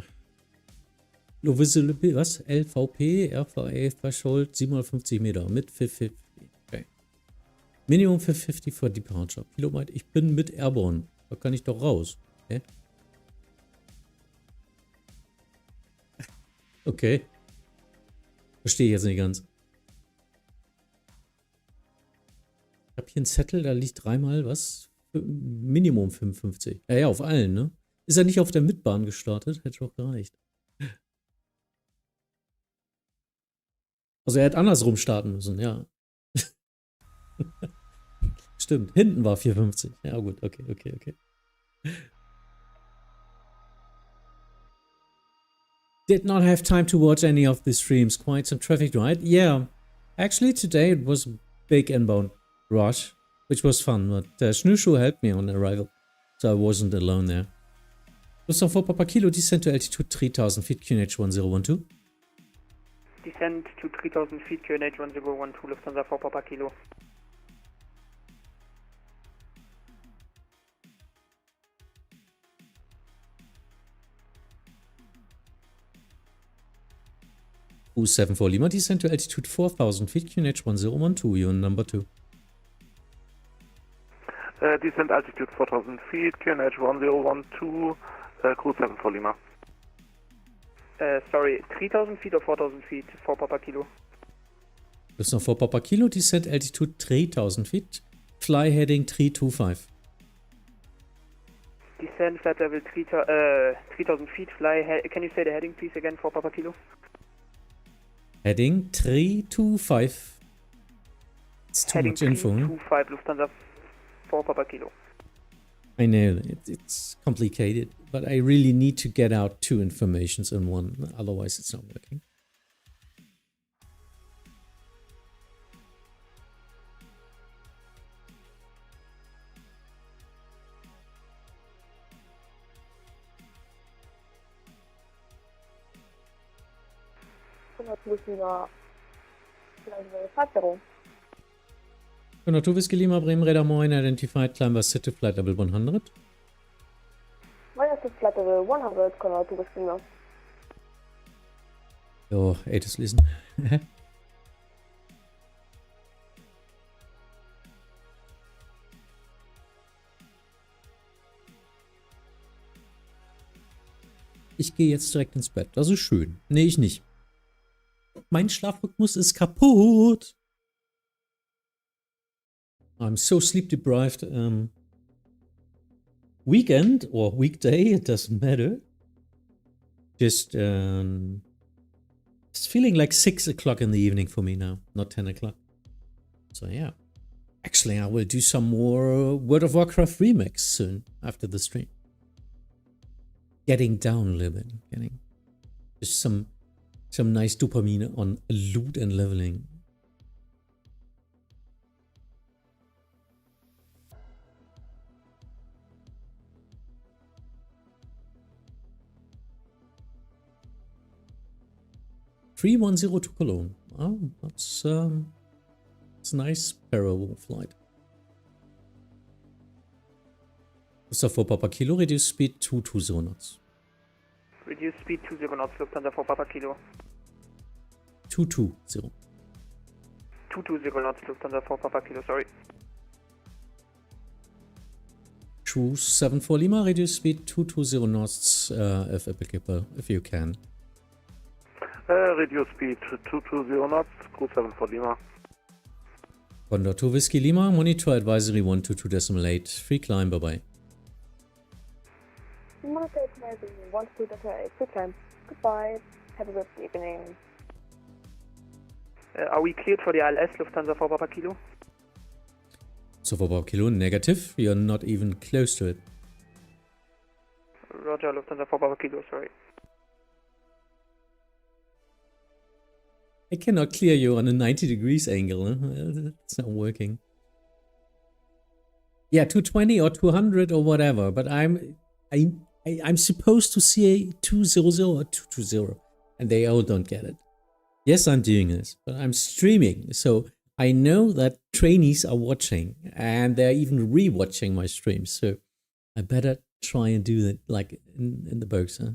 Was? LVP, RVA, Threshold 750 Meter mit 550. Okay. Minimum 550 for Departure. Kilometer, ich bin mit Airborne. Da kann ich doch raus. Okay. Okay. Verstehe ich jetzt nicht ganz. Ich habe hier einen Zettel, da liegt dreimal was? Minimum 55. Ja, auf allen, ne? Ist er nicht auf der Mitbahn gestartet? Hätte auch gereicht. Also er hätte andersrum starten müssen, ja. Stimmt, hinten war 450. Ja gut, okay. Did not have time to watch any of the streams. Quite some traffic, right? Yeah. Actually today it was big inbound rush, which was fun, but Snushu helped me on arrival, so I wasn't alone there. It Lufthansa 4 Papa Kilo, descend to altitude 3000 feet, QNH 1012. Descend to 3000 feet, QNH 1012, Lufthansa 4 Papa Kilo. Cruise 74 Lima, descend to altitude 4000 feet, QNH 1012, you're number 2. Descent altitude 4000 feet, QNH 1012, Cruise 74 Lima. Sorry, 3000 feet or 4000 feet, 4 Papa Kilo? Lufthansa 4 Papa Kilo, descend altitude 3000 feet, fly heading 325. Descend flight level 3000 feet, fly, can you say the heading please again, 4 Papa Kilo? Heading 325. It's too Heading much info. 325, Lufthansa 4 Papa Kilo. I know, it's complicated, but I really need to get out 2 informations in one, otherwise it's not working. Contour Whiskey Lima, Bremen Radar Moin, identified climber set to flight level 100. Minus to flight level 100, Contour Whiskey Lima. Oh, ATIS listen. Ich gehe jetzt direkt ins Bett. Das ist schön. Nee, ich nicht. Mein Schlafrhythmus ist kaputt. I'm so sleep deprived. Weekend or weekday, it doesn't matter. Just it's feeling like 6 o'clock in the evening for me now, not 10 o'clock. So yeah. Actually, I will do some more World of Warcraft remix soon after the stream. Getting down a little bit, getting just some nice dopamine on loot and leveling. (310 to Cologne). Oh, that's a nice parallel flight. So for Papa Kilo, reduce speed 220 knots. Reduce speed 20 knots, Lufthansa 4 Papa Kilo. 220. 220 knots, Lufthansa 4 Papa Kilo, sorry. Cruise 74 Lima, reduce speed 220 knots if applicable, if you can. Reduce speed 220 knots, Cruise 74 Lima. Condor 2 Whiskey Lima, monitor advisory 122.8, free climb, bye bye. Monitor advisory 122.8, free climb. Goodbye, have a good evening. Are we cleared for the ILS, Lufthansa 4 Papa Kilo? So for Papa Kilo, negative, you're not even close to it. Roger, Lufthansa 4 Papa Kilo, sorry. I cannot clear you on a 90 degrees angle. Huh? It's not working. Yeah, 220 or 200 or whatever, but I'm supposed to see 200 or 220, and they all don't get it. Yes, I'm doing this, but I'm streaming, so I know that trainees are watching, and they're even re-watching my streams. So I better try and do that, like in the box, huh?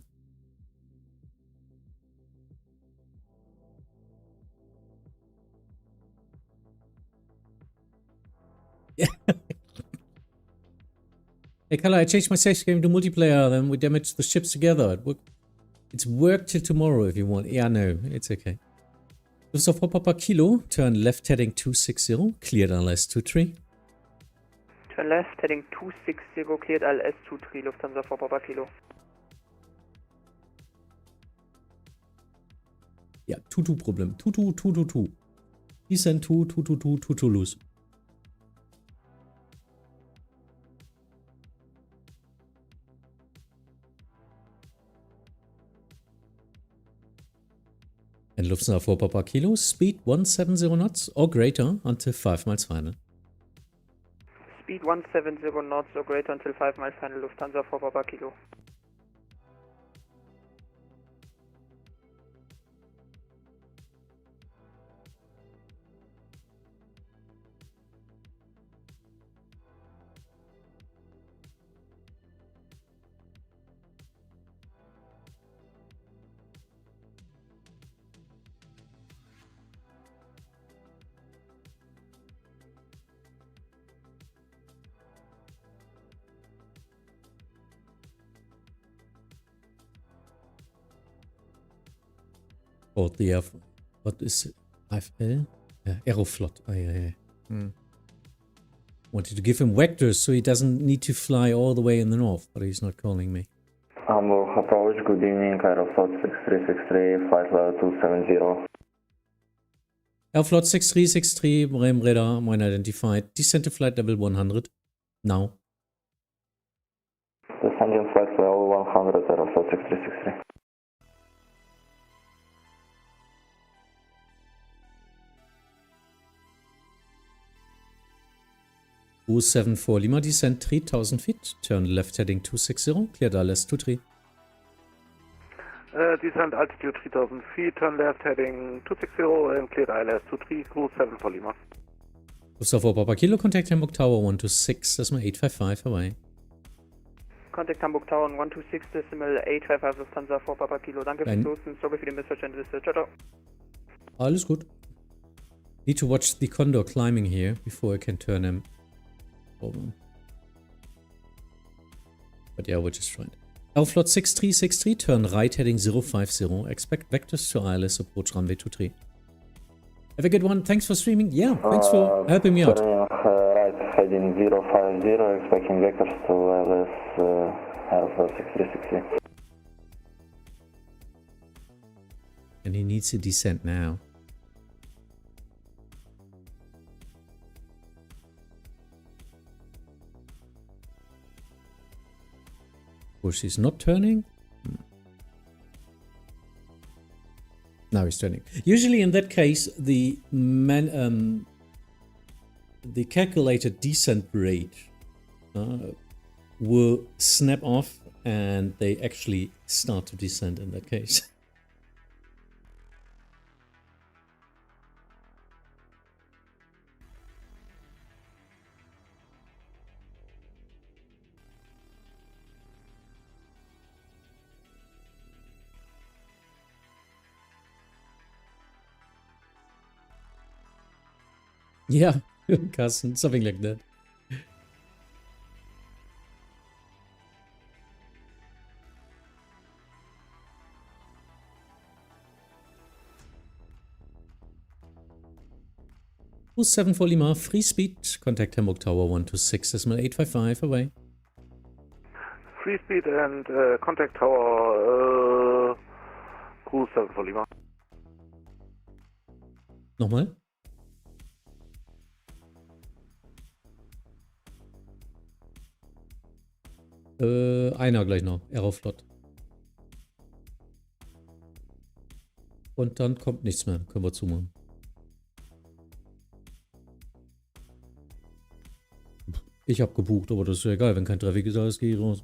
Yeah. Hey, Carla, I changed my sex game to multiplayer, then we damaged the ships together. It's work till tomorrow if you want. Yeah, no, it's okay. So for Papa Kilo, turn left heading 260, cleared LS 23. Turn left heading 260, cleared LS 23, Lufthansa 4 Papa Kilo. Ja, 2-2 Problem. 2-2. Descend 2 los. And Lufthansa 4 Papa Kilo, speed 170 knots or greater until 5 miles final. Speed 170 knots or greater until 5 miles final, Lufthansa 4 Papa Kilo. Or the Air... What is it? AFL? Aeroflot. Wanted to give him vectors so he doesn't need to fly all the way in the north, but he's not calling me. Hamburg Approach, good evening, Aeroflot 6363, flight level 270. Aeroflot 6363, Bremen radar, mine identified. Descent to flight level 100. Now. Descending flight level 100, Aeroflot 6363. U74 Lima, descent 3000 feet, turn left heading 260, cleared ILS 23. Descent altitude 3000 feet, turn left heading 260 and cleared ILS 23, cruise 7 for Lima. Gustav Papa Kilo, contact Hamburg Tower 126, decimal 855, Hawaii. Contact Hamburg Tower 126, decimal 855, Lufthansa 4 Papa Kilo. Danke fürs Losen, sorry für die Missverständnisse. Ciao, ciao. Alles gut. Need to watch the Condor climbing here before I can turn him over. But yeah, we're just right. Aeroflot 6363, turn right heading 050. Expect vectors to ILS approach runway 23. Have a good one. Thanks for streaming. Yeah, thanks for helping me out. Right heading 050, expecting vectors to ILS Aeroflot 6363. And he needs to descend now. Of course, he's not turning. Now he's turning. Usually, in that case, the calculated descent rate will snap off, and they actually start to descend. In that case. Yeah, Carsten, something like that. Bus 74 Lima, free speed, contact Hamburg Tower 126, decimal 855, away. Free speed and contact tower cruise 7 for Lima. Nochmal? Einer gleich noch, Aeroflot. Und dann kommt nichts mehr, können wir zumachen. Ich habe gebucht, aber das ist ja egal, wenn kein Traffic ist, alles geht raus.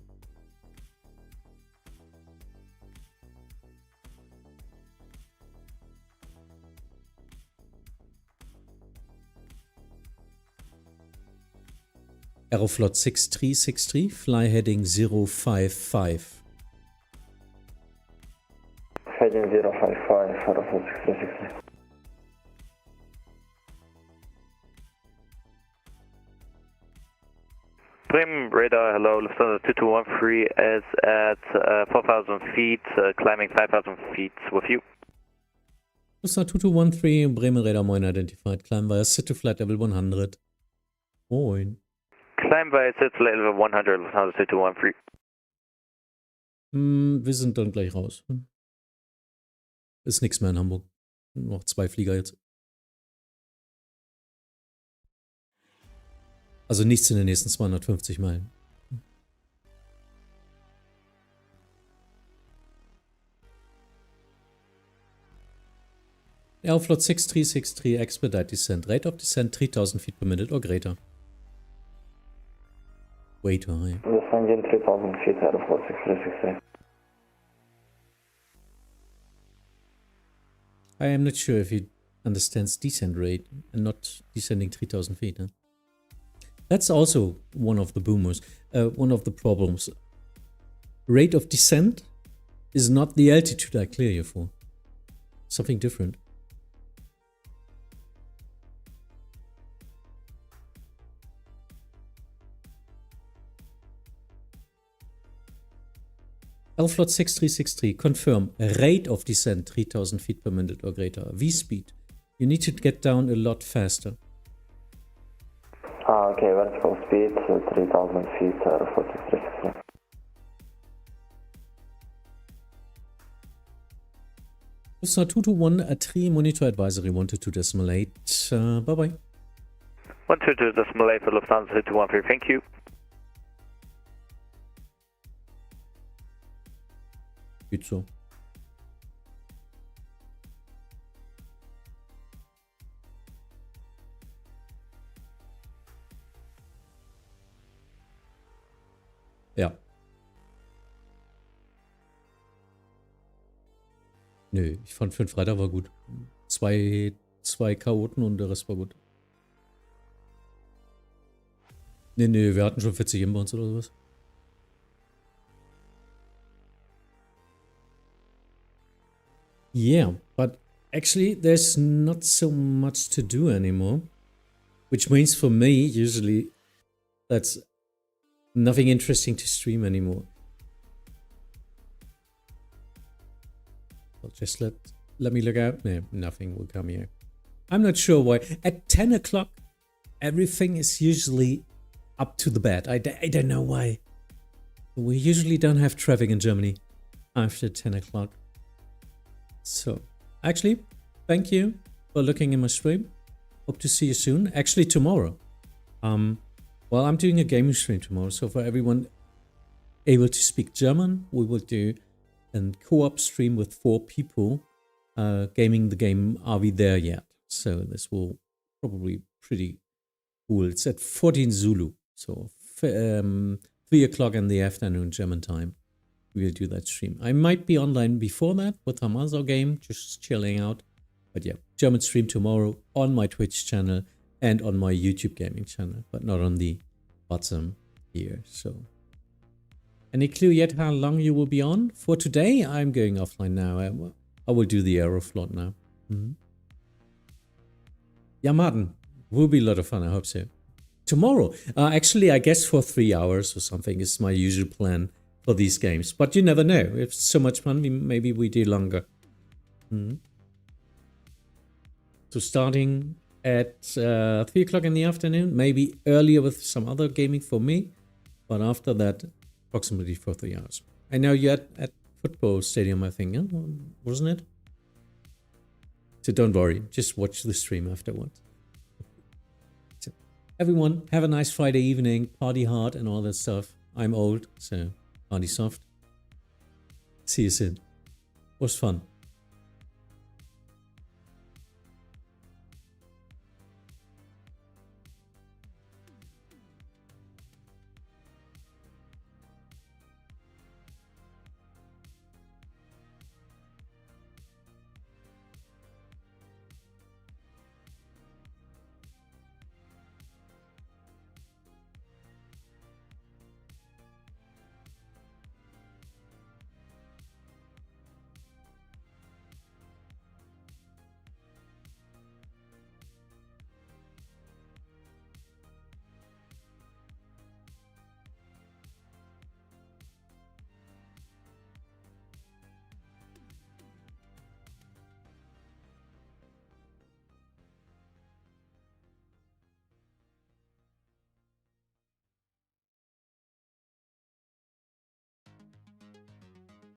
Aeroflot 6363, fly heading 055. Heading 055, Aeroflot 6363. Bremen radar, hello, Lufthansa 2213 is at 4,000 feet, climbing 5,000 feet with you. Lufthansa 2213, Bremen radar, moin identified, climb via sit to flight level 100. Moin. Climb via sit to level 100, Lufthansa 2213. Wir sind dann gleich raus. Ist nichts mehr in Hamburg. Noch 2 Flieger jetzt. Also nichts in den nächsten 250 Meilen. Aeroflot 6363, expedite descent. Rate of descent 3000 feet per minute or greater. Way too high. Descending 3000 feet, Aeroflot 6363. I am not sure if he understands descent rate and not descending 3000 feet. Huh? That's also one of the boomers, one of the problems. Rate of descent is not the altitude I clear you for. Something different. Elflot 6363, confirm. Rate of descent 3000 feet per minute or greater. V-speed. You need to get down a lot faster. Okay, vertical speed 3000 feet, 4363. Star 221, a 3 monitor advisory 122.8. Bye bye. 122.8 for Lufthansa 2213, thank you. Gut so. Ja. Nö, ich fand für den Freitag war gut. Zwei Chaoten und der Rest war gut. Nee, wir hatten schon 40 Inbounds oder sowas. Yeah, but actually there's not so much to do anymore. Which means for me, usually, that's nothing interesting to stream anymore. Well, just let me look out. No, nothing will come here. I'm not sure why. At 10 o'clock, everything is usually up to the bed. I don't know why. We usually don't have traffic in Germany after 10 o'clock. So, actually, thank you for looking in my stream. Hope to see you soon. Actually, tomorrow. Well, I'm doing a gaming stream tomorrow. So for everyone able to speak German, we will do a co-op stream with 4 people gaming the game Are We There Yet? So this will probably pretty cool. It's at 14 Zulu. So 3 o'clock in the afternoon German time. We'll do that stream. I might be online before that with some other game, just chilling out. But yeah, German stream tomorrow on my Twitch channel and on my YouTube gaming channel, but not on the Vatsim here. So, any clue yet how long you will be on? For today, I'm going offline now. I will do the Aeroflot now. Yeah, Martin, will be a lot of fun. I hope so. Tomorrow, actually, I guess for 3 hours or something is my usual plan for these games. But you never know. If it's so much fun, maybe we do longer. So starting at 3 o'clock in the afternoon, maybe earlier with some other gaming for me, but after that, approximately for 3 hours. I know you're at football stadium, I think, yeah? Wasn't it? So don't worry, just watch the stream afterwards. So everyone, have a nice Friday evening, party hard and all that stuff. I'm old, so party soft. See you soon. Was fun.